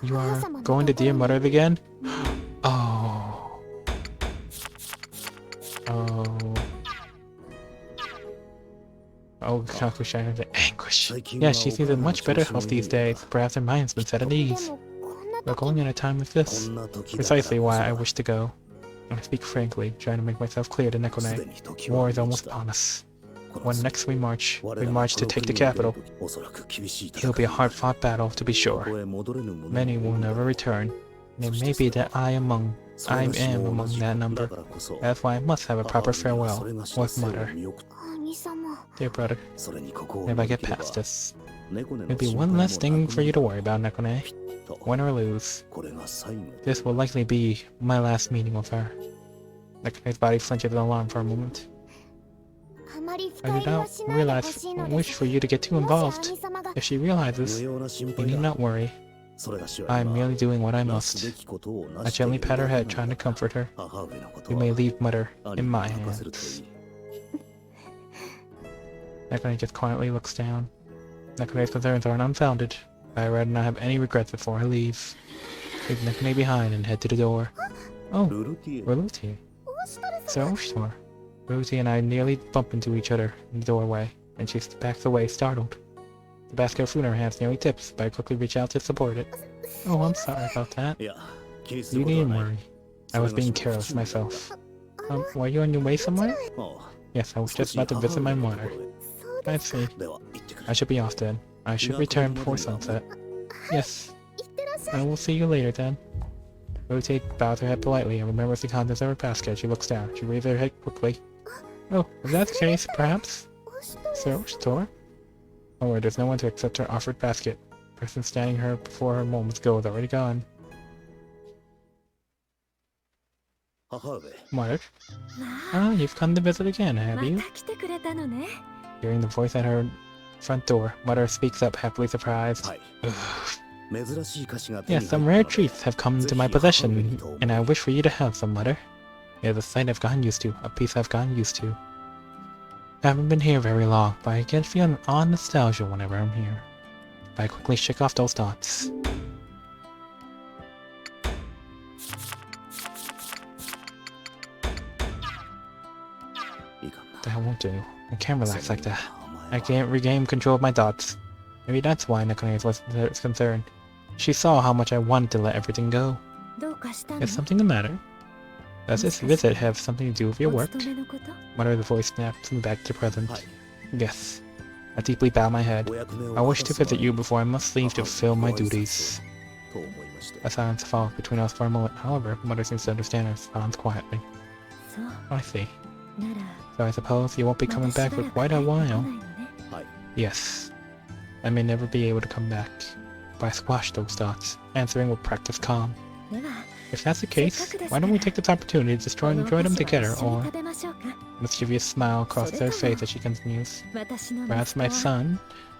You are going to Dear Mother again? Oh. Oh, Kaku's shining the anguish. Yeah, she seems in much better health these days. Perhaps her mind's been set at ease. We're going at a time like this. Precisely why I wish to go. I speak frankly, trying to make myself clear to Nekone. War is almost upon us. When next we march to take the capital. It'll be a hard-fought battle, to be sure. Many will never return, and it may be that I am among that number. That's why I must have a proper farewell with Mother. Dear brother, if I get past this, it'll be one less thing for you to worry about, Nekone. Win or lose. This will likely be my last meeting with her. Nekone's body flinches in alarm for a moment. I do not wish for you to get too involved. If she realizes, you need not worry. I am merely doing what I must. I gently pat her head, trying to comfort her. You may leave Mother in my hands. Nekone just quietly looks down. Nekone's concerns aren't unfounded. I'd rather not have any regrets before I leave. Leave Nekone behind and head to the door. Oh, Ruluti. So sure. Ruluti and I nearly bump into each other in the doorway, and she backs away, startled. The basket of food in her hands nearly tips, but I quickly reach out to support it. Oh, I'm sorry about that. You needn't worry. I was being careless myself. Were you on your way somewhere? Yes, I was just about to visit my mother. I see. I should be off then. I should return before sunset. Yes. I will see you later then. Rotate bows her head politely and remembers the contents of her basket. She looks down. She raises her head quickly. Oh, if that's the case, perhaps? Store? Oh, there's no one to accept her offered basket. The person standing her before her moments ago is already gone. Mother? Ah, you've come to visit again, have you? Hearing the voice at her front door, Mother speaks up, happily surprised. Yes, some rare treats have come into my possession, and I wish for you to have some, Mother. It is a sight I've gotten used to, a piece I've gotten used to. I haven't been here very long, but I get a feeling of odd nostalgia whenever I'm here. But I quickly shake off those thoughts. That won't do. I can't relax like that. I can't regain control of my thoughts. Maybe that's why Nekone was concerned. She saw how much I wanted to let everything go. Is something the matter? Does this visit have something to do with your work? Mother, the voice snaps me back to the present. Yes. I deeply bow my head. I wish to visit you before I must leave to fulfill my duties. A silence falls between us for a moment. However, Mother seems to understand and responds quietly. I see. So I suppose you won't be coming back for quite a while. Yes. I may never be able to come back, but I squashed those thoughts, answering with practiced calm. If that's the case, why don't we take this opportunity to enjoy them together, or... A mischievous smile crosses her face as she continues. Perhaps my son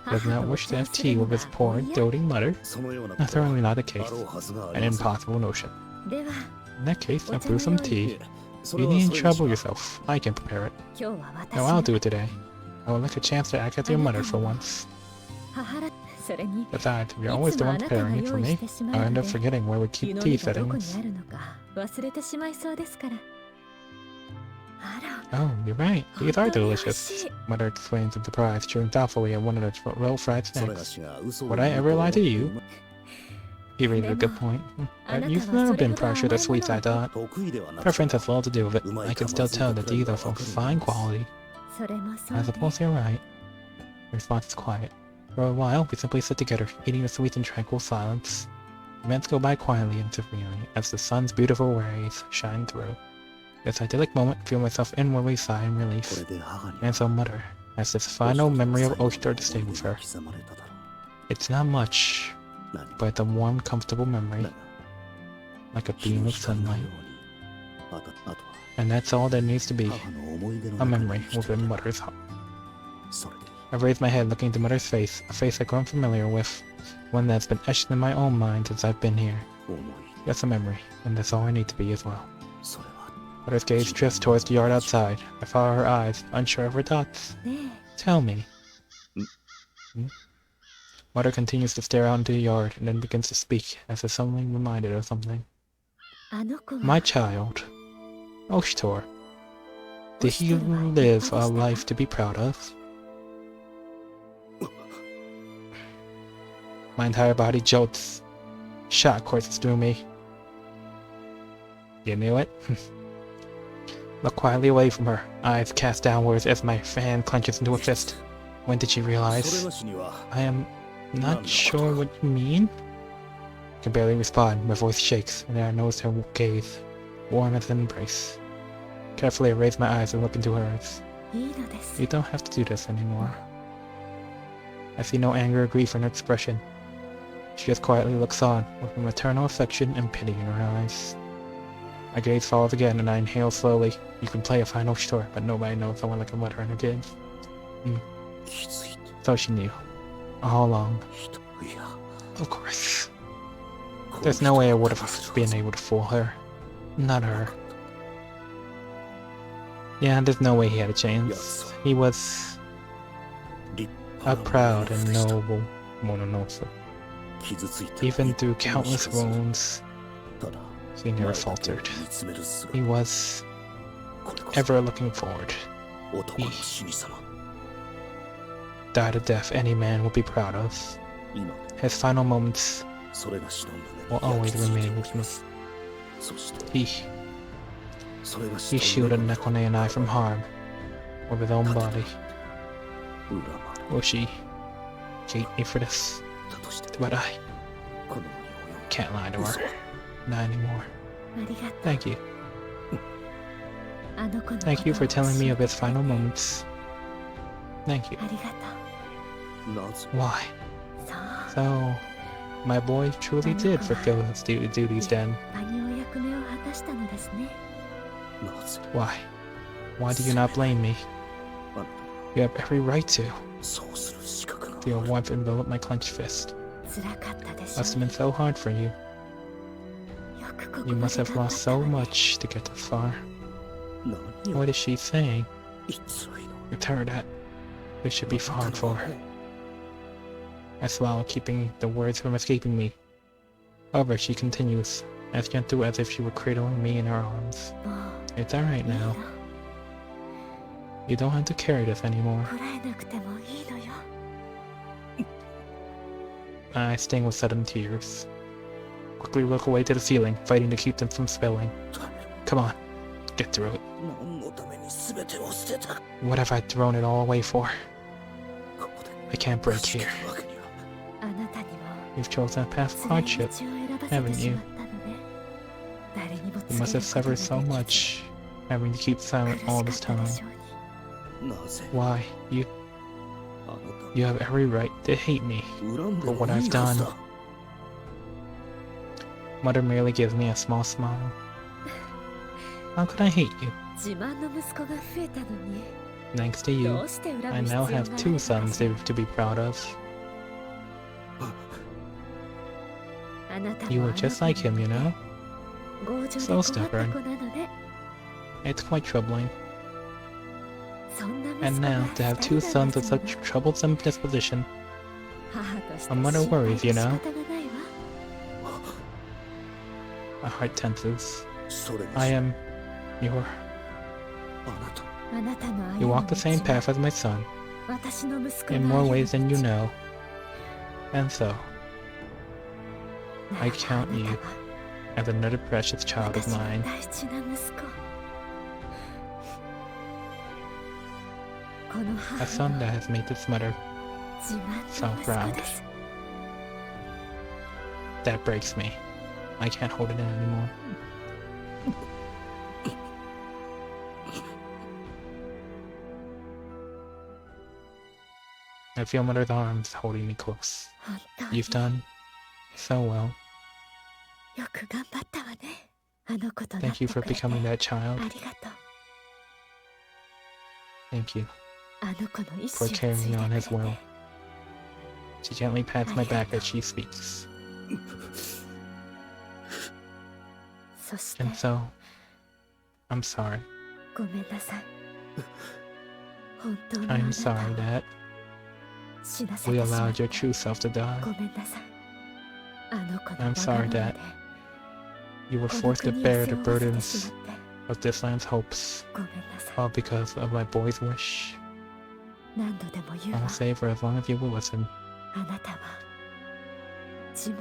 does not wish to have tea with his poor, doting mother? That's certainly not the case. An impossible notion. In that case, I'll brew some tea. You needn't trouble yourself. I can prepare it. No, I'll do it today. I would like a chance to act as your mother for once. Besides, if you're always the one preparing it for me, I'll end up forgetting where we keep tea settings. Oh, you're right. These are delicious. Mother exclaims in surprise, chewing thoughtfully at one of the well-fried snacks. Would I ever lie to you? He raised a good point. You've never been partial to sweets, I thought. Preference has little to do with it. I can still tell that these are of fine quality. I suppose you're right. The response is quiet. For a while, we simply sit together, eating the sweets in tranquil silence. The minutes go by quietly and serenely as the sun's beautiful rays shine through. This idyllic moment, I feel myself inwardly sigh in relief. And so Mother has this final memory of Oyster to stay with her. It's not much, but it's a warm, comfortable memory, like a beam of sunlight. And that's all there needs to be, a memory within Mother's heart. I raise my head, looking into Mother's face, a face I've grown familiar with, one that's been etched in my own mind since I've been here. Just a memory, and that's all I need to be as well. Mother's gaze drifts towards the yard outside. I follow her eyes, unsure of her thoughts. Tell me. Mother continues to stare out into the yard, and then begins to speak, as if suddenly reminded of something. My child, Oshtor, did he live a life to be proud of? My entire body jolts. Shock courses through me. You knew it? Look quietly away from her, eyes cast downwards as my hand clenches into a fist. When did she realize? I am not sure what you mean? I can barely respond, my voice shakes, and I notice her gaze, warm as an embrace. Carefully I raise my eyes and look into hers. You don't have to do this anymore. I see no anger or grief in her expression. She just quietly looks on, with a maternal affection and pity in her eyes. My gaze falls again, and I inhale slowly. You can play a final story, but nobody knows someone like a mother and her kids. So she knew. All along. Of course. There's no way I would have been able to fool her. Not her. Yeah, there's no way he had a chance. He was a proud and noble Mononoke. Even through countless wounds, he never faltered. He was ever looking forward. He died a death any man would be proud of. His final moments will always remain with me. He shielded Nekone and I from harm with his own body. Will she hate me for this? But I can't lie to her. Not anymore. Thank you. Thank you for telling me of his final moments. Thank you. Why? So, my boy truly did fulfill his duties then. Why? Why do you not blame me? You have every right to. Your warmth enveloped my clenched fist. Must have been so hard for you. You must have lost so much to get this far. What is she saying? It's her that it should be hard for her. I swallow, keeping the words from escaping me. However, she continues, as gentle as if she were cradling me in her arms. It's alright now. You don't have to carry this anymore. I sting with sudden tears. Quickly look away to the ceiling, fighting to keep them from spilling. Come on, get through it. What have I thrown it all away for? I can't break here. You've chosen a path of hardship, haven't you? You must have suffered so much, having to keep silent all this time. Why? You have every right to hate me for what I've done. Mother merely gives me a small smile. How could I hate you? Thanks to you, I now have 2 sons to be proud of. You were just like him, you know? So stubborn. It's quite troubling. And now, to have 2 sons of such troublesome disposition, a mother worries, you know? My heart tenses. I am your... You walk the same path as my son, in more ways than you know. And so, I count you as another precious child of mine. A son that has made this mother so proud. That breaks me. I can't hold it in anymore. I feel Mother's arms holding me close. You've done so well. Thank you for becoming that child. Thank you for carrying on his will. She gently pats my back as she speaks. And so, I'm sorry. I'm sorry that we allowed your true self to die. I'm sorry that you were forced to bear the burdens of this land's hopes, all because of my boy's wish. I'll say for as long as you will listen.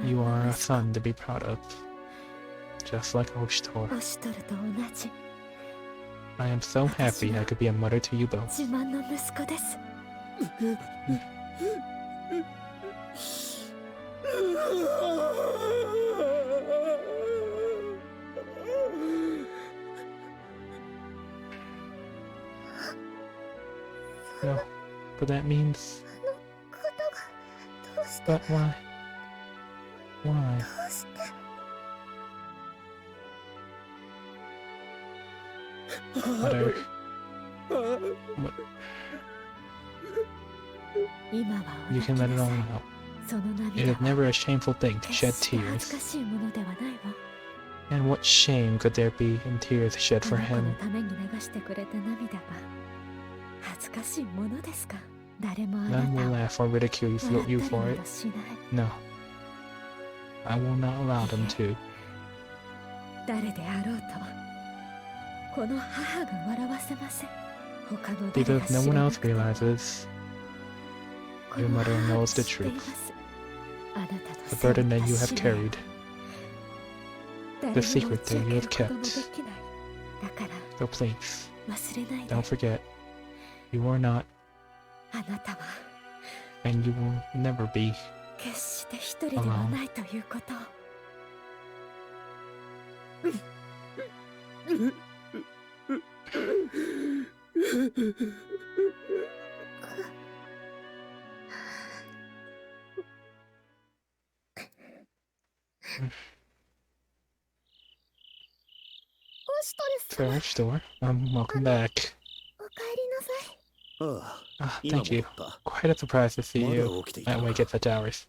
You are a son to be proud of, just like Oshitor. I am so happy I could be a mother to you both. No, but that means... But why? Why? Mother... What? You can let it all out. It is never a shameful thing to shed tears. And what shame could there be in tears shed for him? 誰もあ None な will たを laugh or ridicule you for 笑ったり it. などしない。 No. I will not allow them to. 誰であろうとこの母が笑わせません。他の Because 誰が if 知 no ら one な else くても realizes, こ your の mother 母が knows the 知ってい truth. ます。あなたの The 背負っ burden た that you have 使命 carried. 誰 The にも secret 打ち that 明 you け have ることも kept. できない。だから So please, 忘れないで。 don't forget, you are not, あなたは and you will never be, 決して一人ではないということを。おしとれ様、 Fair store. Welcome back. おかえりなさい。ああ、 Ah, 今 thank you. 戻った。 Quite a surprise to see まだ you 起きていた at の wake か。 at such hours.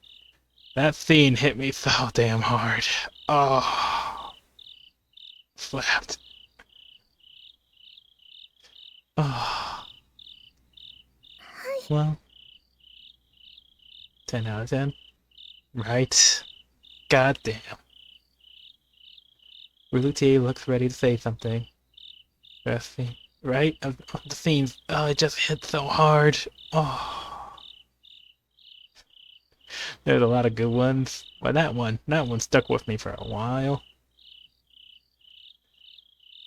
That scene hit me so damn hard. Oh, slapped. Oh. Well, 10 out of 10. Right. God damn. Routier looks ready to say something. Best scene, right? Of the scenes. Oh, it just hit so hard. Oh. There's a lot of good ones, but that one stuck with me for a while.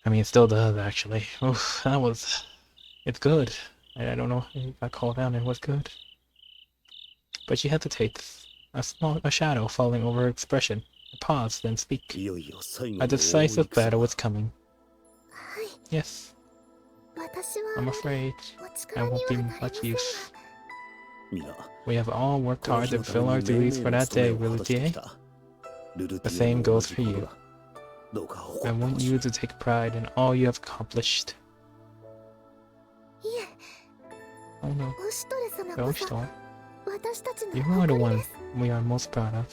I mean, it still does, actually. Oof, that was... It's good. I don't know if I call down it was good. But she hesitates. A shadow falling over her expression. A pause, then speak. いよいよ最後の A 大 decisive 戦 battle だ is coming. はい、 Yes, 私は I'm afraid お I 力に won't は be なりま much せんが。 use. 皆 We have all worked この hard 日 to のため fulfill our に命 duties 名 for の that 務め day, を果たしてき Routier. た。ルル The ティ same も goes 同じ for こと you. だ。どうか I 誇って want ほし you い。 to take pride in all you have accomplished. いえ、 Oh no, おしとれ様こ don't そ stop. 私たちの You are the 誇り one です。 we are most proud of.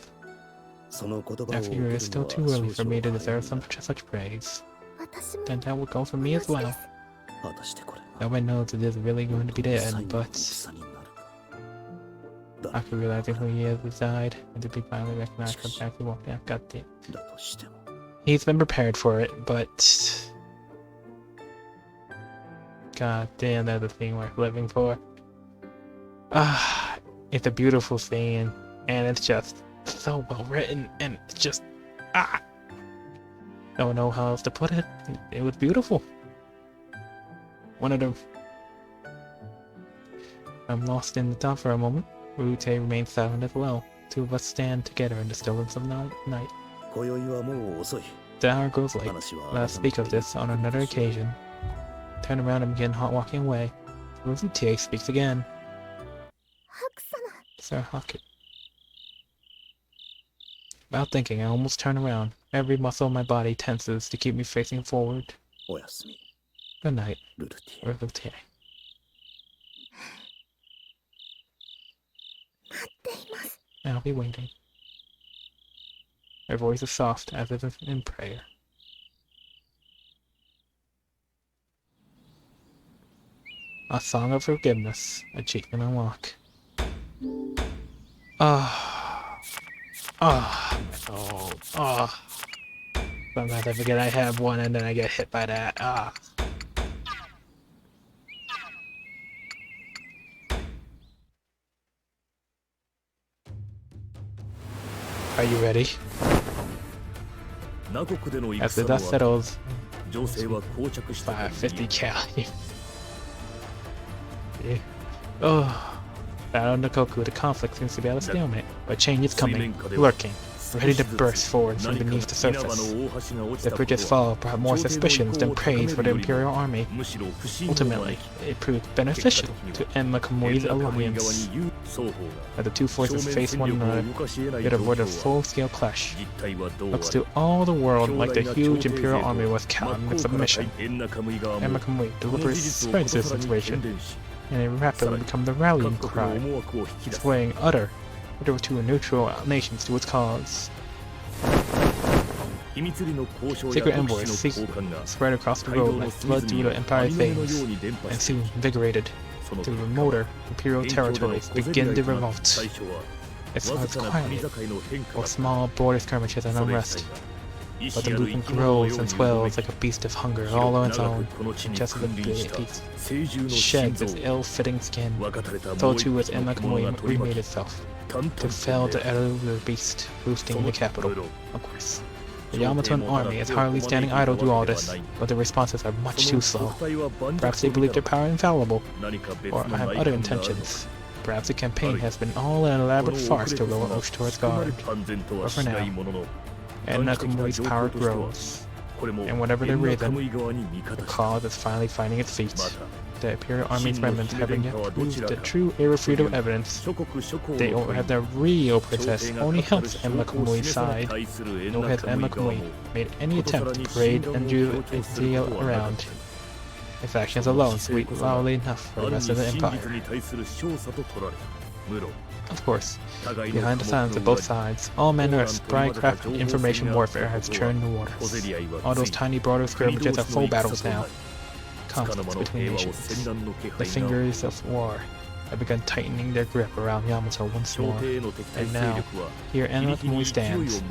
その言葉を I 受け figure る it's の still は too early for 少 me to 々 deserve 早い some such praise. 私も And that would go for 同 me じ as で well. す。果たしてこれが Nobody knows it is really going to be 最 dead, 後の but 戦になるか。 after realizing who he is has died, and to be finally recognized for the fact he walked out, goddamn. だとしても He's been prepared for it, but god damn, that's a thing worth living for. Ah, it's a beautiful scene, and it's just so well written, and it's just don't know how else to put it. It was beautiful. One of them. I'm lost in the thought for a moment. Rute remains silent as well. Two of us stand together in the stillness of night. 今宵はもう遅い。 The hour grows late. 話は Let us speak of this on another occasion. Turn around and begin walking away. Rute speaks again. 白様、 Sir Hockett. Without thinking, I almost turn around. Every muscle in my body tenses to keep me facing forward. おやすみ、 Good night, ルルティエ。 Rute. 待っています。 I'll be waiting. Her voice is soft, as if in prayer. A song of forgiveness. Achievement unlock. Sometimes I forget I have one and then I get hit by that. Are you ready? 南国での As the 戦の dust 後、 settles, 情勢は膠着したと550 言え cal. Yeah. Oh, battle in the Koku, the conflict seems to be at a stalemate, but change is coming, lurking, ready to burst forward from beneath the surface. The bridge's fall brought more suspicions than praise for the Imperial Army. Ultimately, it proved beneficial to end Makamui's alliance. As the two forces face one another, it avoided a full-scale clash. Looks to all the world like the huge Imperial Army was cowed in submission, and Makamui deliberately spreads this situation, and it rapidly became the rallying cry, swaying utter to neutral nations to its cause. Secret envoys spread across the road like blood through the Empire veins, and soon, invigorated through remoter Imperial territories, begin the revolt. It starts quietly, or small border skirmishes and unrest, but the movement grows and swells like a beast of hunger all on its own, just as the beast sheds its ill-fitting skin, so too its Enmakamui remade itself, to fell the elder beast, boosting the capital, of course. The Yamaton army is hardly standing idle through all this, but the responses are much too slow. Perhaps they believe their power infallible, or have other intentions. Perhaps the campaign has been all an elaborate farce to lower Oshitora's guard. But for now, Enmakumi's power grows, and whatever the reason, the cause is finally finding its feet. The Imperial Army's remnants haven't yet proved the true irrefutable evidence. They don't have the real princess, only helps Enmakumi's side. Nor has Enmakamui made any attempt to parade and do a deal around. His actions alone speak loudly enough for the rest of the Empire. Of course, behind the silence of both sides, all manner of spry-crafted information warfare has churned the waters. All those tiny border skirmishes are full battles now. Conflicts between nations. The fingers of war have begun tightening their grip around Yamato once more. And now, here Enmakamui stands,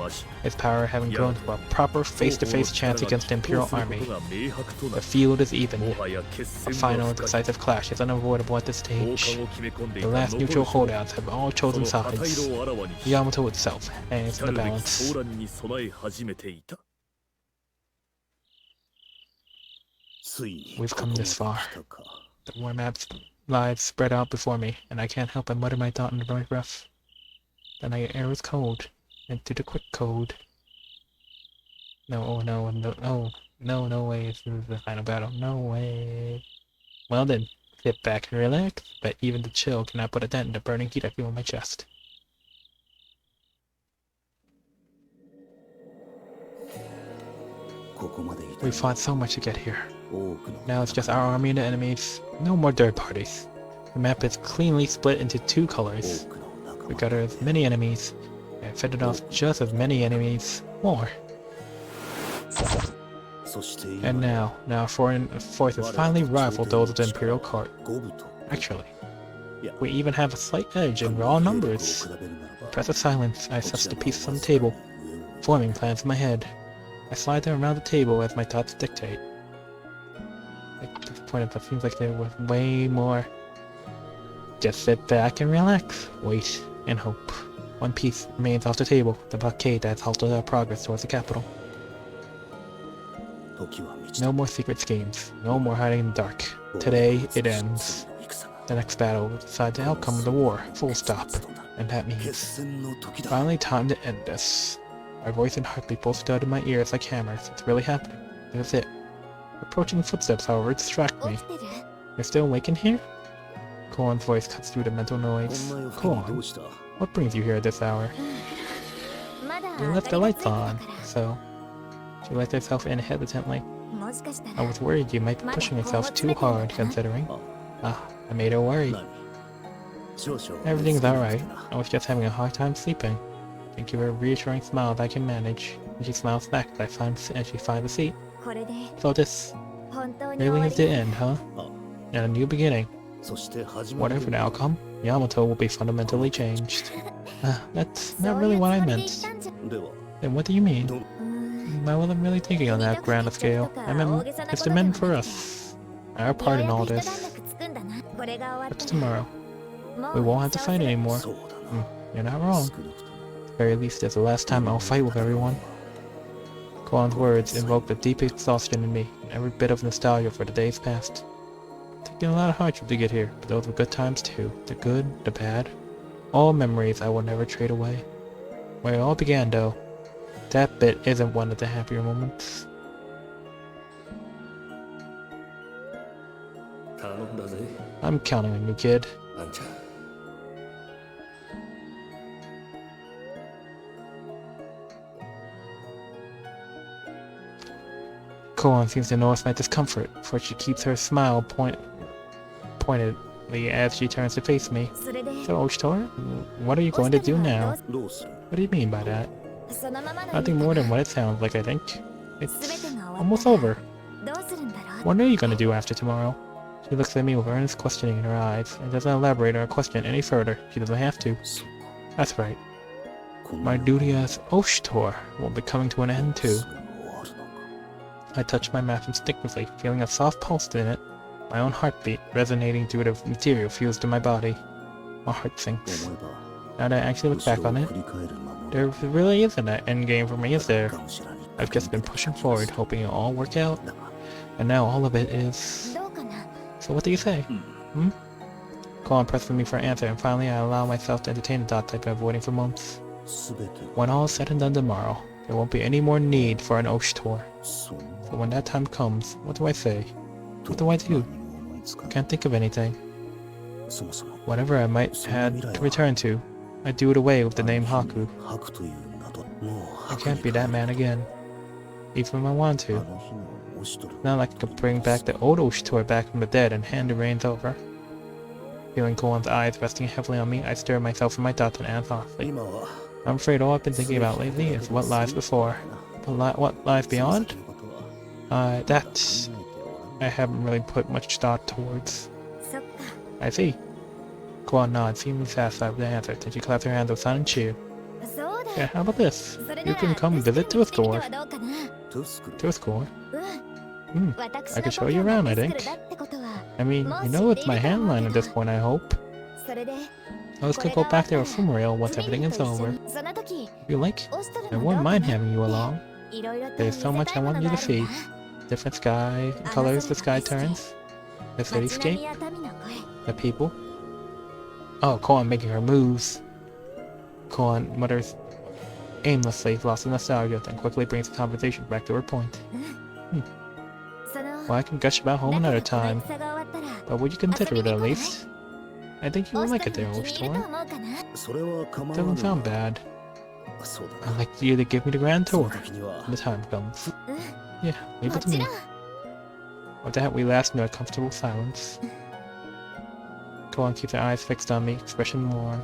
his power having grown to a proper face-to-face chance against the Imperial Army. The field is even. A final decisive clash is unavoidable at this stage. The last neutral holdouts have all chosen sides. Yamato itself hangs in the balance. We've come this far. The war maps lies spread out before me, and I can't help but mutter my thought under my breath. The night air is cold, and through the quick cold. No way, this is the final battle. No way. Well then, sit back and relax, but even the chill cannot put a dent in the burning heat I feel in my chest. We fought so much to get here. Now it's just our army and the enemies. No more third parties. The map is cleanly split into two colors. We got as many enemies, and fended off just as many enemies more. And now foreign forces finally rival those of the Imperial court. Actually, we even have a slight edge in raw numbers. Impressive silence, I suss the pieces on the table, forming plans in my head. I slide them around the table as my thoughts dictate. At this point, it seems like there was way more. Just sit back and relax, wait, and hope. One piece remains off the table, the blockade that has halted our progress towards the capital. No more secret schemes, no more hiding in the dark. Today, it ends. The next battle will decide the outcome of the war, full stop. And that means finally time to end this. My voice and heartbeat both stud in my ears like hammers. It's really happening. That's it. Approaching footsteps, however, distract me. You're still awake in here? Koan's voice cuts through the mental noise. Koan, what brings you here at this hour? You left the lights on, so... She let herself in hesitantly. I was worried you might be pushing yourself too hard, considering. I made her worry. Everything's alright. I was just having a hard time sleeping. Thank you for a reassuring smile that I can manage. And she smiles back as she finds a seat. So this really is the end, huh? And a new beginning. Whatever the outcome, Yamato will be fundamentally changed. That's not really what I meant. Then what do you mean? I wasn't really thinking on that grand scale. I meant it's the men for us. Our part in all this. What's tomorrow? We won't have to fight anymore. You're not wrong. At the very least, it's the last time I'll fight with everyone. Koan's words invoked a deep exhaustion in me, and every bit of nostalgia for the days past. It's taken a lot of hardship to get here, but those were good times too. The good, the bad. All memories I will never trade away. Where it all began, though, that bit isn't one of the happier moments. I'm counting on you, kid. Koan seems to notice my discomfort, for she keeps her smile pointedly as she turns to face me. So, Oshitora, what are you going to do now? What do you mean by that? Nothing more than what it sounds like, I think. It's almost over. What are you gonna do after tomorrow? She looks at me with earnest questioning in her eyes, and doesn't elaborate or question any further. She doesn't have to. That's right. My duty as Oshtor will be coming to an end too. I touch my map instinctively, feeling a soft pulse in it, my own heartbeat resonating through the material fused in my body. My heart sinks. Now that I actually look back on it, there really isn't an endgame for me, is there? I've just been pushing forward, hoping it'll all work out, and now all of it is... So what do you say? Hmm? Colin presses me for an answer, and finally I allow myself to entertain the thought I've been avoiding for months. When all is said and done tomorrow, there won't be any more need for an Oshtor. So when that time comes, what do I say? What do I do? I can't think of anything. Whatever I might had to return to, I do it away with the name Haku. I can't be that man again, even if I want to. It's not like I could bring back the old Oshtor back from the dead and hand the reins over. Feeling Koan's eyes resting heavily on me, I stir myself in my thoughts and ask softly. I'm afraid all I've been thinking about lately is what lies before. But what lies beyond? That I haven't really put much thought towards. I see. Koan nods, seemingly satisfied with the answer, then she claps her hands with silent cheer. Yeah, how about this? You can come visit to a store. To a store? I could show you around, I think. I mean, you know it's my handline at this point, I hope. I was gonna go back there with Fumaril once everything is over. If you like, I wouldn't mind having you along. There's so much I want you to see. Different sky colors the sky turns. The cityscape. The people. Oh, Koan making her moves. Koan mutters aimlessly, lost in nostalgia, then quickly brings the conversation back to her point. Well, I can gush about home another time, but would you consider it at least? I think you would like it there, Oshtor. Doesn't sound bad. I'd like you to give me the grand tour when the time comes. Yeah, leave it to me. With that, we lapse into a comfortable silence. Koan keeps her eyes fixed on me, expression worn.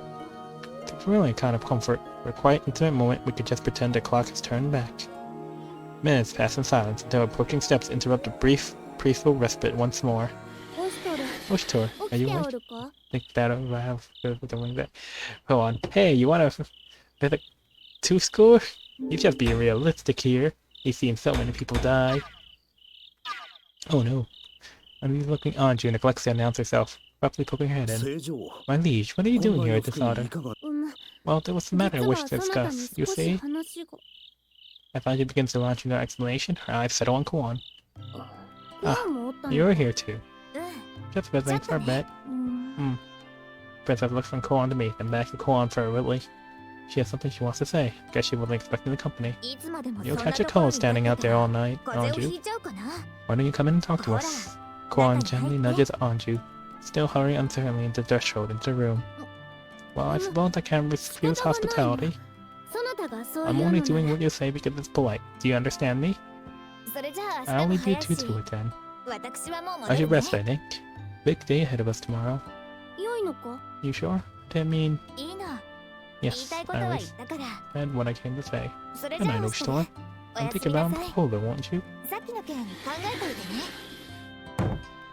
It's really a kind of comfort. For a quiet, intimate moment, we could just pretend the clock has turned back. Minutes pass in silence until approaching steps interrupt a brief, peaceful respite once more. Oshtor, are you awake? Think that I have doing that. Go on. Hey, you wanna visit to school? You just be realistic here. You've seen so many people die. Oh no. I'm looking on you, neglects to announce herself, abruptly poking her head in. My liege, what are you doing here at this hour? Well, there was a matter I wish to discuss, you see? As Anju begins to launch into an explanation, her eyes settle on Koan. Ah, you're here too. Just visiting for a bit. Princess looks from Koan to me, then back to Koan for a Whitley. She has something she wants to say. Guess she wasn't expecting the company. You'll catch a cold standing out there all night, Anju. Why don't you come in and talk to us? Koan gently nudges Anju, still hurrying uncertainly into the threshold into the room. Well, I suppose I can't refuse hospitality. I'm only doing what you say because it's polite. Do you understand me? I'll leave you two to it then. I should rest, I think. Big day ahead of us tomorrow. You sure? I mean... Yes, I said what I came to say. Good night, Oshtor. I'm thinking about Polo, won't you?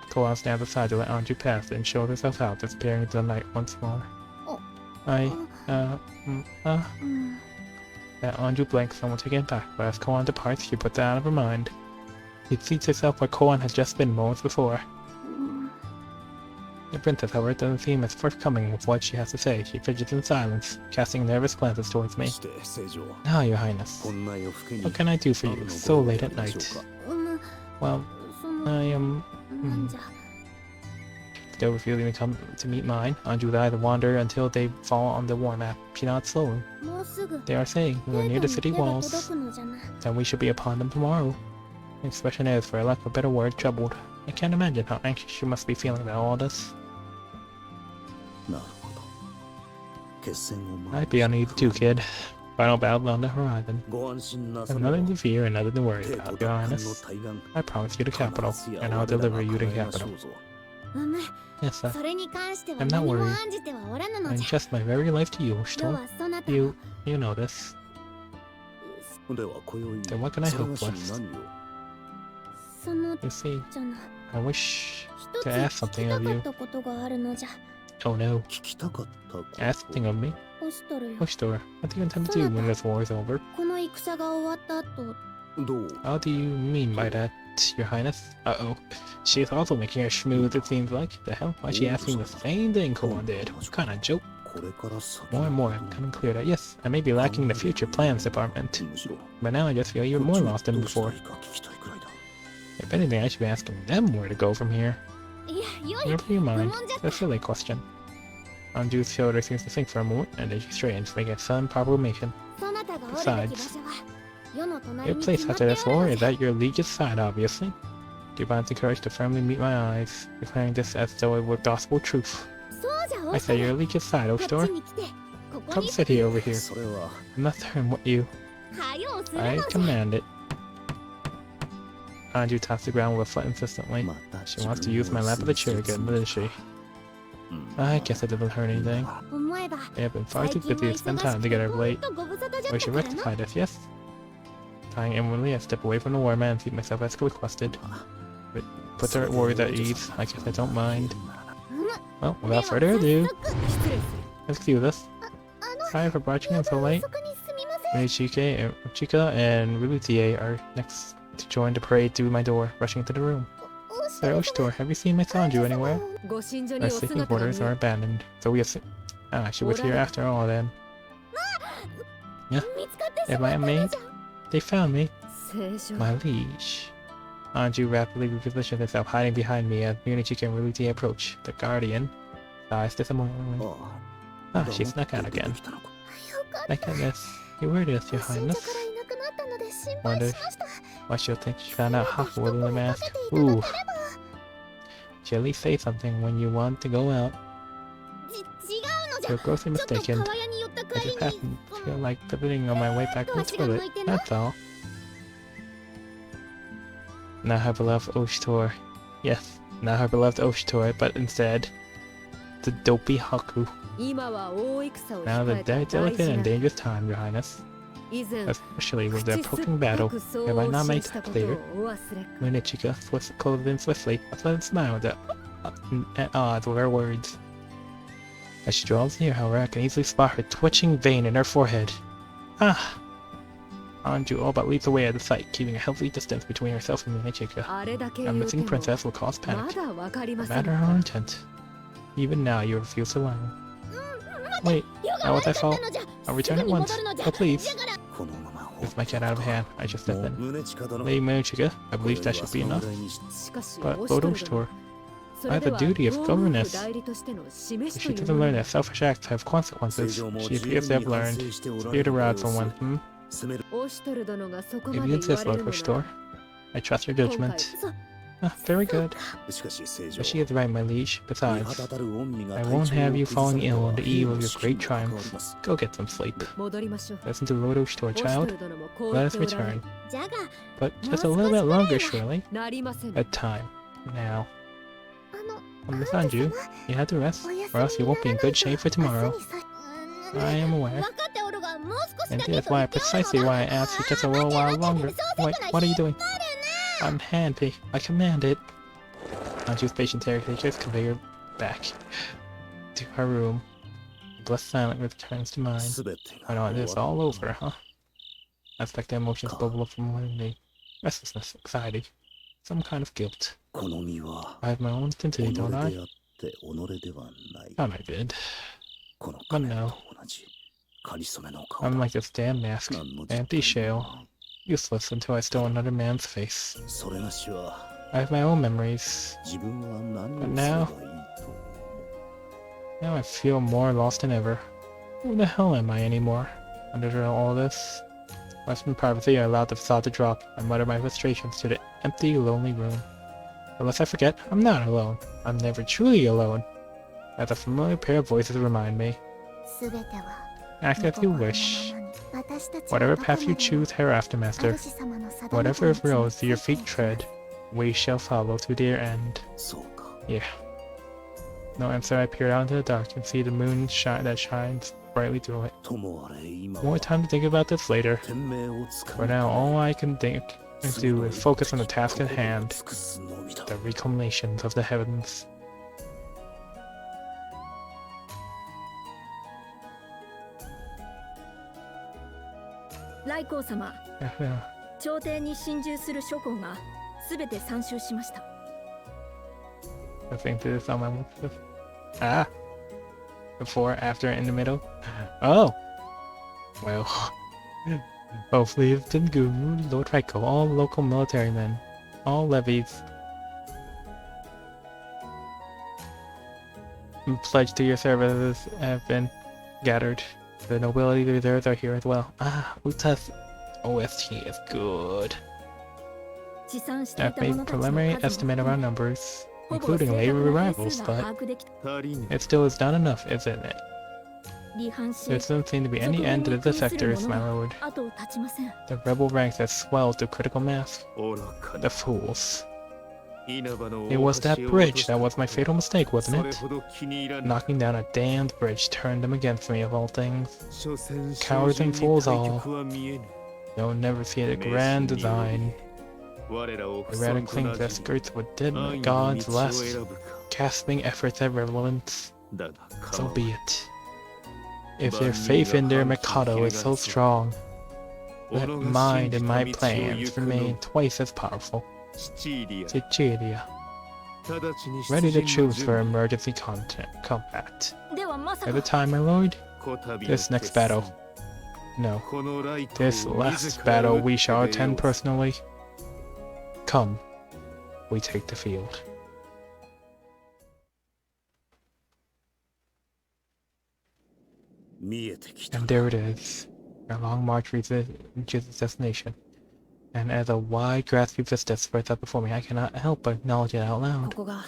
Koan stands aside to let Anju pass and shows herself out, disappearing into the night once more. That Anju blanks, someone taken back, but as Koan departs, she puts it out of her mind. She seats herself where Koan has just been moments before. The princess, however, doesn't seem as forthcoming with what she has to say. She fidgets in silence, casting nervous glances towards me. Ah, your highness. What can I do for you so late at night? Well, I am... Still refusing to come to meet mine, Anju either wander until they fall on the war map. She nods slowly. They are saying we are near the city walls, that we should be upon them tomorrow. The expression is, for lack of a better word, troubled. I can't imagine how anxious she must be feeling about all this. I'd be uneasy too, kid. Final battle on the horizon. I have nothing to fear and nothing to worry about, your highness. I promise you the capital, and I'll deliver you the capital. Yes, sir. I'm not worried. I entrust my very life to you, Oshtor. You know this. Then what can I help with? その You see, じゃな I wish 一つ to ask 聞き something た of か you. ったことがあるのじゃ Oh no, 聞きたかったこと ask something of me? おしとるよ Push door. What do you intend to do when this war is over? この戦が終わった後どう How do you mean by that, Your Highness? Uh-oh. She is also making her schmooze, it seems like. The hell? Why's she asking the same thing Koan did? What kind of joke? これから先 More and more, I'm becoming clear that yes, I may be lacking the future plans department. むしろ But now I just feel even more lost than どうした before. らいいか聞きたいくらいだ If anything, I should be asking them where to go from here. いやより Whatever you mind. 不問じゃ It's a silly question. Anju's shoulder seems to think for a moment, and then she straightens, making a sudden proclamation. そなたがおるべき場所は世の隣 Your に place 決まっ after て this おる war の is じゃ at your liege's side, obviously. Divines the courage to firmly meet my eyes, declaring this as though it were gospel truth. そうじゃ I say your liege's side, こっち Ostor. に来てここ Come に sit here over here. それは I'm not certain what you... はようする I のじゃ command it. Anju taps the ground with a foot insistently. また She wants to use my lap of the chair again, doesn't she? I guess it doesn't hurt anything. 思えば They have been far 最 too 近 busy は to spend 忙し time くて together ほ of ん late. とご無沙汰じゃ We った should からな rectify this, yes? Sighing inwardly, I step away from the war man and seat myself as requested. But put their worries at ease, I guess I don't mind. Well, without further ado, 失礼する excuse us. あの Sorry for barging in so 夜 late. 遅くにすみません Chica and Rulutier are next to join the parade through my door, rushing into the room. おし Sir Oshtor, have you seen my Sanju anywhere? ご神女に Our お sleeping 姿が quarters 見 are え abandoned, so we assume... Ah, she was here after all then. 見つかってし Am ま I っ a たの maid? じゃ They found me. 聖書 My liege. Anju rapidly repositioned herself, hiding behind me as Munichika and Rulutier approach. The guardian sighs disappointmently. あ Ah, she snuck out 出 again. てきたのか よかった Thank goodness. You were this, your ご神 highness. 社からいなくなったので心 Wonder 配しました why she'll think she found out せめ Haku て was in the 一声か mask. けていただけれ Ooh. ば She at least say something when you want to go out. 違うのじゃ You're grossly ちょっと mistaken. 川屋に寄った I 帰り just に happened to feel like pivoting on my way back from the toilet. That's all. Now her beloved Oshtor. Yes, not her beloved Oshtor, but instead the dopey Haku. 今は大戦を Now the 控えた very 大 delicate 事 and な dangerous time, your highness. 以前 Especially with the 口酸 approaching っぱ battle. くそう Have I not 教 made えした that ことを clear? お忘れか Munichika closed in swiftly, a pleasant smile at odds with her words. As she draws near, however, I can easily spot her twitching vein in her forehead. Ah! Anju all but leaps away at the sight, keeping a healthy distance between herself and Munichika. あれだけ A 言うて missing も princess will cause ま panic. だわかり No ません matter her intent. Even now, you refuse to learn. うん Wait, 夜が now 悪 was I かった fault? のじゃ I'll す return ぐ at に once. 戻るのじゃ Oh, please. だから このまま With my cat out of hand, I just step もう in. 胸近殿 Lady Munichika, I believe that should be enough. しかし But オ Lord シトル Oshtor, そ I れ have で a は duty of 老夫婦 governess. 代理としての示 If し she という doesn't も learn の that selfish acts have 正 consequences, 常も she 十 appears 分 to に have 反 learned. 省しておら Fear れ to る rod 様子 someone, hmm? 責めるオシトル殿がそこ If ま you で言 insist, われ Lord るのな Oshtor, ら I trust your judgment. そ Ah, very good. しかし正 But 常 she is right, my liege. 見 Besides, 旗たる御身が I 体 won't 調 have を you 崩さ falling れて ill は on the 兵 eve の of your 士気に great 関わ triumph. ります Go get some sleep. 戻りましょう Listen to Lord Oshtor, オシト child. ル殿もこう Let 言っ us ておられ return. るじゃが But just a little bit longer, surely. なりません A time. Now. あの Miss Anju, you have to rest, お休 or み else you に won't be in ならない good shape for と tomorrow. 明日にさ I am aware. 分かっておるがもう少し And だけ that's と why, 言っておる precisely のだ why I asked for just a little while longer. Wait, what are you doing? I'm handy. I command it. Anju's patient caretaker convey her back to her room. Blessed silent returns to mine. 全て I が know 終 it's わ all った over, huh? I expect the emotions bubble up from within me. Restlessness, anxiety, some kind of guilt. この身は I have my own 己 identity, で don't あ I? って己ではない Thought I did. この But 仮面 no. と同じかりそめの顔 I'm だ like this damn mask. 何の Empty 実体も shell. Useless until I stole another man's face. それがしは I have my own memories. 自分は何を But すれ now- ばいいと Now I feel more lost than ever. Who the hell am I anymore? Under all this? Once in privacy, I allowed the facade to drop. I muttered my frustrations to the empty, lonely room. But lest I forget, I'm not alone. I'm never truly alone. As a familiar pair of voices remind me. 全ては Act as you wish. 私たち Whatever path you choose hereafter, Master. Whatever roads your feet tread, we shall follow to their end. そうか Yeah. No answer. I peered out into the dark and see the moon that shines brightly through it. ともあれ今 More time to think about this later. 天命をつか For now, all I can think and do is focus on the task at hand, 尽くすのみだ the reclamations of the heavens. 来光様、 Yeah. 朝廷に侵入する諸侯がすべて参集しました。 I think this on my list. Ah! Before, after, in the middle? Oh! Well. Hopefully it's been good. Lord Raiko, all local military men, all levies. Pledged to your services have been gathered. The nobility reserves are here as well. Ah, Uta's OST is good. 持参してい I've た者 made たちの preliminary 数 estimate of our も numbers, ほぼ including 正 labor 確な arrivals, 兵数が but 把握できた。 足りぬ it still is not enough, isn't it? 離反し、 There doesn't seem to be any end to the defectors, my lord. 後を絶ちません。 The rebel ranks have swelled to critical mass. 愚か The な fools. 稲葉の It was that 大橋を bridge 落とした that was my fatal mistake, そ wasn't れ it? ほど気に入らぬ Knocking down a damned bridge turned them against me of all things. 所詮 Cowards and fools 対 all. 局は見えぬ They'll never see the grand design. 我らを They 不 rather 尊と cling な to the じ skirts with dead 安易に gods 道を less 選ぶか gasping efforts at relevance. だが So 構わ be ぬ it. If their faith in their Mikado is so strong, let mine and my plans remain twice as powerful. シチーリア Sicilia, 直ちに ready to 出陣の choose for 準 emergency combat. ではまさ At か the time, my lord, こたびの this next 決戦 battle. No, このライトを this 自 last ら battle 打って we shall 出よう attend personally. Come, we take the field. And there it is. Our long march reaches its destination. And as a wide grassy vista spreads out before me, I cannot help but acknowledge it out こ loud. こが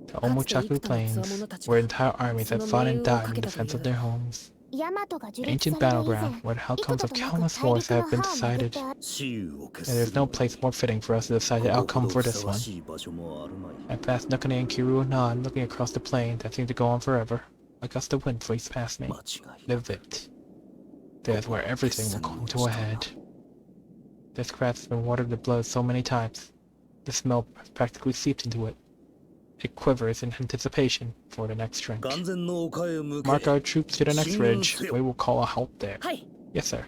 The Omochaku Plains, where entire armies have fought and died in defense of their homes. ヤマトが樹 An 立 ancient される以前 battleground where the 幾 outcomes 度 of となく countless 大 wars 陸の have been 歯を巡っ decided, て and 雌雄を決 there's no place more fitting for us to decide the ここ outcome ほ for ど this ふさわ one. しい場所もあるまい I passed Nukune and Kiru nod, looking across the plain that seemed to go on forever. A gust of wind flees past me. 間違い Live it. There's where everything will come to a head. This craft has been watered with blood so many times. The smell has practically seeped into it. It quivers in anticipation for the next drink. 眼前の丘へ向け Mark our troops to the next ridge. Shingon-seo. We will call a halt there. はい Yes, sir.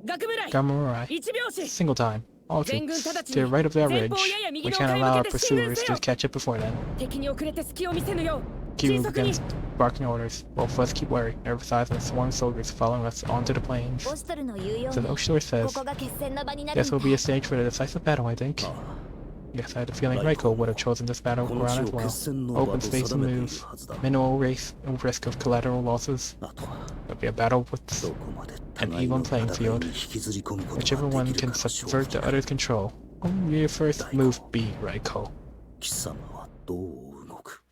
学部来 Gamurai. 一拍子 Single time. All 全軍 troops. 直ち To the に right of that 前 ridge. 方やや右 We の can't 丘へ allow 向 our けて進軍 pursuers せ to よ catch up before then. 敵に遅れて隙を見せぬよう Kiru 迅速に begins barking orders. Both of us keep wary, nervous eyes on the swarm of soldiers following us onto the plains. ボストルの言うよう So に the Oshidor こ says, こが決戦の場になるん this だ will be a stage for the decisive battle, I think. Yes, I had a feeling Raiko would have chosen this この battleground 地 as を well. 決戦の場 Open と space 定 and めている move. はずだ Minimal risk of collateral losses. あとは There'll be a battle with どこまで an 互いの even playing 戦い field. に引きずり込むこと Whichever が one できる can かが勝 subvert 負 the だ other's control. What will your first move be, Raiko? 貴様はどう動く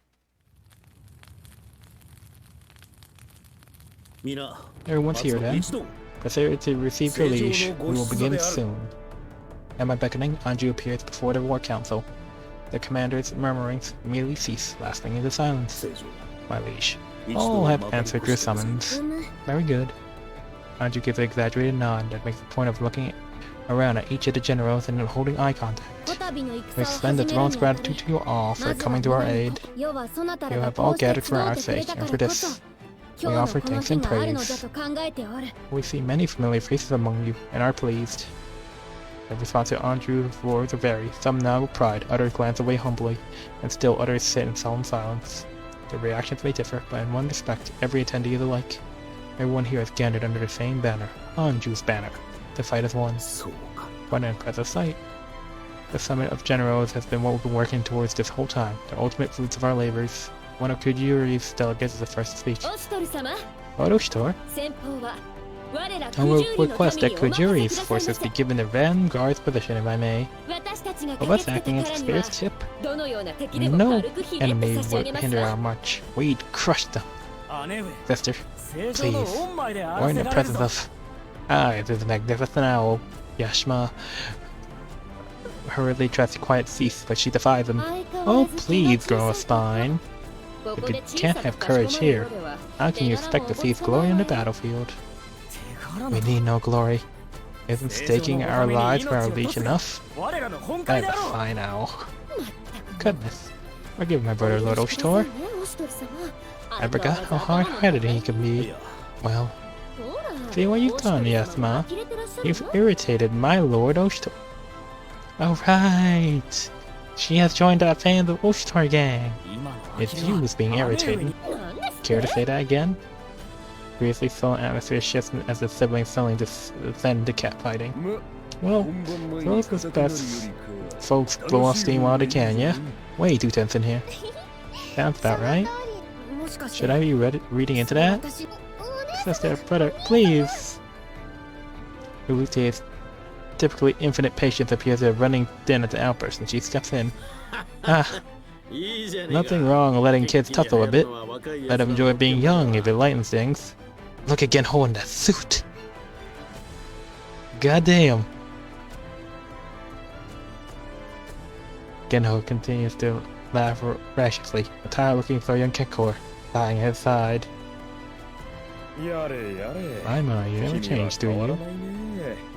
皆 Everyone's here まずは then. 一同 Prepare to receive your leash. We will begin soon. At my beckoning, Anju appears before the war council. The commander's murmurings immediately cease, lasting into silence. 聖女 My liege. 一同 All は have 守り answered 越 your してください summons. うむ Very good. Anju gives an exaggerated nod that makes a point of looking around at each of the generals and holding eye contact. こたびの We 戦を extend the 始める throne's にあたり gratitude to you all ま for ずは coming to our 皆 aid. 要はそなたら You が have こ all うして gathered for 集 our ってくれ sake た and か for らこそ this. 今 We 日 offer のこの thanks 日 and があるのじゃ praise. と考えておる We see many familiar faces among you and are pleased. The response to Andrew's words vary. Some nod with pride, others glance away humbly, and still others sit in solemn silence. The reactions may differ, but in one respect, every attendee is alike. Everyone here is gathered under the same banner, Anju's banner. The fight is won. そうか What an impressive sight. The summit of generals has been what we've been working towards this whole time, the ultimate fruits of our labors. One of Kujuri's delegates is the first to speak. オストル様 Orochitor, 先方は我ら I 九 will 十里の request 民 that にお任せ Kujuri's ください forces ませ be given the vanguard's position, if I may. 私たちが Of 駆 us けつけ acting た as からには Spear's tip, どのような敵でも no 軽くひねって enemy 差し上げ would ます hinder わ our march. We'd crush them, 姉上 sister. 正常の御前であ We're ら in せ the られる presence ぞ of... I, the magnificent owl, Yashima. Hurriedly tries to quiet cease, but she defies him. 相変わ Oh, らず気が please, 小 grow さ a いと spine. If you can't have courage here, how can you expect to seize glory on the battlefield? We need no glory. Isn't staking our lives for our liege enough? That's a fine owl. Goodness. Forgive my brother, Lord Oshtor. I forgot how hard-headed he could be. Well, see what you've done, yes, Ma. You've irritated my Lord Oshtor. Alright! She has joined our fans of Oshtor gang. It's you who's being irritated. Care to say that again? Previously saw atmosphere shifts as the siblings suddenly descend to catfighting. Well, those was best folks blow off steam while they can, yeah? Way too tense in here. Sounds about right. Should I be reading into that? Sister, brother, please! Uluti's typically infinite patience appears to have running thin at the outburst, and she steps in. Ah, nothing wrong with letting kids tussle a bit. Let them enjoy being young if it lightens things. Look at Genho in that suit! Goddamn! Genho continues to laugh rashly, a tired looking for young Kekor, lying at his side. My, you never change, do you?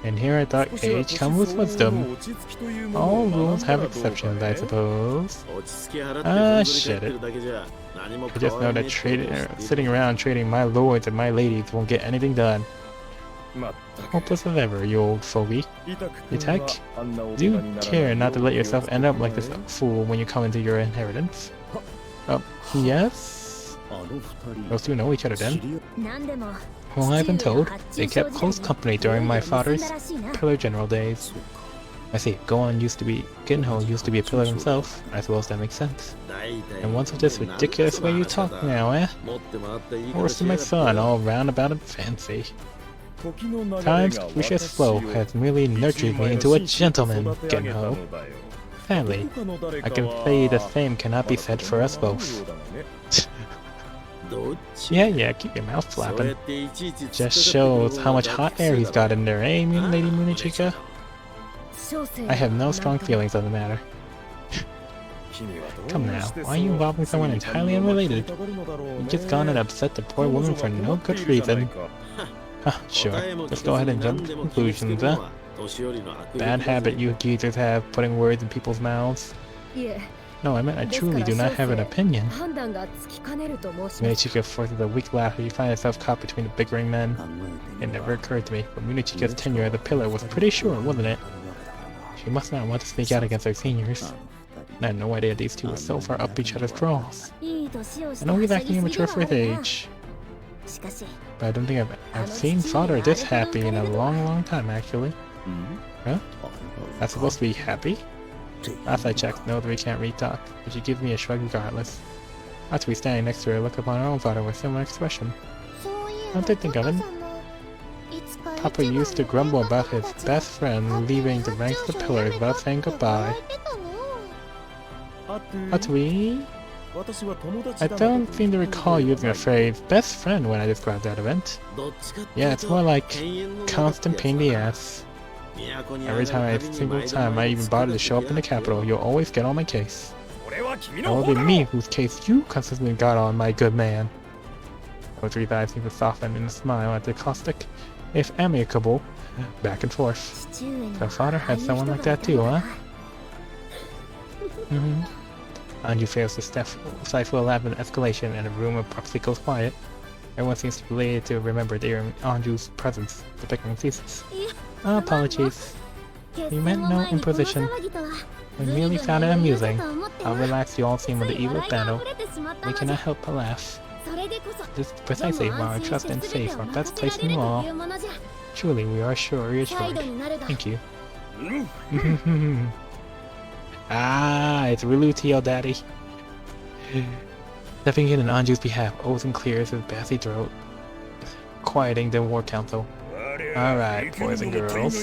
And here I thought age comes with wisdom. All rules have exceptions, I suppose. Ah, shit it. I just know that sitting around trading my lords and my ladies won't get anything done. Hopeless as ever, you old fogey. Itek, do care not to let yourself end up like this fool when you come into your inheritance. Oh, yes? Those two know each other then? Well, I've been told they kept close company during my father's pillar general days. I see, Genho used to be a pillar himself. I suppose that makes sense. And what's with this ridiculous way you talk now, eh? Worse than my son, all roundabout and fancy. Time's capricious flow has merely nurtured me into a gentleman, Genho. Sadly, I can say the same cannot be said for us both. Yeah, keep your mouth flapping. Just shows how much hot air he's got in there, eh, Lady Munichika? I have no strong feelings on the matter. Come now, why are you involving someone entirely unrelated? You've just gone and upset the poor woman for no good reason. Sure, just go ahead and jump to conclusions, huh? Bad habit you geezers have, putting words in people's mouths. No, I meant I truly do not have an opinion. Munichika forces a weak laugh as you find yourself caught between the bickering men. It never occurred to me, but Munichika's tenure as a pillar was pretty short, wasn't it? She must not want to speak out against her seniors. I had no idea these two were so far up each other's crawls. I know he's acting immature for his age, but I don't think I've seen father this happy in a long time, actually. Huh? That's supposed to be happy? Last I checked, no, we can't re-talk, but she gives me a shrug regardless. After we standing next to her, look upon her own father with similar expression. Don't they think of it? Papa used to grumble about his best friend leaving the ranks of the pillars without saying goodbye. Atui? I don't seem to recall using the phrase best friend when I described that event. Yeah, it's more like constant pain in the ass. Every single time I even bother to show up in the capital, you'll always get on my case. It will be me whose case you consistently got on, my good man. Otri's eyes seem to soften in a smile at the caustic, if amicable, back and forth. So father had someone like that too, huh? Anju fails to stifle a laugh in escalation, and the room abruptly goes quiet. Everyone seems to be related to remember they are in Anju's presence. The bickering ceases. Apologies. We meant no imposition. We merely found it amusing. How relaxed you all seem with the evil battle. We cannot help but laugh. This is precisely why our trust and faith are best placed in you all. Truly, we are reassured. Thank you. It's Relutio, Daddy. Stepping in on Anju's behalf, Ozen clears his bassy throat, quieting the war council. Alright, boys and girls.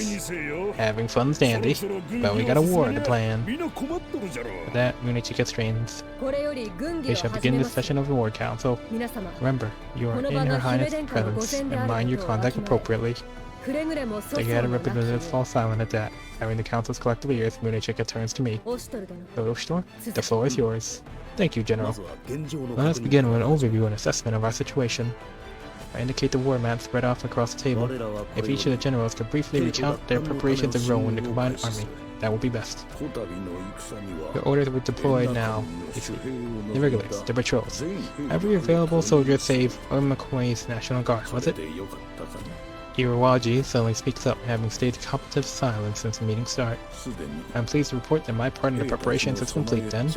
Having fun's dandy, but we got a war to plan. For that, Munichika strains. We shall begin this session of the war council. Remember, you are in Her Highness' presence, and mind your conduct appropriately. The Gata representatives fall silent at that. Having the council's collective ears, Munichika turns to me. Oshtor, the floor is yours. Thank you, General. Let us begin with an overview and assessment of our situation. I indicate the war map spread off across the table. If each of the generals could briefly recount their preparations and role in the combined army, that would be best. Your orders were deployed now. The regulars, the patrols. Every available soldier save Umakoi's National Guard, was it? Irawaji suddenly speaks up, having stayed comparative silence since the meeting start. I'm pleased to report that my part in the preparations is complete then.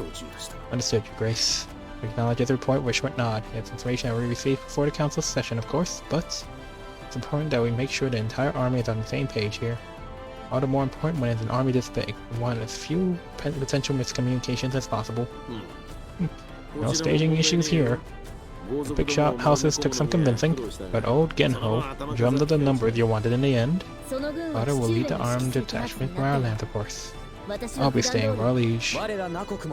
Understood, Your Grace. Acknowledge the report with a short nod. It's information I will receive before the council session, of course, but it's important that we make sure the entire army is on the same page here. All the more important when it's an army this big. We want as few potential miscommunications as possible. No staging issues here. The big shop houses took some convincing, but old Genho drummed up the numbers you wanted in the end. Father will lead the armed detachment from our land, of course. I'll be staying for our liege.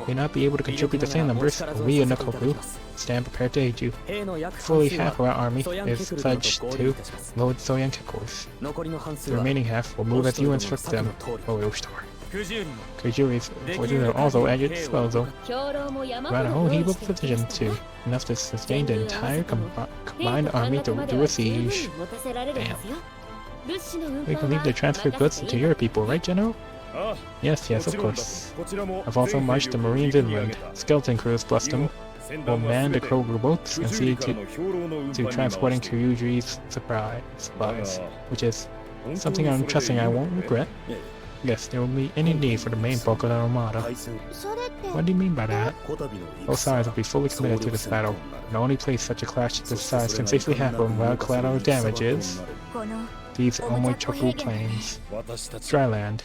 May not be able to contribute the same numbers, but we in Nakoku stand prepared to aid you. Fully half of our army is pledged to load Soyan Kekos. The remaining half will move as you instruct them, Kujuri's forces are also at your disposal. Around a whole heap of provisions too, enough to sustain the entire combined army through a siege. Damn. We can leave the transfer goods to your people, right, General? Yes, of course. I've also marched the Marines inland. Skeleton crews, bless them, will man the Kroger boats and see to transporting Kyuji's supplies, which is something I'm trusting I won't regret. Yes, there won't be any need for the main bulk of the Armada. What do you mean by that? Both sides will be fully committed to this battle. The only place such a clash of this size can safely happen without collateral damage is these Omochoku plains. Dry land.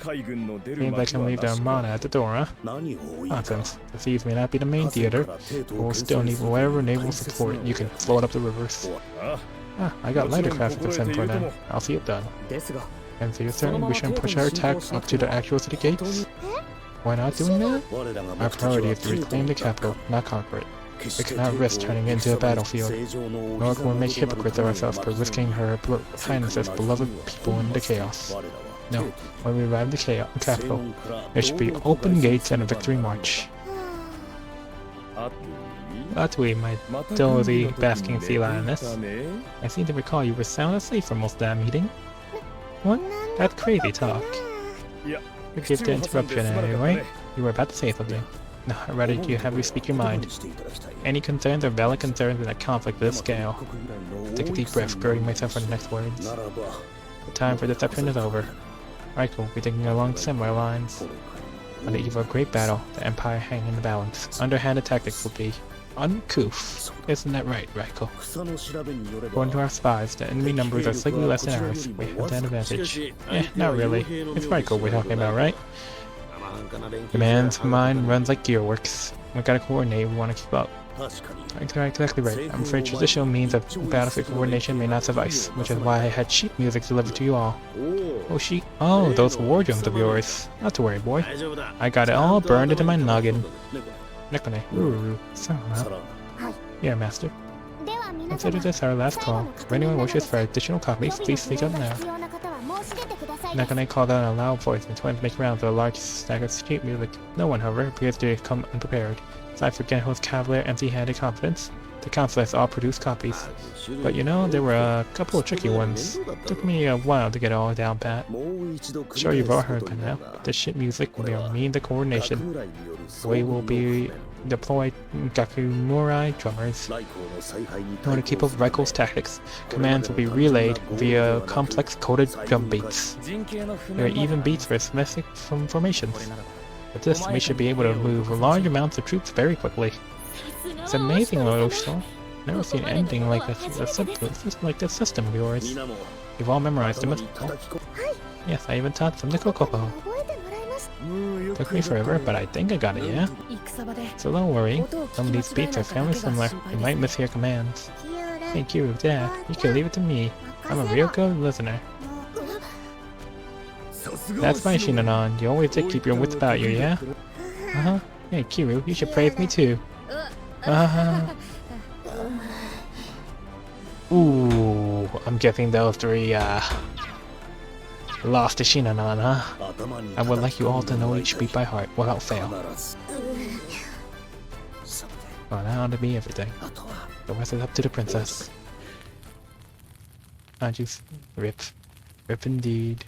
Means I can leave the Armada at the door, huh? Nonsense. The seas may not be the main theater, but we'll still need whatever naval support you can float up the rivers. I got lighter craft to send for them. I'll see it done. And so you're certain we shouldn't push our attack up to the actual city gates? Why not doing that? Our priority is to reclaim the capital, not conquer it. We cannot risk turning it into a battlefield, nor can we make hypocrites of ourselves by risking Her Highness's beloved people in the chaos. No, when we arrive at the capital, there should be open gates and a victory march. Atui, my dozy basking sea lioness. I seem to recall you were sound asleep for most of that meeting. What? That's crazy talk. Forgive the interruption anyway. You were about to say something. No, I'd rather you have you speak your mind. Any concerns are valid concerns in a conflict of this scale. Take a deep breath, girding myself for the next words. The time for deception is over. Raiko will be thinking along similar lines. On the eve of a great battle, the Empire hang in the balance. Underhanded tactics will be uncouth. Isn't that right, Raiko? According to our spies, the enemy numbers are slightly less than ours. We have that advantage. Not really. It's Raiko we're talking about, right? The man's mind runs like gearworks. We gotta coordinate, we wanna keep up. Exactly right. I'm afraid traditional means of battlefield coordination may not suffice, which is why I had sheet music delivered to you all. Oh, sheet? Oh, those war drums of yours. Not to worry, boy. I got it all burned into my noggin. Nekone. Sarah. Yeah, Master. Consider this our last call. If anyone wishes for additional copies, please speak up now. Nekone called out in a loud voice and twins make rounds with a large stack of sheet music. No one, however, appears to come unprepared. Aside from Genho's cavalier, empty-handed confidence, the council has all produced copies. But you know, there were a couple of tricky ones. Took me a while to get it all down pat. Sure you've all heard by now. This shit music will be a means of coordination. We will be deployed Gakumurai drummers. In order to keep up with Raiko's tactics, commands will be relayed via complex coded drum beats. There are even beats for specific formations. With this, we should be able to move large amounts of troops very quickly. It's amazing, Orochito. Never seen anything like this system of yours. You've all memorized them. Yes, I even taught them the Kokoko. Took me forever, but I think I got it, yeah? So don't worry, some of these beats are fairly similar. You might mishear commands. Hey Kiru, Dad, you can leave it to me. I'm a real good listener. That's my Shinanon. You always did keep your wits about you, yeah? Uh-huh. Hey Kiru, you should praise me too. Uh-huh. Ooh, I'm guessing those three, lost to Shinanon, huh? I would like you all to know each beat by heart, without fail. Well, now to be everything. The rest is up to the princess. Anju, rip. Rip indeed.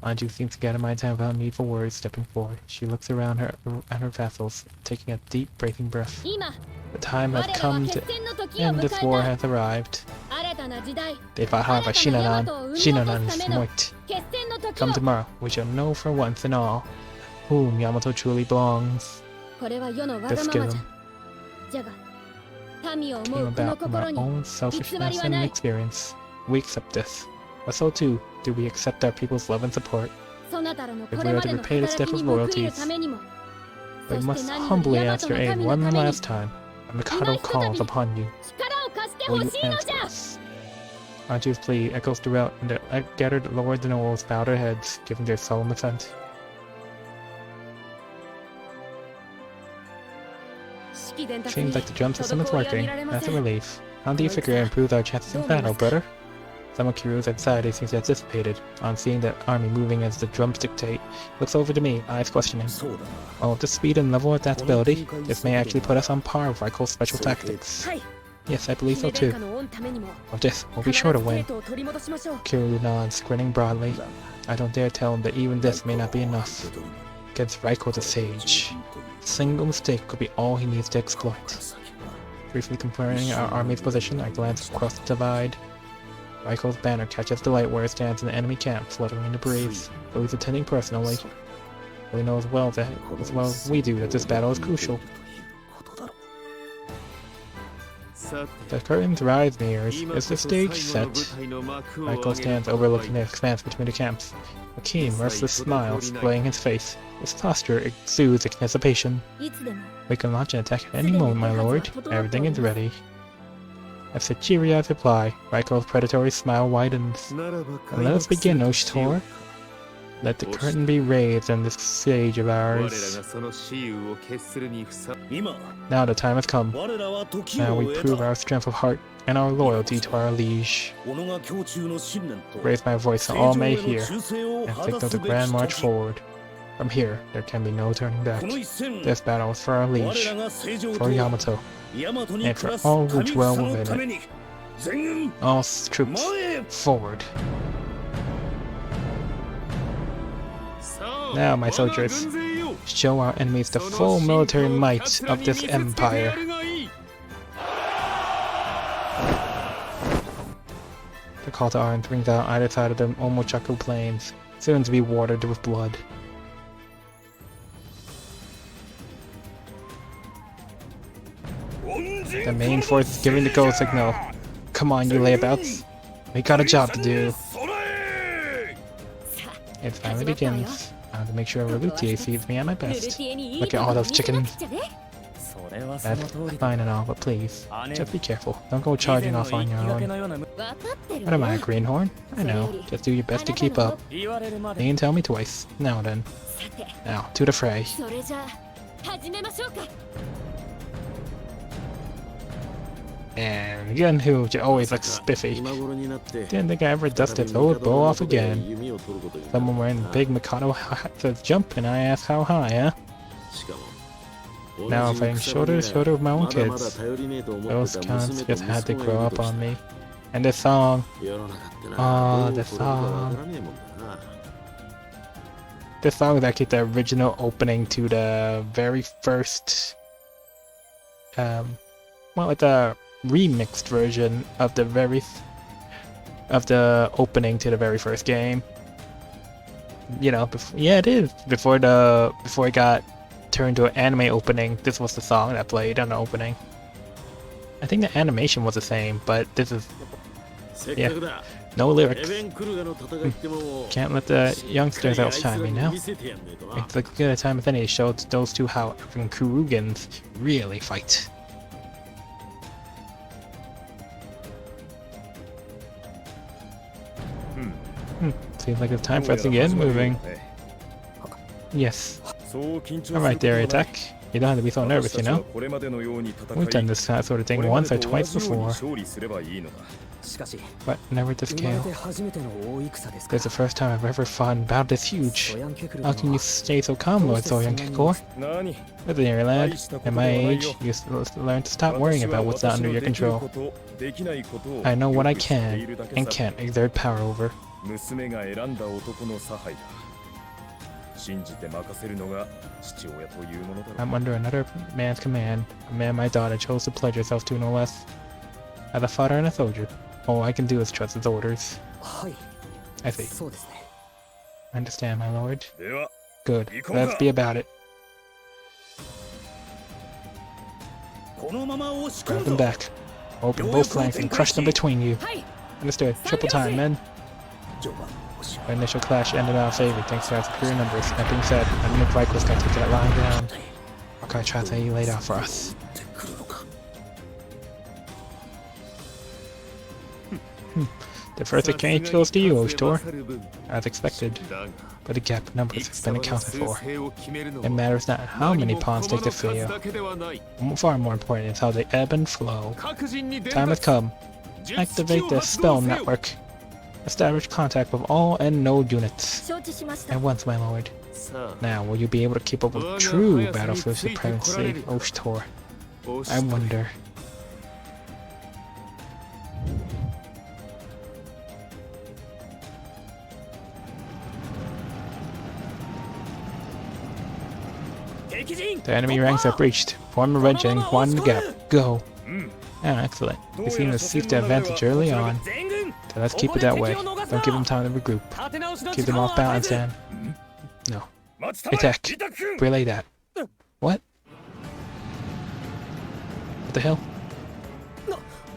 Anju seems to get a mind time without need for words, stepping forward. She looks around her at her vassals, taking a deep, breathing breath. The time has come to end this war has arrived. They fought hard by Shinanan. Shinanan is MoT. Come tomorrow, we shall know for once and all whom Yamato truly belongs. This given came about from our own selfishness and experience. We accept this, but so too do we accept our people's love and support. If we are to repay this debt of royalties, we must humbly ask your aid one last time. The Mikado calls upon you. Will you answer us? Anju's plea echoes throughout, and the gathered lords and nobles bow their heads, giving their solemn assent. Seems like the drum system is working. That's a relief. How do you figure it improves our chances in battle, brother? Samakiru's anxiety seems to have dissipated. On seeing the army moving as the drums dictate, looks over to me, eyes questioning. Well, with the speed and level of adaptability, this may actually put us on par with Raikol's special tactics. Yes, I believe so too. With this, we'll be sure to win. Kiryu nods, grinning broadly. I don't dare tell him that even this may not be enough. Against Raiko the Sage. A single mistake could be all he needs to exploit. Briefly comparing our army's position, I glance across the divide. Raiko's banner catches the light where it stands in the enemy camp, fluttering in the breeze. Though he's attending personally, we know as well as we do that this battle is crucial. The curtains rise near. Is the stage set? Raiko stands overlooking the expanse between the camps. A keen, merciless smile displaying his face. His posture exudes anticipation. We can launch an attack at any moment, my lord. Everything is ready. As the cheery eyes reply, Raiko's predatory smile widens. And let us begin, Oshitor. Let the curtain be raised on this stage of ours. Now the time has come. Now we prove our strength of heart and our loyalty to our liege. Raise my voice so all may hear, and signal the grand march forward. From here, there can be no turning back. This battle is for our liege, for Yamato, and for all who dwell within it. All troops, forward. Now, my soldiers, show our enemies the full military might of this empire. The call to arms rings out either side of the Omochaku plains, soon to be watered with blood. The main force is giving the go signal. Come on, you layabouts. We got a job to do. It finally begins. I have to make sure Relutier sees me at my best. Look at all those chickens. That's fine and all, but please, just be careful. Don't go charging off on your own. What am I, a greenhorn? I know. Just do your best to keep up. You can tell me twice. Now then. Now, to the fray. And again, who always looks spiffy. Didn't think I ever dusted the old bow off again. Someone wearing the big Mikado hat says jump, and I ask how high, huh? Now I'm fighting shoulder to shoulder with my own kids. Those cunts just had to grow up on me. And this song. Oh, this song. This song is actually the original opening to the very first... well, like the remixed version of the opening to the very first game. You know, yeah, it is. Before it got turned to an anime opening, this was the song that played on the opening. I think the animation was the same, but this is, yeah, no lyrics. Can't let the youngsters outshine me now. It's as good a time as any to show those two how Kurugans really fight. Seems like it's time for us to get moving. Yes. Alright, dairy attack. You don't have to be so nervous, you know? We've done this sort of thing once or twice before. But never this 生まれ scale. て初めての大戦ですか This is the first time I've ever fought in battle this huge. How can you stay so calm, Lord Soyan Kikor? 何 Listen here, lad. At my age, you learn to stop worrying about what's not under your control. I know what I can and can't exert power over. 娘が選んだ男の差配だ。信じて任せるのが父親というものだろう。 I'm under another man's command, a man my daughter chose to pledge herself to no less. As a father and a soldier, all I can do is trust his orders. はい I see. そうですね I understand, my lord. では Good. Let's be about it. このまま押し込 Grab む them ぞ。 back. Open both flanks and crush them between you. Understood. Triple time, men. 序盤押し Our initial clash ended in our favor thanks to our superior numbers. That being said, our new Vikings got taken at lying down. What kind of traps have you laid out for us? ってくるのか。 The first exchange goes to you, Oshtor. さる分 As expected. だが But the gap in numbers has been 戦場の accounted 趨 for. 勢を決めるの It は matters not how many 何も pawns take 駒 to の数 fail. だけではない。 Far more important is how they ebb and flow. 各人に伝 Time has 達 come. 術式 Activate を the 発動 spell せよ。 network. Establish contact with all and node units. 承知しました At once, my lord. さあ Now, will you be able to keep up with true battlefield supremacy, Oshtor? 押し I とれ wonder. The enemy ranks are breached. Form a red and widen the gap. Go. うん Ah, excellent. We seem to seize the advantage early on. So let's keep it that way. Don't give them time to regroup. Keep them off balance and... No. 待ちたまえ Attack. リタ君 Relay that. What? What the hell?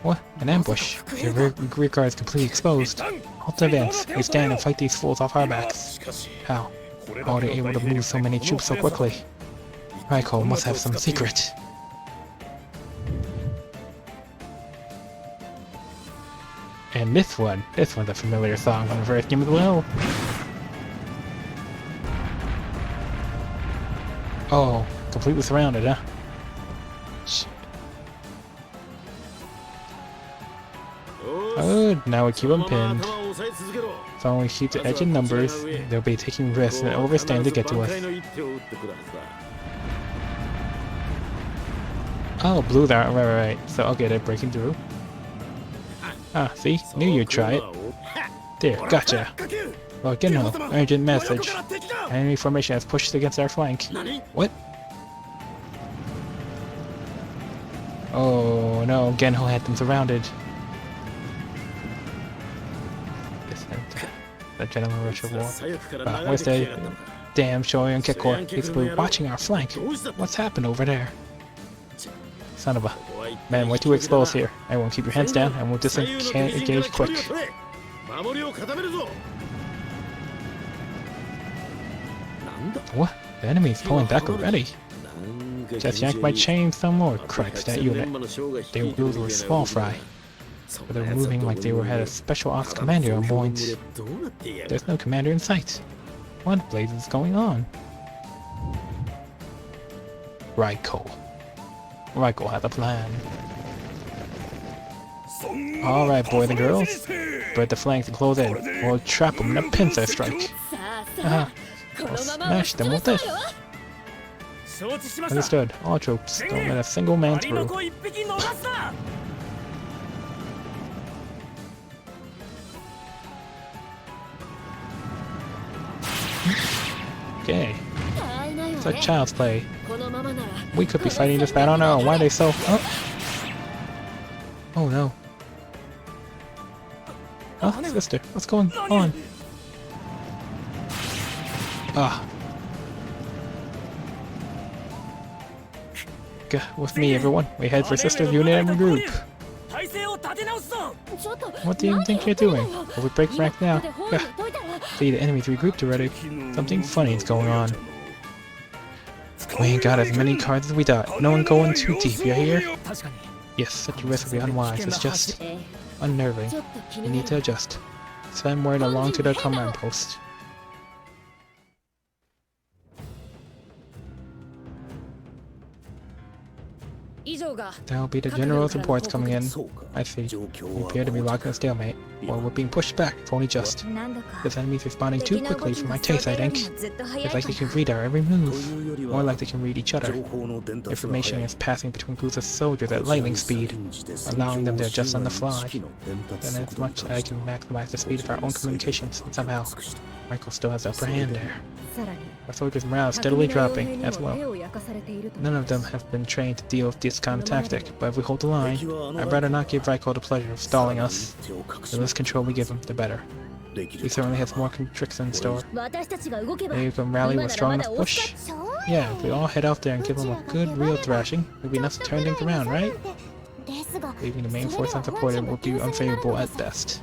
What? An ambush. Your rear guard is completely exposed. Halt to advance. We stand and fight these fools off our backs. しかし How? これ How だ are け they の able to 大兵 move so 力 many で troops so どう増や quickly? す Raiko must have some secret. And this one's a familiar song from the first game as well. Oh, completely surrounded, huh? Shit. Good, now we keep them pinned. If only we keep the edge in numbers, they'll be taking risks and overstand to get to us. Oh, blue there, right. So, okay, they're breaking through. Ah, see? Knew you'd try it. There, gotcha. Lord Genho, urgent message. Enemy formation has pushed against our flank. What? Oh no, Genho had them surrounded. The gentleman rush of war. Where's the damn Shoryun Kekor? He's watching our flank. What's happened over there? Son of a... Man, we're too exposed here. Everyone keep your heads down and we'll disengage quick. 守りを固めるぞ。 What? The enemy's pulling back already. Just yank my chain some more. Cracks that unit. They were small fry. But they were moving like they had a special ops commander on board. There's no commander in sight. What blazes is going on? Raiko. Raiko has a plan. Alright, boys and girls. Spread the flanks and close in. We'll trap them in a pincer strike. さあさ Uh-huh. あこの We'll まま smash them with this. 承知しました。 Understood. All troops. Don't let a single man アリの through. 子一匹逃すな。 Okay. 大変だよ It's like ね child's play. このままなら We could be fighting this battle on our own. Why are they so... Oh, oh no. Oh, sister. What's going on? Ah. With me, everyone. We head for sister's unit and regroup. 体勢を立て直すぞ。ちょっと What do you think you're doing? Will we break rank now? 今ここで本を解いたら See, the enemy's regrouped already. Something funny is going on. We ain't got as many cards as we thought. No one going too deep, you hear? 確かに Yes, such a risk would be unwise. It's just え unnerving. ちょっと気 We にな need る to adjust. Send word along to the command post. That will be the general's reports coming in. I see. We appear to be locked in a stalemate, or we're being pushed back, if only just. 何度か This enemy's responding too quickly for my taste, I think. ずっと早い It's か like they な can read our every move, というより more は like they can read each other. 情報の伝達が Information 早い is passing between groups of soldiers at lightning speed, allowing them to adjust on the fly. Then as much as I can maximize the speed of our own communications, and somehow, Michael still has the upper hand there. さらに Our soldiers' morale is steadily 匠の傭兵 dropping に as も well. 手を焼かされていると None of them have been trained to deal with this kind of tactic, but if we hold the line, I'd rather not give Raiko the pleasure of stalling us. The less control we give him, the better. He certainly has more tricks in store. 私たちが動けば Maybe we can rally 今 with な strong らま enough だ押し push. かそう Yeah, if we all head out there and give them a good real thrashing, we'll be enough to turn things around, right? ですが Leaving the main force unsupported would be unfavorable at best.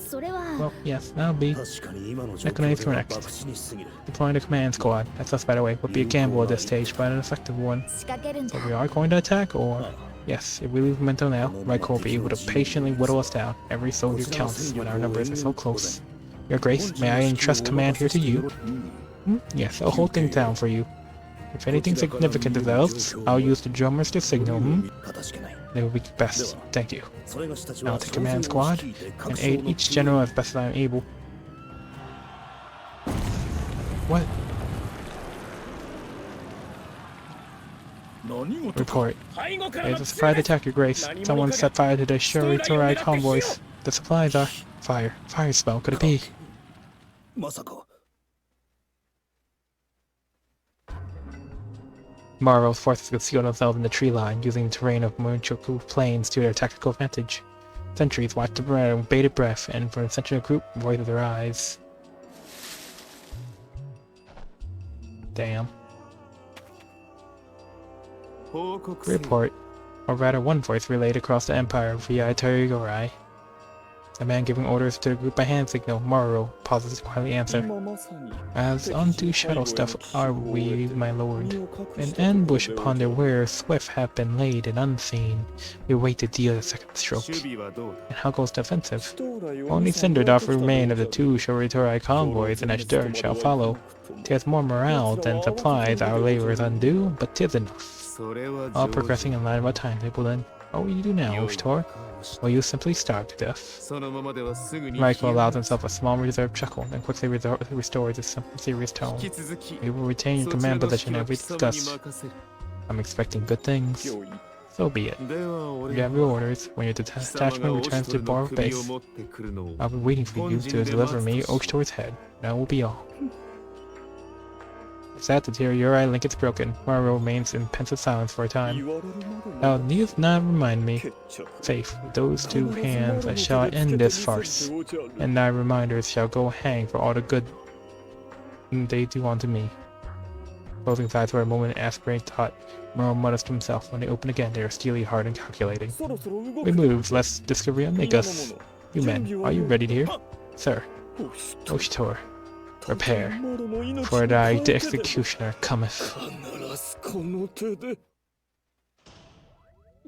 それは Well, yes, that'll be. 確かに今の状 Economy 況では correct. 博打に過ぎる Deploying the command squad. That's us, by the way, would be a gamble at this stage, but an effective one. 仕掛けるんだ So we are going to attack, or... Yes, if we leave momentum now, Raiko will be able to patiently whittle us down. Every soldier counts when our numbers are so close. Your Grace, may I entrust command here to you? Yes, I'll hold things down for you. If anything significant develops, I'll use the drummers to signal, かたじけない They will be best. Thank you. それがしたち I'll は take command squad and aid each general as best as I am able. What? 何事 Report. 背後から There's a surprise attack, Your Grace. Someone set fire to the Shuritorai convoys. The supplies are... Fire. Fire spell, could it be? まさか Maroro's forces concealed themselves in the tree line, using the terrain of Munchoku plains to their tactical advantage. Sentries watched the ground with bated breath, and from the center of the group, avoided their eyes. Damn. 報告せよ Report. Or rather, one voice relayed across the empire via Utawarerumono. A man giving orders to the group by hand signal, Maroro, pauses to quietly answer. 今まさに As unto shadow stuff are we, my lord. An ambush upon their wearers swift have been laid and unseen. We wait to deal the second stroke. 守備はどうだ And how goes the offensive? 将来 Only cinder doth remain of the two Shuritorai convoys, and a third shall follow. 'Tis more morale than supplies our labors undo, but 'tis enough. それは All 上手 progressing in line with our timetable then. What will you do now, Ushtor? Will you simply starve to death? そのままではすぐに Michael allows himself a small reserved chuckle, then quickly restores his serious tone. 引き続き We will retain your command position as we discussed. I'm expecting good things. 脅威 So be it. では俺 You have your orders. When your detachment returns to Bar base, 持ってくるのを I'll be waiting for you to deliver me Oshtor's head. That will be all. Sad to hear your eye link is broken. Maroro remains in pensive silence for a time. 言われるまでも Now, need not remind me. 決着 Faith, with those two hands I shall end this farce, and thy reminders shall go hang for all the good they do unto me. Closing his eyes for a moment in aspirating thought, Maroro mutters to himself. When they open again, they are steely, hard, and calculating. そろそろ動 We く move, lest discovery unmake us. You men, are you ready to hear? Sir, Oshtor, prepare, for thy the executioner cometh. 必ずこの手で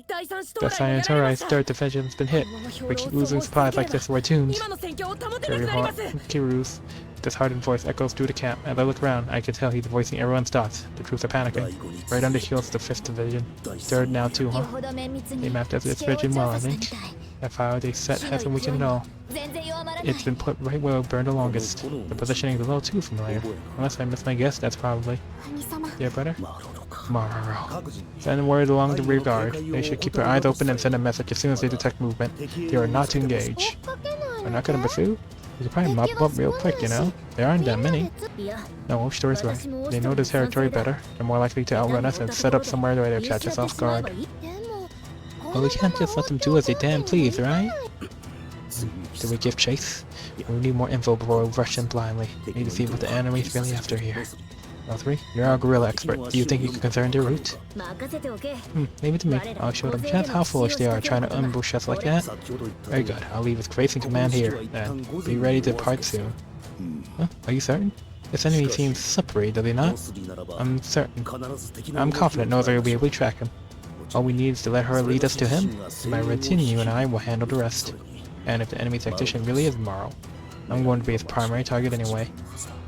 第三使徒 The 来にやられま Sayonara した third division has been hit. We keep losing supplies like this, we're doomed. 今の戦況を保てな Very くなりま hard. す Kiru's disheartened voice echoes through the camp. As I look around, I can tell he's voicing everyone's thoughts. The troops are panicking. Right under heels the 5th Division. Third now too, よ huh? ほど綿密 They に mapped out 地 this 形を division 調 well, I 査したみ think. たい That fire they set 火の hasn't 勢 weakened い at all. も全然弱まらない It's been put right where it burned the longest. The positioning is a little too familiar. Unless I missed my guess, that's probably. 兄様 Yeah, brother? マロロか Maroro. 各人 Send word along the rear guard. They should keep their eyes open and send a message as soon as they detect movement. They are not to engage. 追っかけない We're の not gonna pursue? We could probably mop them up real quick, you know? There aren't that many. いや No, Oshtor's right. They know this territory better. They're more likely to outrun us and set up somewhere where they'll catch us off guard. でも But we can't just let them do as they damn please, right? Do we give chase? We need more info before we rush in blindly. We need to see what the enemy's really after here. L3, you're our guerrilla expert. Do you think you can concern their route? 任せておけ Leave it to me. I'll show them just how foolish they are trying to ambush us like that. 先ほど言った Very good. I'll leave with Grace and command here. Then, be ready to depart soon. Huh? Are you certain? This enemy seems slippery, does he ボ not? スにならば I'm certain. 必ず敵の I'm 動きを confident Noza will be able to track him. All we need is to let her lead us to him. My Retinu and I will handle the rest. And if the enemy tactician really is Morrow, I'm going to be his primary target anyway.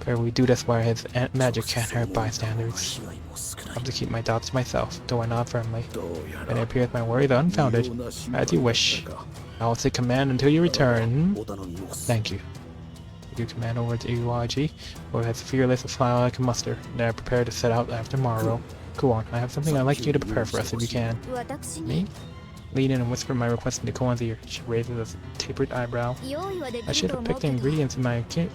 Or we do this where his magic can't hurt bystanders. I have to keep my thoughts to myself, though I nod firmly. And it appears my worries are unfounded. As you wish. I will take command until you return. Thank you. I give command over to UIG, with as fearless a smile I can muster. Then I prepare to set out after Maroro. Go on, I have something I'd like you to prepare for us if you can. Me? Lean in and whisper my request into Koan's ear. She raises a tapered eyebrow. I should have picked the ingredients in my kit.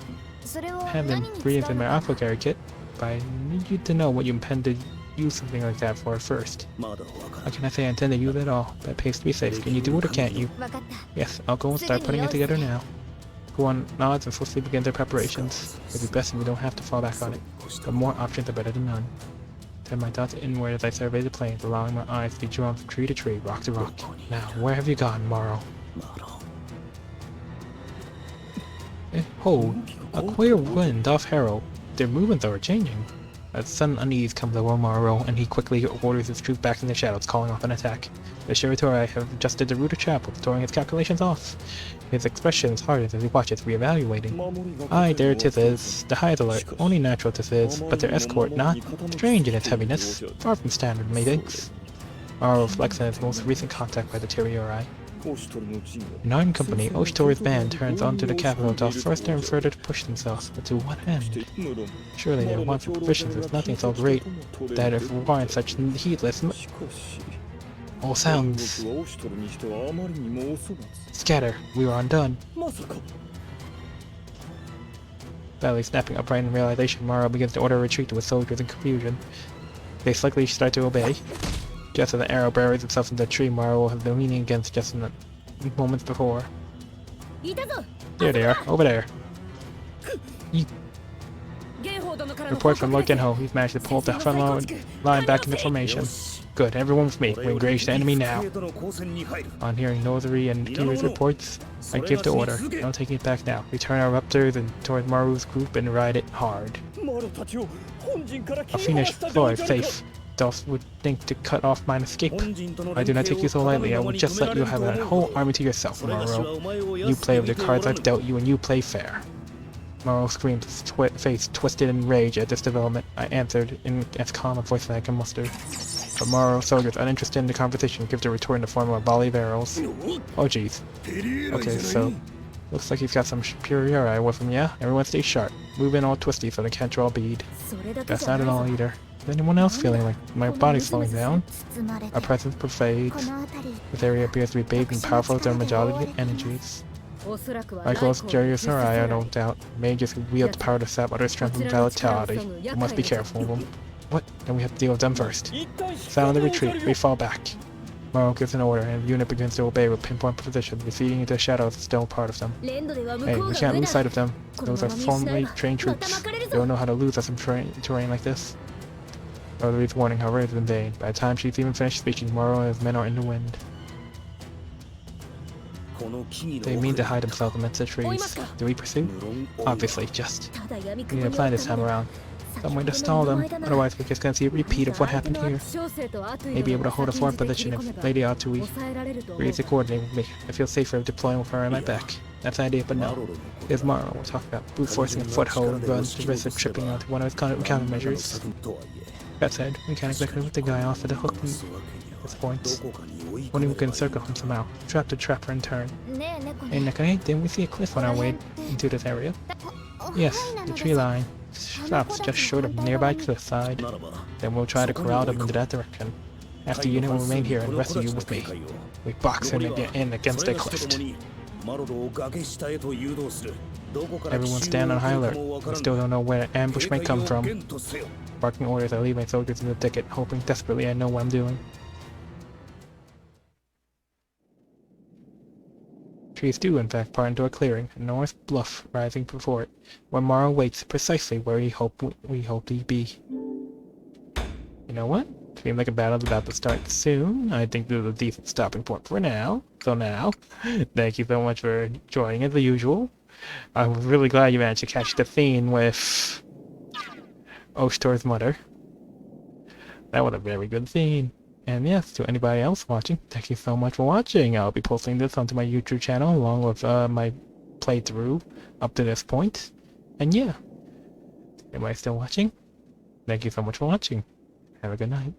Have the ingredients in my apothecary kit, but I need you to know what you intend to use something like that for first. How can I say I intend to use it all? That pays to be safe. Can you do it or can't you? Yes, I'll go and start putting it together now. Koan nods and swiftly begins their preparations. It'd be best if we don't have to fall back on it, but more options are better than none. Turn my thoughts inward as I survey the plains, allowing my eyes to be drawn from tree to tree, rock to rock. Now, where have you gone, Maroro? Hold! A queer wind off Harrow. Their movements are changing. A sudden unease comes over Maroro, and he quickly orders his troops back in the shadows, calling off an attack. The Shiratori have adjusted the route of travel, throwing his calculations off. His expression hardens as he watches, reevaluating. Aye, there it is. The highest alert. Only natural this is, but their escort not. Strange in its heaviness. Far from standard, methinks. Maroro reflects on his most recent contact by the Teriori. In our company, Oshitori's band turns onto the capital to further and further to push themselves, but to what end? Surely their want for provisions is nothing so great that it warrants such heedless all sounds. Scatter, we are undone. Badly snapping upright in realization, Maroro begins to order a retreat with soldiers in confusion. They slightly start to obey. Just as the arrow buries itself in the tree Maroro has been leaning against just in the moments before. There they are, over there. Report from Lord Genho. He's managed to pull the front line back into formation. Good, everyone with me. We engage the enemy now. On hearing Northery and Kiri's reports, I give the order. I'm taking it back now. We turn our raptors and towards Maru's group and ride it hard. A fiendish ploy, faith. Thus would think to cut off mine escape. I do not take you so lightly. I will just let you have a whole army to yourself, Maroro. You play with the cards I've dealt you and you play fair. Maroro screams, face twisted in rage at this development. I answered in as calm a voice as I can muster. But Maroro soldiers, uninterested in the conversation, give the retort in the form of a volley of arrows. Oh jeez. Okay, so looks like he's got some superiority with him, yeah? Everyone stay sharp. Move in all twisty so they can't draw a bead. That's not at all either. Is anyone else feeling like my body's slowing down? Our presence pervades. This area appears to be bathed in powerful thermogenic energies. Like those Utawarerumono, no doubt. Mages who wield power to sap other strength and vitality. We must be careful of them. What? Then we have to deal with them first. Sound the retreat. We fall back. Maroro gives an order, and the unit begins to obey with pinpoint precision. Receding into the shadows is still part of them. Hey, we can't lose sight of them. Those are formally trained troops. They don't know how to lose us in terrain like this. Northery's warning, however, is in vain. By the time she's even finished speaking, Maroro and his men are in the wind. They mean to hide themselves amidst the trees. Do we pursue? Obviously, just. We need a plan this time around. Some way to stall them, otherwise we're just gonna see a repeat of what happened here. May be able to hold a forward position if Lady Atui agrees to coordinate with me. I feel safer deploying with her on my back. That's the idea, but no. There's Maroro. We'll talk about brute forcing a foothold and runs the risk of tripping onto one of his countermeasures. That said, we can't exactly let the guy off at the hook at this point. Only we can circle him somehow. Trap the trapper in turn. Hey Nakai, didn't we see a cliff on our way into this area? Yes, the tree line stops just short of the nearby cliffside. Then we'll try to corral them into that direction. After the unit will remain here and rescue you with me. We box him in against a cliff. Everyone stand on high alert. We still don't know where an ambush may come from. Barking orders, I leave my soldiers in the thicket, hoping desperately I know what I'm doing. Trees do, in fact, part into a clearing, a north bluff rising before it, where Maroro waits precisely where we hoped he'd be. You know what? Seems like a battle's about to start soon. I think this is a decent stopping point for now. So now, thank you so much for joining as usual. I'm really glad you managed to catch the scene with Oshitori's mother. That was a very good scene. And yes, to anybody else watching, thank you so much for watching. I'll be posting this onto my YouTube channel along with my playthrough up to this point. And yeah, Am I still watching? Thank you so much for watching. Have a good night.